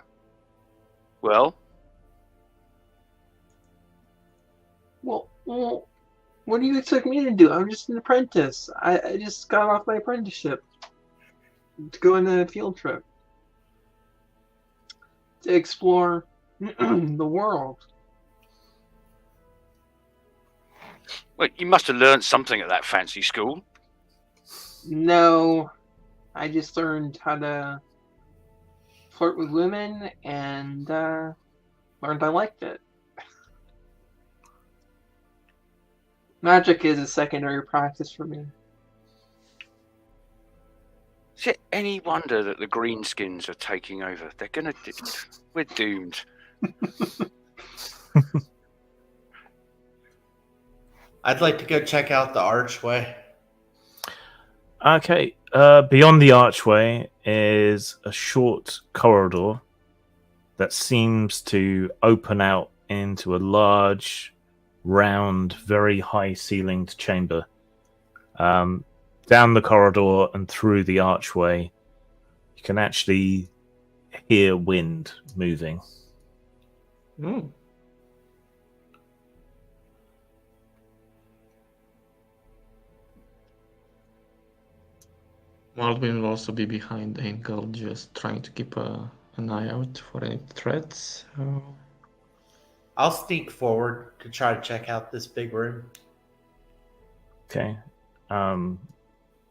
Well, what do you expect me to do? I'm just an apprentice. I just got off my apprenticeship to go on a field trip to explore the world. well, you must have learned something at that fancy school. No, I just learned how to flirt with women and learned I liked it. Magic is a secondary practice for me. Is it any wonder that the greenskins are taking over? They're gonna. We're doomed. I'd like to go check out the archway. Okay, beyond the archway is a short corridor that seems to open out into a large, round, very high-ceilinged chamber. Down the corridor and through the archway, you can actually hear wind moving. Mm. Baldwin will also be behind Engel, just trying to keep an eye out for any threats. I'll sneak forward to try to check out this big room. Okay.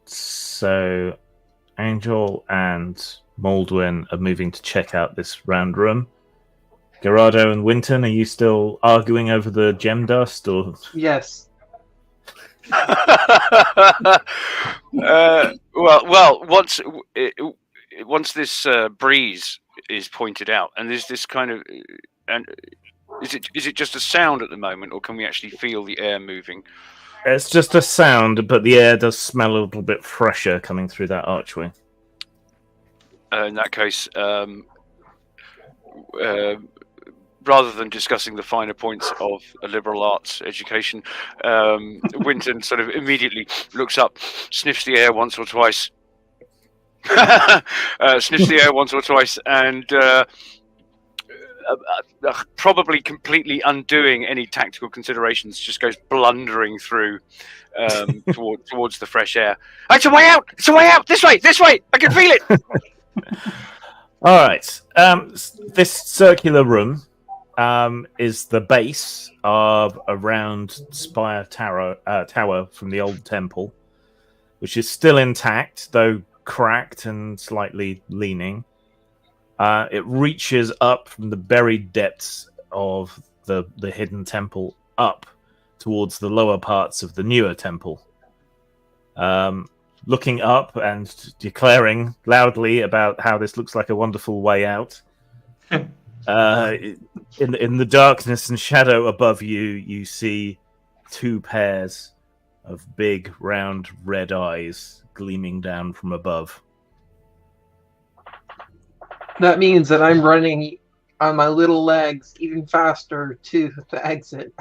So Angel and Moldwin are moving to check out this round room. Gerardo and Winton, are you still arguing over the gem dust, or? Yes. Well, once this breeze is pointed out, and there's this kind of, and is it just a sound at the moment, or can we actually feel the air moving? It's just a sound, but the air does smell a little bit fresher coming through that archway. In that case, rather than discussing the finer points of a liberal arts education, Winton sort of immediately looks up, sniffs the air once or twice, and probably completely undoing any tactical considerations, just goes blundering through towards the fresh air. It's a way out! It's a way out! This way! I can feel it! All right. This circular room is the base of a round spire tower from the old temple, which is still intact, though cracked and slightly leaning. It reaches up from the buried depths of the hidden temple up towards the lower parts of the newer temple. Looking up and declaring loudly about how this looks like a wonderful way out. In the darkness and shadow above you, you see 2 pairs of big, round, red eyes gleaming down from above. That means that I'm running on my little legs even faster to the exit.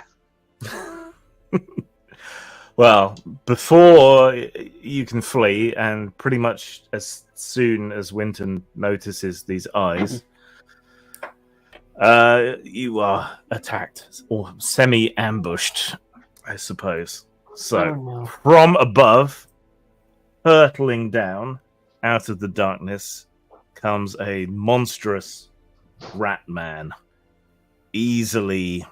Well, before you can flee, and pretty much as soon as Winton notices these eyes, you are attacked or semi-ambushed, I suppose. So, Oh, no. from above, hurtling down out of the darkness, comes a monstrous rat man, easily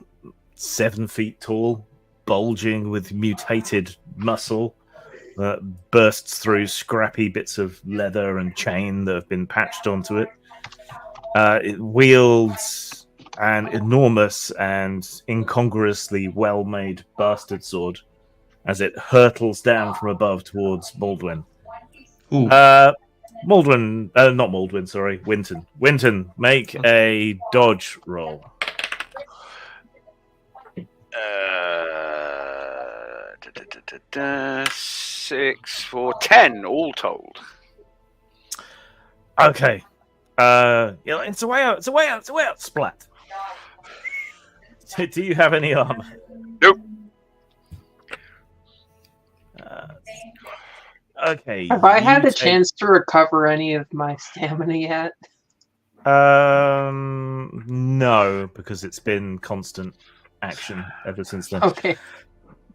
7 feet tall, bulging with mutated muscle that bursts through scrappy bits of leather and chain that have been patched onto it. It wields an enormous and incongruously well-made bastard sword as it hurtles down from above towards Baldwin. Ooh. Not Maldwin, sorry, Winton. Winton, make a dodge roll. 6 for 10, all told. Okay. It's a way out, splat. Do you have any armor? Nope. Okay. Have I had you a chance to recover any of my stamina yet? No, because it's been constant action ever since then. Okay.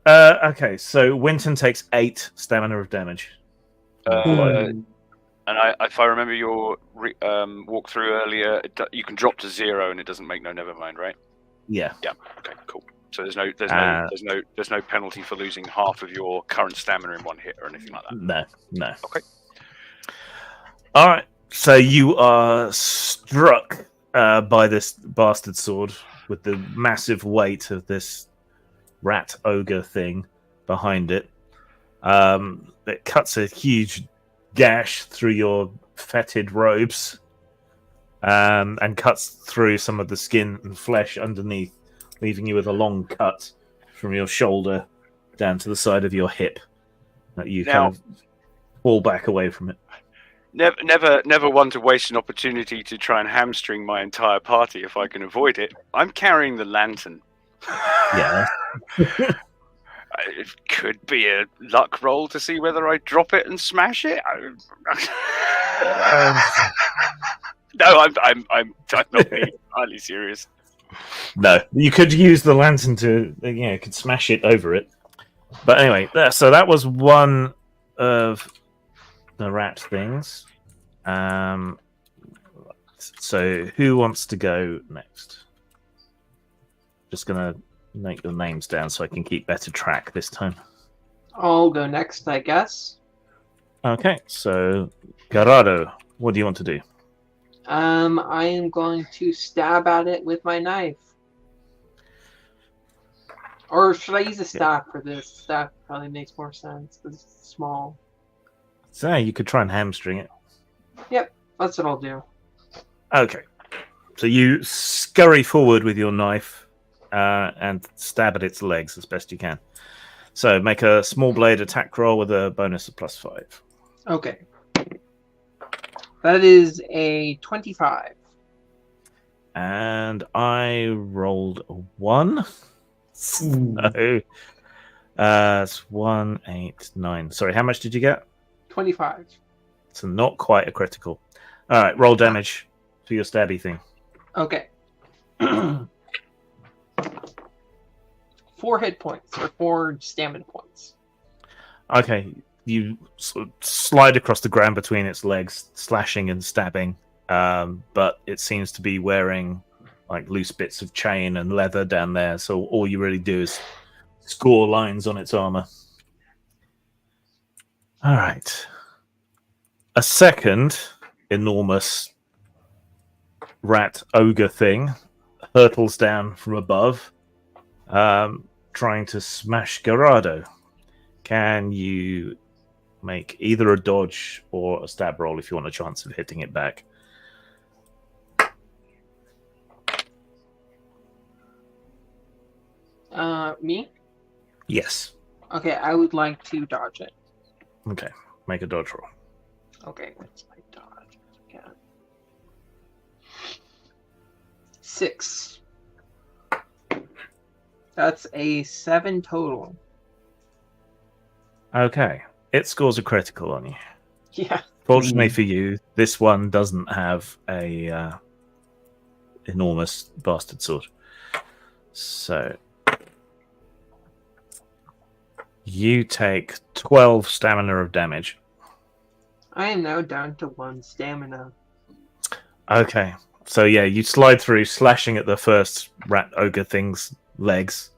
Okay, so Winton takes 8 stamina of damage. And if I remember your walkthrough earlier, you can drop to 0 and it doesn't make never mind, right? Yeah. Yeah. Okay. Cool. So there's no penalty for losing half of your current stamina in one hit or anything like that. No. Okay. All right. So you are struck by this bastard sword with the massive weight of this rat ogre thing behind it. It cuts a huge gash through your fetid robes and cuts through some of the skin and flesh underneath, leaving you with a long cut from your shoulder down to the side of your hip that you kind of fall back away from it. Never want to waste an opportunity to try and hamstring my entire party if I can avoid it. I'm carrying the lantern. Yeah. It could be a luck roll to see whether I drop it and smash it. No, I'm not being entirely serious. No, you could use the lantern to, could smash it over it. But anyway, so that was one of the rat things. So who wants to go next? Just gonna note your names down so I can keep better track this time. I'll go next, I guess. Okay, so Garado, what do you want to do? I am going to stab at it with my knife. Or should I use a staff for this? Staff probably makes more sense because it's small. So you could try and hamstring it. Yep, that's what I'll do. Okay. So you scurry forward with your knife and stab at its legs as best you can. So make a small blade attack roll with a bonus of +5. Okay. That is a 25. And I rolled a 1. So it's 1, 8, 9. Sorry, how much did you get? 25. So not quite a critical. All right, roll damage for your stabby thing. Okay. 4 hit points, or 4 stamina points. Okay, you sort of slide across the ground between its legs, slashing and stabbing, but it seems to be wearing like loose bits of chain and leather down there, so all you really do is score lines on its armor. All right. A second enormous rat ogre thing hurtles down from above, trying to smash Garado. Can you make either a dodge or a stab roll if you want a chance of hitting it back? Me? Yes. Okay, I would like to dodge it. Okay, make a dodge roll. Okay, what's my dodge? Yeah. 6. That's a 7 total. Okay. It scores a critical on you. Yeah. Fortunately for you, this one doesn't have a enormous bastard sword. So you take 12 stamina of damage. I am now down to 1 stamina. Okay. So yeah, you slide through, slashing at the first rat ogre thing's legs,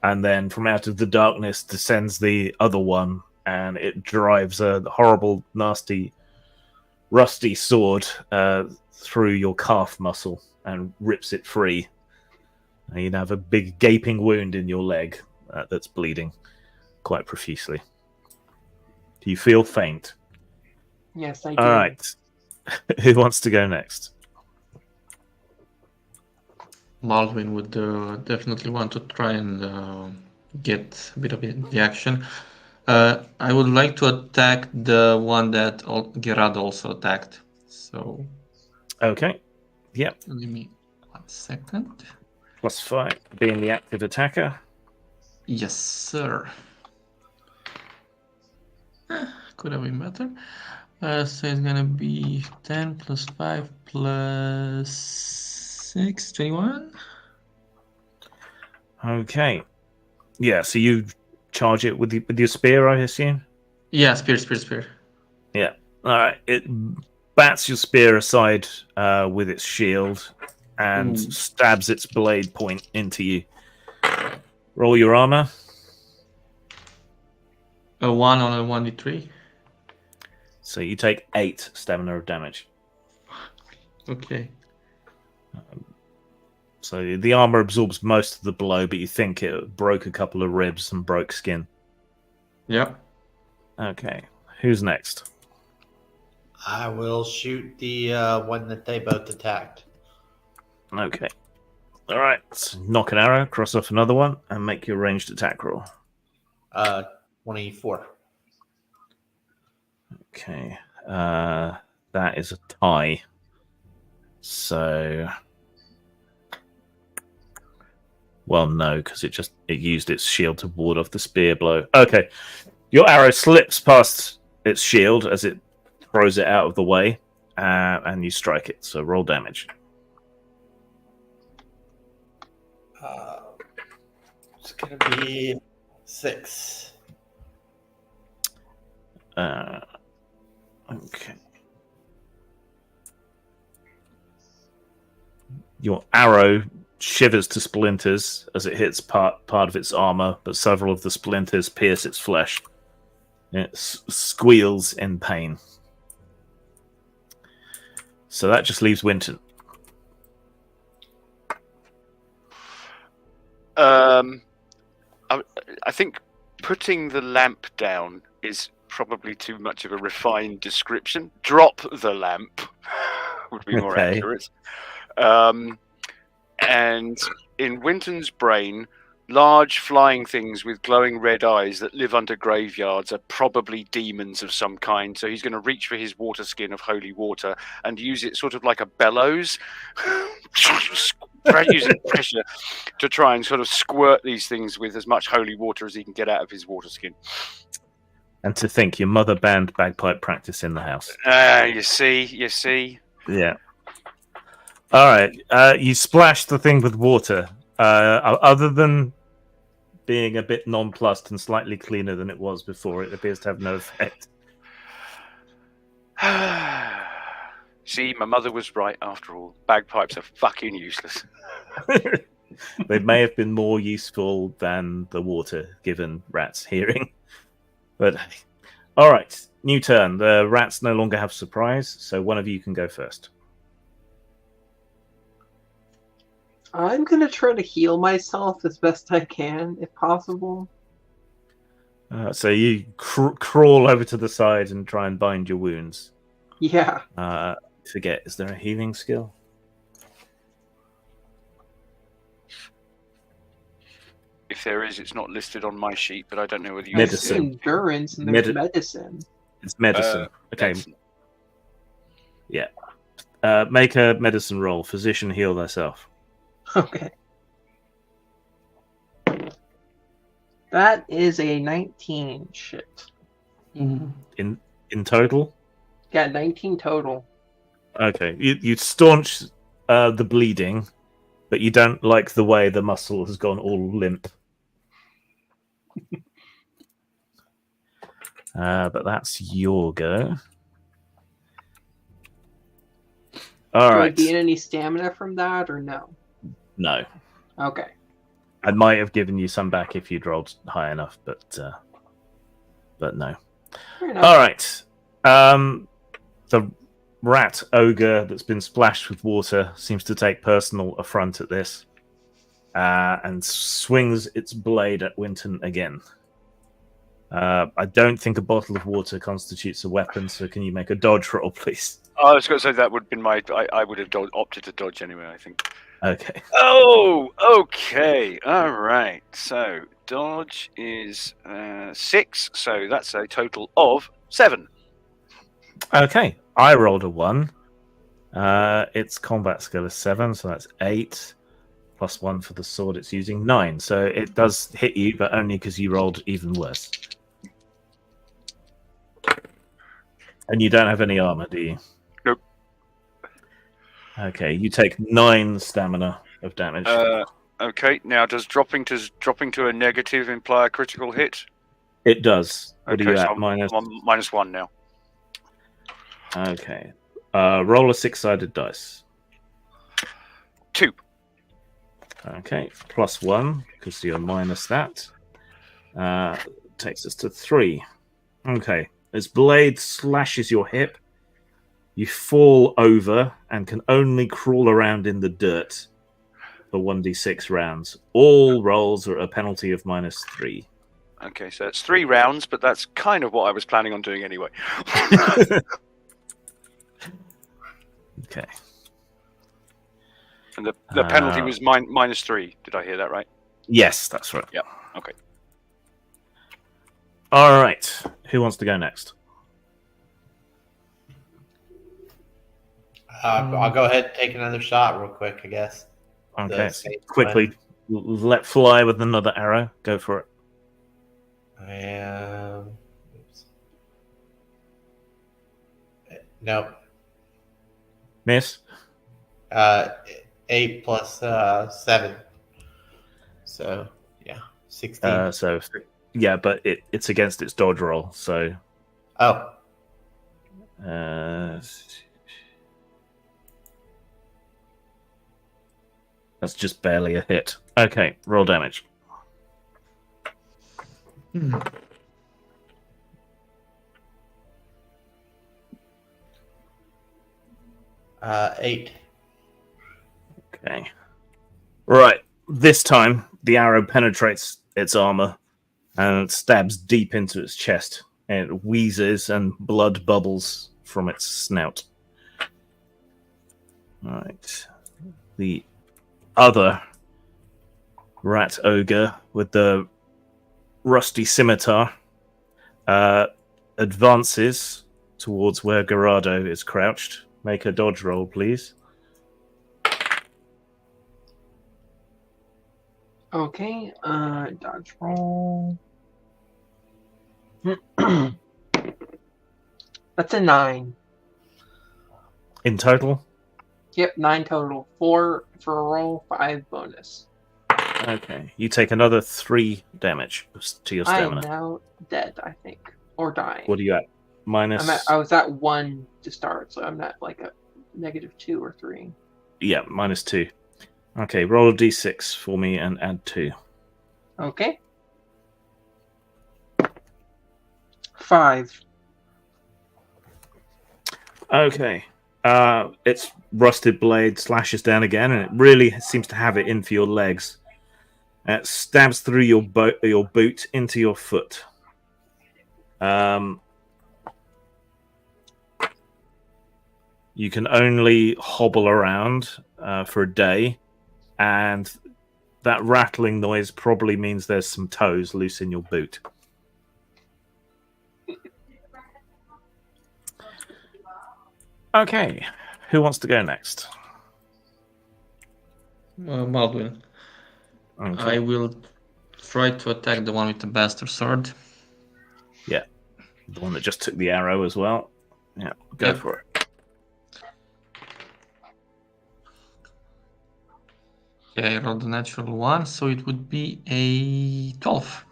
and then from out of the darkness descends the other one, and it drives a horrible, nasty, rusty sword through your calf muscle and rips it free. And you have a big gaping wound in your leg that's bleeding quite profusely. Do you feel faint? Yes, I do. All right. Who wants to go next? Baldwin would definitely want to try and get a bit of the action. I would like to attack the one that Gerard also attacked. So, Okay. Yep. give me 1 second. +5, being the active attacker. Yes, sir. Could have been better. So it's gonna be 10 plus 5 plus 6, 21. Okay. Yeah, so you charge it with your spear, I assume? Yeah, spear. Yeah. All right. It bats your spear aside with its shield and stabs its blade point into you. Roll your armor. A 1 on a 1d3. So you take 8 stamina of damage. Okay. So the armor absorbs most of the blow, but you think it broke a couple of ribs and broke skin. Yep. Okay. Who's next? I will shoot the one that they both attacked. Okay. All right. Knock an arrow, cross off another one, and make your ranged attack roll. 24. Okay. That is a tie. So, well, no, because it used its shield to ward off the spear blow. Okay. Your arrow slips past its shield as it throws it out of the way, and you strike it. So roll damage. It's going to be 6. Okay. Your arrow shivers to splinters as it hits part of its armor, but several of the splinters pierce its flesh. It squeals in pain. So that just leaves Winton. I think putting the lamp down is probably too much of a refined description. Drop the lamp would be more Okay. accurate. And in Winton's brain, large flying things with glowing red eyes that live under graveyards are probably demons of some kind. So he's going to reach for his water skin of holy water and use it sort of like a bellows, using pressure to try and sort of squirt these things with as much holy water as he can get out of his water skin. And to think, your mother banned bagpipe practice in the house. You see. Yeah. All right. You splashed the thing with water. Other than being a bit nonplussed and slightly cleaner than it was before, it appears to have no effect. See, my mother was right after all. Bagpipes are fucking useless. They may have been more useful than the water, given rats' hearing. But, all right. New turn. The rats no longer have surprise, so one of you can go first. I'm gonna try to heal myself as best I can, if possible. So you crawl over to the side and try and bind your wounds. Yeah. Forget, is there a healing skill? If there is, it's not listed on my sheet, but I don't know whether you... Medicine. There's endurance and there's medicine. It's medicine. Okay. Medicine. Yeah. Make a medicine roll. Physician, heal thyself. Okay. That is a 19. Shit. Mhm. In total. Yeah, 19 total. Okay, you staunch the bleeding, but you don't like the way the muscle has gone all limp. But that's your go. All Do I right. gain any stamina from that or no? No, Okay. I might have given you some back if you'd rolled high enough, but no. Fair enough. All right. The rat ogre that's been splashed with water seems to take personal affront at this, and swings its blade at Winton again. I don't think a bottle of water constitutes a weapon, so can you make a dodge roll, please? I was going to say that would have been my. I would have opted to dodge anyway, I think. Okay. Oh, okay. All right. So dodge is 6, so that's a total of 7. Okay. I rolled a 1. Its combat skill is 7, so that's 8. Plus 1 for the sword it's using, 9. So it does hit you, but only because you rolled even worse. And you don't have any armor, do you? Nope. Okay, you take 9 stamina of damage. Okay. Now, does dropping to a negative imply a critical hit? It does. What are you so at? Minus? I'm on -1 now. Okay. Roll a 6-sided dice. 2. Okay. Plus 1, because you're minus that. Takes us to 3. Okay. As blade slashes your hip, you fall over and can only crawl around in the dirt for 1d6 rounds. All rolls are at a penalty of -3. Okay, so it's 3 rounds, but that's kind of what I was planning on doing anyway. Okay. And the penalty was -3. Did I hear that right? Yes, that's right. Yeah. Okay. All right. Who wants to go next? I'll go ahead and take another shot real quick, I guess. Okay. The safe Quickly let fly with another arrow. Go for it. Oops. Nope. Miss? 8 plus 7. So, yeah, 16. Yeah, but it's against its dodge roll, so Oh, that's just barely a hit. Okay, roll damage. uh, 8. Okay. Right. This time, the arrow penetrates its armor and stabs deep into its chest. And it wheezes and blood bubbles from its snout. Right. The other rat ogre with the rusty scimitar advances towards where Gerardo is crouched. Make a dodge roll, please. Okay, dodge roll. That's a 9. In total? Yep, 9 total. 4 for a roll, 5 bonus. Okay. You take another 3 damage to your I am stamina. now dead, I think. Or dying. What are you at? Minus... I was at 1 to start, so I'm at like a -2 or 3. Yeah, -2. Okay, roll a d6 for me and add 2. Okay. 5. Okay. Its rusted blade slashes down again, and it really seems to have it in for your legs. It stabs through your boot into your foot. You can only hobble around for a day, and that rattling noise probably means there's some toes loose in your boot. Okay, who wants to go next? Baldwin. Okay. I will Try to attack the one with the bastard sword. The one that just took the arrow as well. Yeah, go Yep. for it. Okay, I rolled a natural 1, so it would be a 12.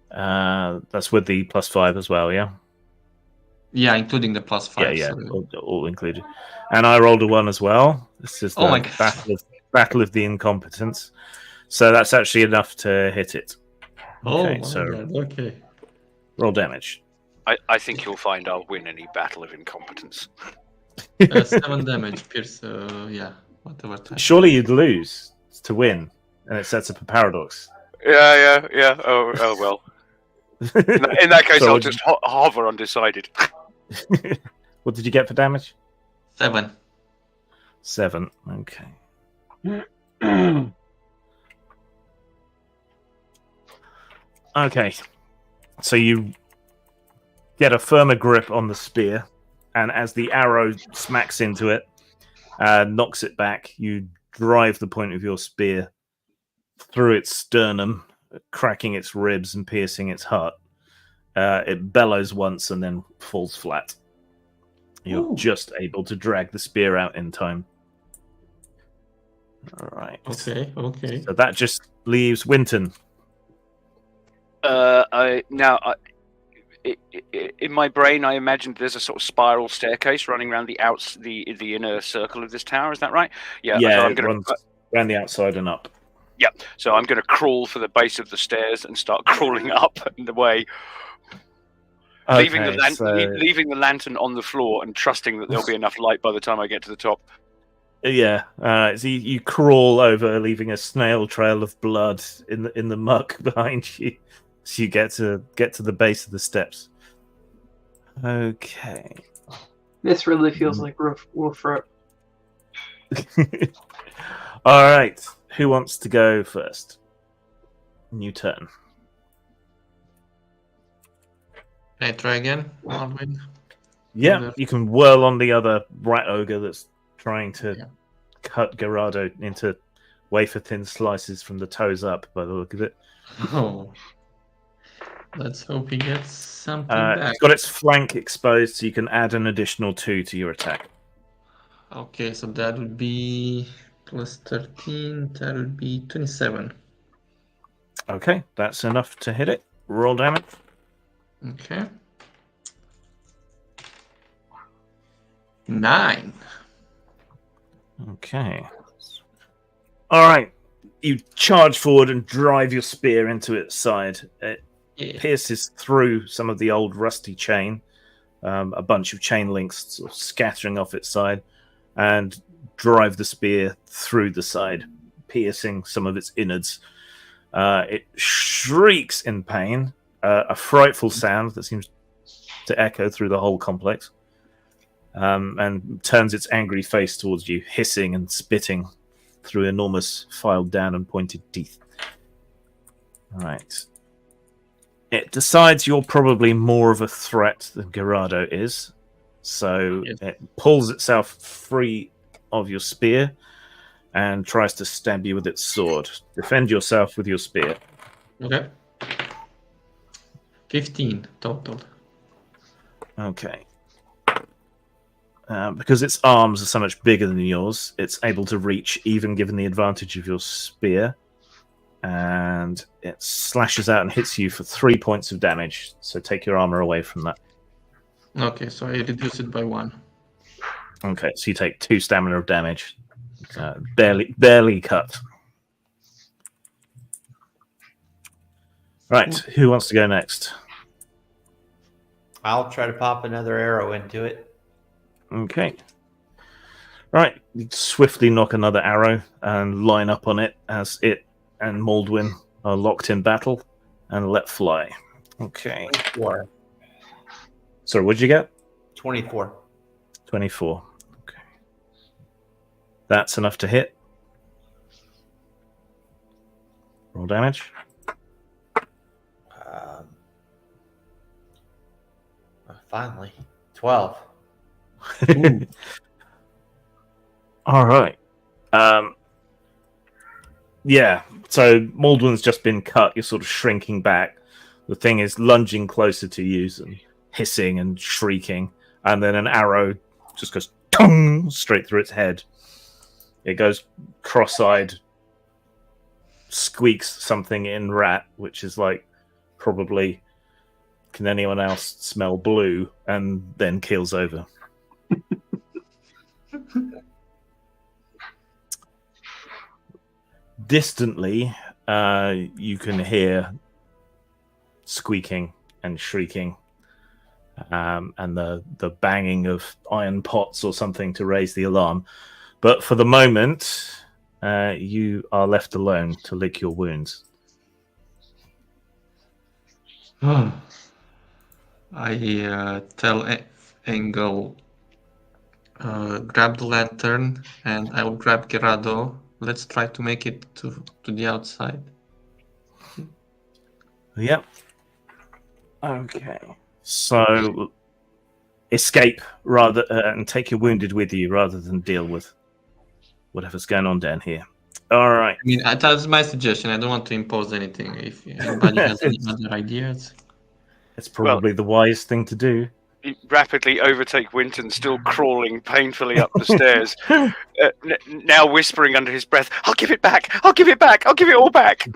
That's with the +5 as well, yeah? Yeah, including the +5. Yeah, So... all included. And I rolled a 1 as well. This is Oh my the God. battle of the incompetence. So that's actually enough to hit it. Oh Okay, my so god, okay. roll damage. I think you'll find I'll win any battle of incompetence. 7 damage, pierce, yeah, whatever type. Surely you'd lose to win, and it sets up a paradox. Yeah. Oh well. In that case, So I'll just hover undecided. what did you get for damage? 7. 7. Okay. Okay. So you get a firmer grip on the spear, and as the arrow smacks into it, knocks it back, you drive the point of your spear through its sternum, cracking its ribs and piercing its heart. It bellows once and then falls flat. You're just able to drag the spear out in time. All right. Okay. So that just leaves Winton. In my brain, I imagined there's a sort of spiral staircase running around the inner circle of this tower. Is that right? Yeah. So I'm It gonna runs around the outside and up. Yeah. So I'm going to crawl for the base of the stairs and start crawling up in the way. Leaving the lantern on the floor and trusting that there'll be enough light by the time I get to the top. Yeah, so you crawl over, leaving a snail trail of blood in the muck behind you, so you get to the base of the steps. Okay. This really feels like Wolf Road. All right. Who wants to go first? New turn. Can I try again? Alvin? Yeah, you can whirl on the other rat ogre that's trying to cut Gerardo into wafer-thin slices from the toes up, by the look of it. Oh. Let's hope he gets something back. It's got its flank exposed, so you can add an additional 2 to your attack. Okay, so that would be plus 13, that would be 27. Okay, that's enough to hit it. Roll damage. Okay. 9. Okay. All right. You charge forward and drive your spear into its side. It pierces through some of the old rusty chain, a bunch of chain links sort of scattering off its side, and drive the spear through the side, piercing some of its innards. It shrieks in pain, a frightful sound that seems to echo through the whole complex, and turns its angry face towards you, hissing and spitting through enormous filed down and pointed teeth. Right. It decides you're probably more of a threat than Gerardo is, so it pulls itself free of your spear and tries to stab you with its sword. Defend yourself with your spear. Okay. 15 total. Okay. Because its arms are so much bigger than yours, it's able to reach, even given the advantage of your spear. And it slashes out and hits you for 3 points of damage. So take your armor away from that. Okay, so I reduce it by 1. Okay, so you take 2 stamina of damage. Barely cut. Right, who wants to go next? I'll try to pop another arrow into it. Okay. Right, you swiftly knock another arrow and line up on it as it and Moldwyn are locked in battle and let fly. Okay. 24. Sorry, what'd you get? 24. 24. Okay. That's enough to hit. Roll damage. Finally. 12. All right. Yeah, so Maldwin's just been cut. You're sort of shrinking back. The thing is lunging closer to you and hissing and shrieking. And then an arrow just goes tung straight through its head. It goes cross-eyed, squeaks something in rat, which is like probably, can anyone else smell blue? And then keels over. Distantly, you can hear squeaking and shrieking, and the banging of iron pots or something to raise the alarm. But for the moment, you are left alone to lick your wounds. I tell Engel, grab the lantern, and I will grab Gerardo. Let's try to make it to the outside. Yep. Okay. So escape rather and take your wounded with you rather than deal with whatever's going on down here. All right. I mean, that's my suggestion. I don't want to impose anything. If anybody has any other ideas. It's probably the wise thing to do. You rapidly overtake Winton, still crawling painfully up the stairs, now whispering under his breath, "I'll give it back! I'll give it back! I'll give it all back!"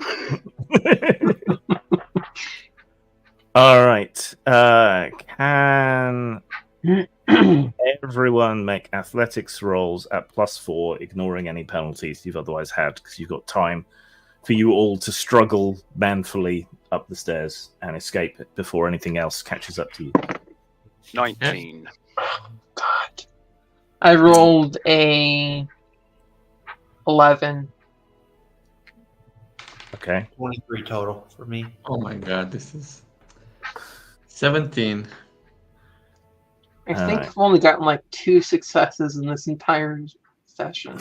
All right. Can everyone make athletics rolls at +4, ignoring any penalties you've otherwise had, because you've got time for you all to struggle manfully up the stairs and escape it before anything else catches up to you. 19. God. I rolled a 11. Okay. 23 total for me. Oh my god, this is 17. I think Alright. I've only gotten like 2 successes in this entire session.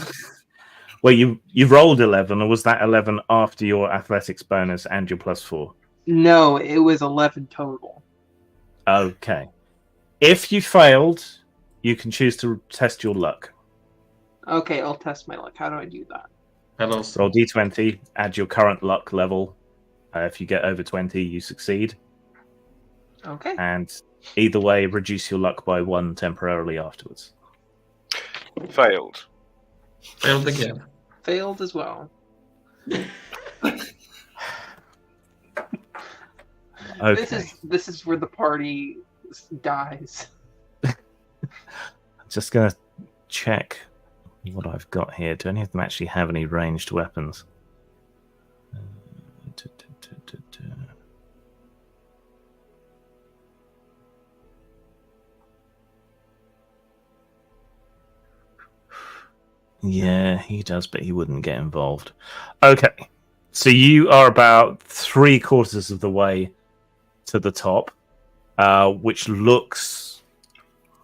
Well, you rolled 11, or was that 11 after your athletics bonus and your +4? No, it was 11 total. Okay. If you failed, you can choose to test your luck. Okay, I'll test my luck. How do I do that? Hello. Roll d20, add your current luck level. If you get over 20, you succeed. Okay. And either way, reduce your luck by 1 temporarily afterwards. Failed. Failed again. Failed as well. Okay. This is where the party dies. I'm just going to check what I've got here. Do any of them actually have any ranged weapons? Yeah, he does, but he wouldn't get involved. Okay, so you are about 3/4 of the way to the top, which looks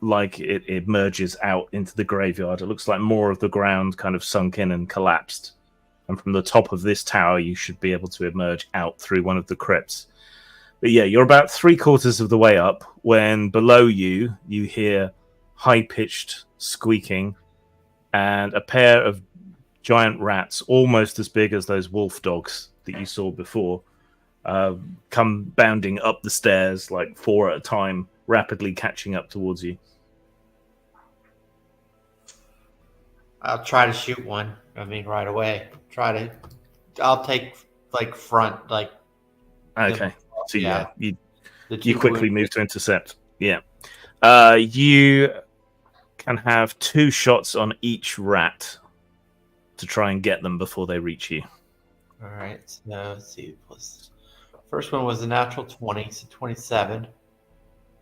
like it emerges out into the graveyard. It looks like more of the ground kind of sunk in and collapsed. And from the top of this tower, you should be able to emerge out through one of the crypts. But yeah, you're about 3/4 of the way up when below you hear high-pitched squeaking and a pair of giant rats, almost as big as those wolf dogs that you saw before, come bounding up the stairs, like 4 at a time, rapidly catching up towards you. I'll try to shoot one. I mean, right away. I'll take like front, like. Okay, so yeah, you two quickly wounded. move to intercept. Yeah, you can have 2 shots on each rat to try and get them before they reach you. All right. So let's see. First one was a natural 20, so 27.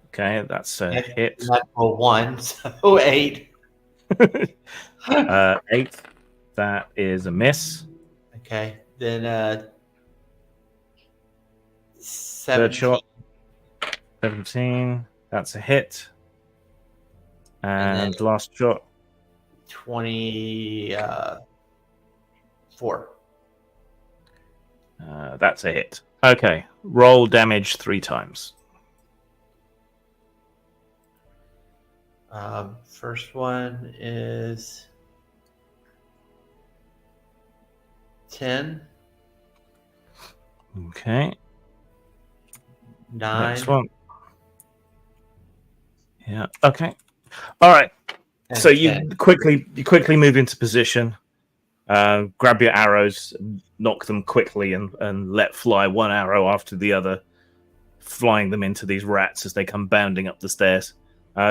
Okay, that's a hit. Natural 1, so 8. 8, that is a miss. Okay. Then 3rd shot, 17, that's a hit. And last shot, 24. That's a hit. Okay, roll damage 3 times. First one is 10, Okay. 9, Next one. Yeah. Okay. All right. and So you 10. quickly move into position. Grab your arrows, knock them quickly, and let fly one arrow after the other, flying them into these rats as they come bounding up the stairs.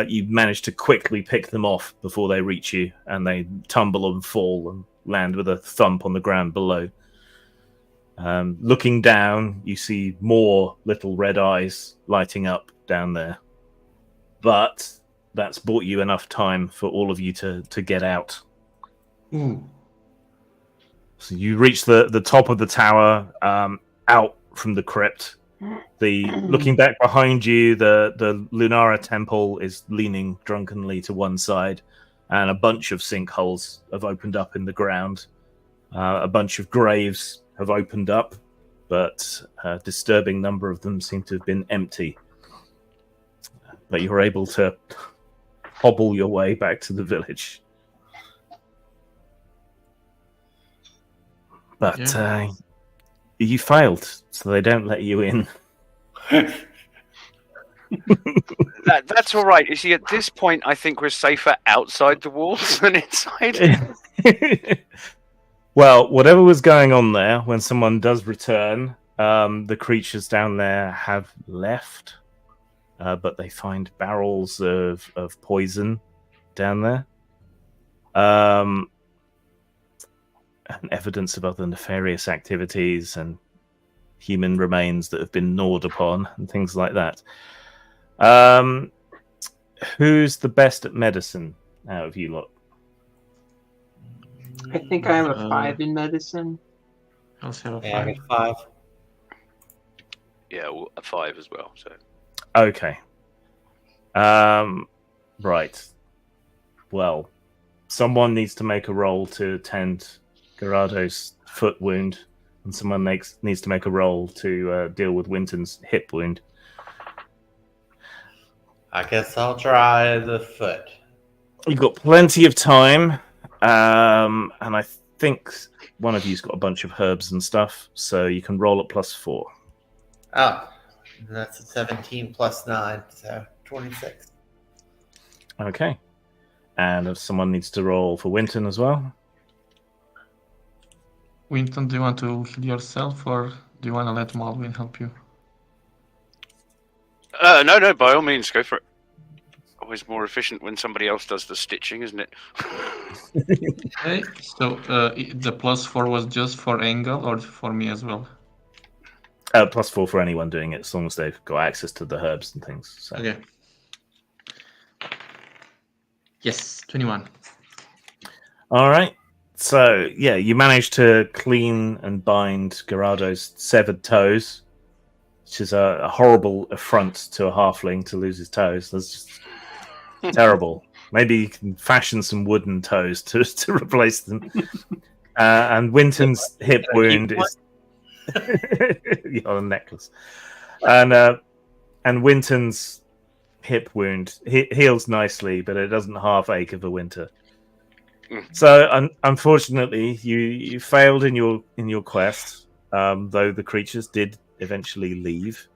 You manage to quickly pick them off before they reach you, and they tumble and fall and land with a thump on the ground below. Looking down, you see more little red eyes lighting up down there. But that's bought you enough time for all of you to get out. Ooh. So you reach the top of the tower, out from the crypt. Looking back behind you, the Lunara temple is leaning drunkenly to one side, and a bunch of sinkholes have opened up in the ground. A bunch of graves have opened up, but a disturbing number of them seem to have been empty. But you're able to hobble your way back to the village. But you failed, so they don't let you in. That's all right. You see, at this point, I think we're safer outside the walls than inside. Well, whatever was going on there, when someone does return, the creatures down there have left, but they find barrels of poison down there. And evidence of other nefarious activities and human remains that have been gnawed upon and things like that. Who's the best at medicine out of you lot? I think I'm a 5 in medicine. I'll say a Yeah, I 5. got 5. Yeah, well, a 5 as well. So Okay. Right. Well, someone needs to make a roll to tend Garado's foot wound, and someone needs to make a roll to deal with Winton's hip wound. I guess I'll try the foot. You've got plenty of time, and I think one of you's got a bunch of herbs and stuff, so you can roll at +4. Oh, that's a 17 plus 9, so 26. Okay. And if someone needs to roll for Winton as well. Winton, do you want to heal yourself, or do you want to let Malwin help you? no, by all means, go for it. Always more efficient when somebody else does the stitching, isn't it? Okay, so the +4 was just for Engel or for me as well? +4 for anyone doing it, as long as they've got access to the herbs and things. So. Okay. Yes, 21. All right. So, yeah, you managed to clean and bind Garado's severed toes, which is a horrible affront to a halfling to lose his toes. That's just terrible. Maybe you can fashion some wooden toes to replace them. And Winton's hip wound is... a necklace. And Winton's hip wound heals nicely, but it doesn't half ache of a winter. So unfortunately, you failed in your quest, though the creatures did eventually leave.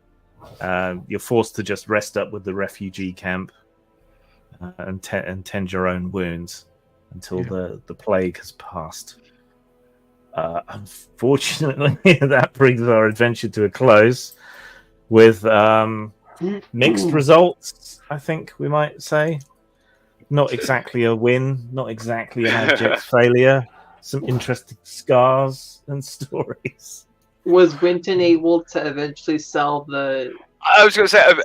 You're forced to just rest up with the refugee camp and tend your own wounds until the plague has passed. Unfortunately, that brings our adventure to a close with mixed results, I think we might say. Not exactly a win, not exactly an abject failure. Some interesting scars and stories. Was Winton able to eventually sell the I was going to say silver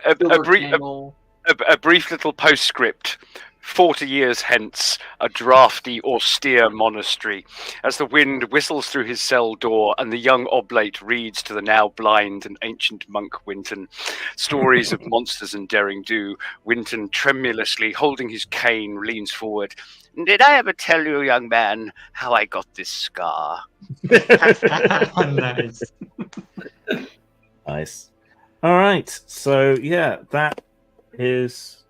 a brief little postscript. 40 years hence, a drafty, austere monastery. As the wind whistles through his cell door and the young oblate reads to the now blind and ancient monk Winton stories of monsters and daring do, Winton, tremulously holding his cane, leans forward. Did I ever tell you, young man, how I got this scar? Nice. Nice. All right. So, yeah, that is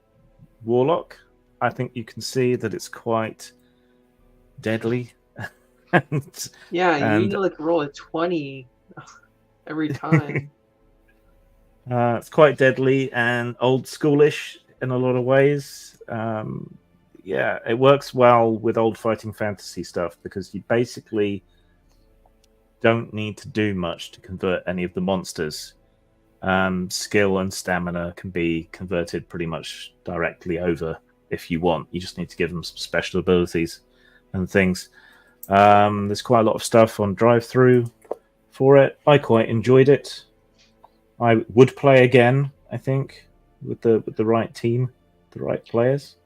Warlock. I think you can see that it's quite deadly and Yeah, you And- need to like roll a 20 every time. it's quite deadly and old schoolish in a lot of ways. Yeah, it works well with old fighting fantasy stuff because you basically don't need to do much to convert any of the monsters. Skill and stamina can be converted pretty much directly over if you want. You just need to give them some special abilities and things. There's quite a lot of stuff on drive-through for it. I quite enjoyed it. I would play again, I think, with the right team, the right players.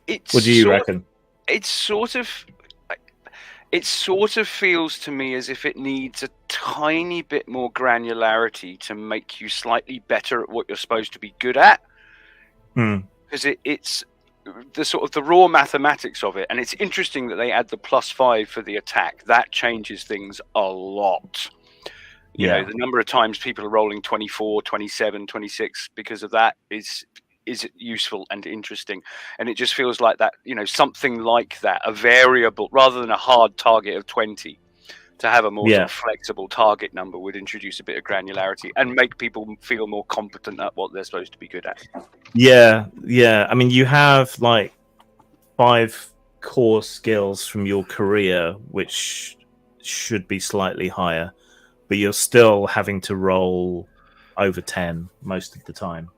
What do you reckon? It sort of feels to me as if it needs a tiny bit more granularity to make you slightly better at what you're supposed to be good at. Because it's the sort of the raw mathematics of it, and it's interesting that they add the +5 for the attack. That changes things a lot. You know, the number of times people are rolling 24, 27, 26 because of that is useful and interesting. And it just feels like that, you know, something like that, a variable rather than a hard target of 20, to have a more sort of flexible target number would introduce a bit of granularity and make people feel more competent at what they're supposed to be good at. Yeah. I mean, you have like 5 core skills from your career, which should be slightly higher, but you're still having to roll over 10 most of the time.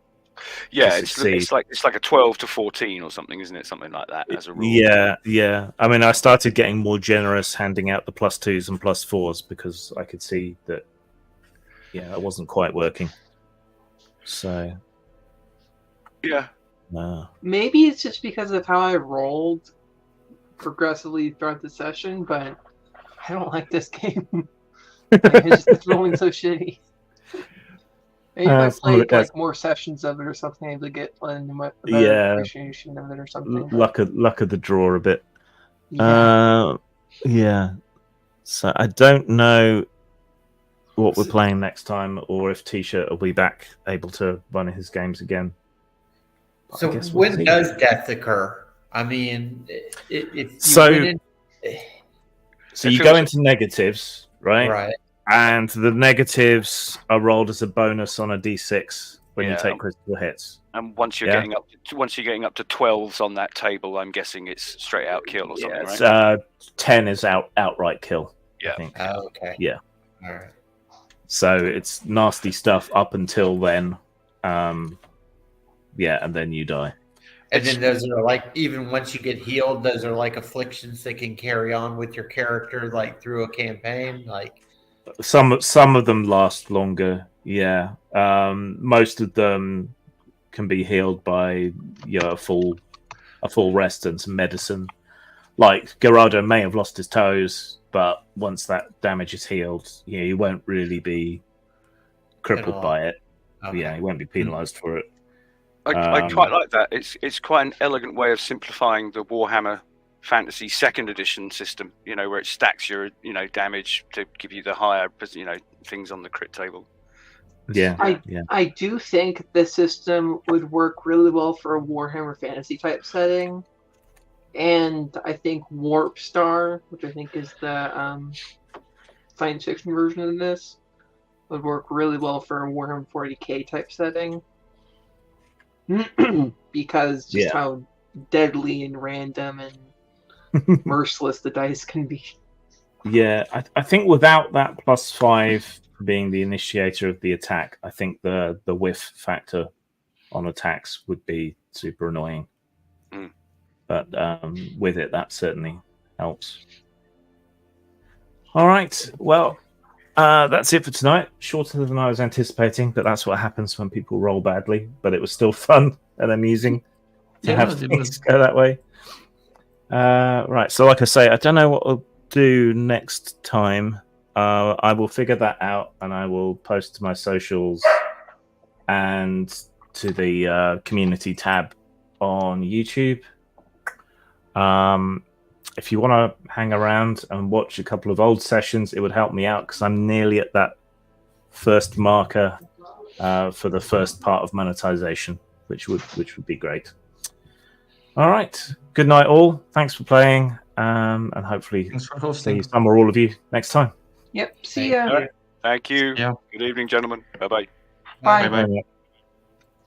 Yeah, it's like a 12 to 14 or something, isn't it? Something like that as a rule. Yeah. I mean, I started getting more generous handing out the +2s and +4s because I could see that, it wasn't quite working. So, yeah. Maybe it's just because of how I rolled progressively throughout the session, but I don't like this game. It's rolling so shitty. Maybe if I played like more sessions of it or something, I'd get a better appreciation of it or something. Luck of the draw a bit. Yeah. So I don't know what we're playing next time, or if T-shirt will be back able to run his games again. So when does death occur? I mean, so you go into negatives, right? Right. And the negatives are rolled as a bonus on a d6 when you take critical hits. And once you're getting up to 12s on that table, I'm guessing it's straight out kill or something, right? 10 is outright kill. Yeah. I think. Oh, okay. Yeah. All right. So it's nasty stuff up until then. And then you die. And then those are like, even once you get healed, those are like afflictions that can carry on with your character, like through a campaign, like. Some of them last longer. Yeah. Most of them can be healed by a full rest and some medicine. Like Gerardo may have lost his toes, but once that damage is healed, he won't really be crippled by it. Okay. Yeah, he won't be penalized for it. I quite like that. It's quite an elegant way of simplifying the Warhammer Fantasy 2nd edition system, where it stacks your, damage to give you the higher, things on the crit table. I do think this system would work really well for a Warhammer Fantasy type setting. And I think Warp Star, which I think is the science fiction version of this, would work really well for a Warhammer 40k type setting. Because just how deadly and random and merciless the dice can be. Yeah, I think without that +5 being the initiator of the attack, I think the whiff factor on attacks would be super annoying. But with it, that certainly helps. All right, well, that's it for tonight. Shorter than I was anticipating, but that's what happens when people roll badly. But it was still fun and amusing to have things go that way. Right, so like I say, I don't know what I'll do next time. I will figure that out, and I will post to my socials and to the community tab on YouTube. If you want to hang around and watch a couple of old sessions, it would help me out because I'm nearly at that first marker for the first part of monetization, which would be great. All right. Good night, all. Thanks for playing, and hopefully Thanks for see hosting. some or all of you next time. Yep. See Thank ya. you. Thank you. Yeah. Good evening, gentlemen. Bye bye. Bye. Bye-bye. Bye.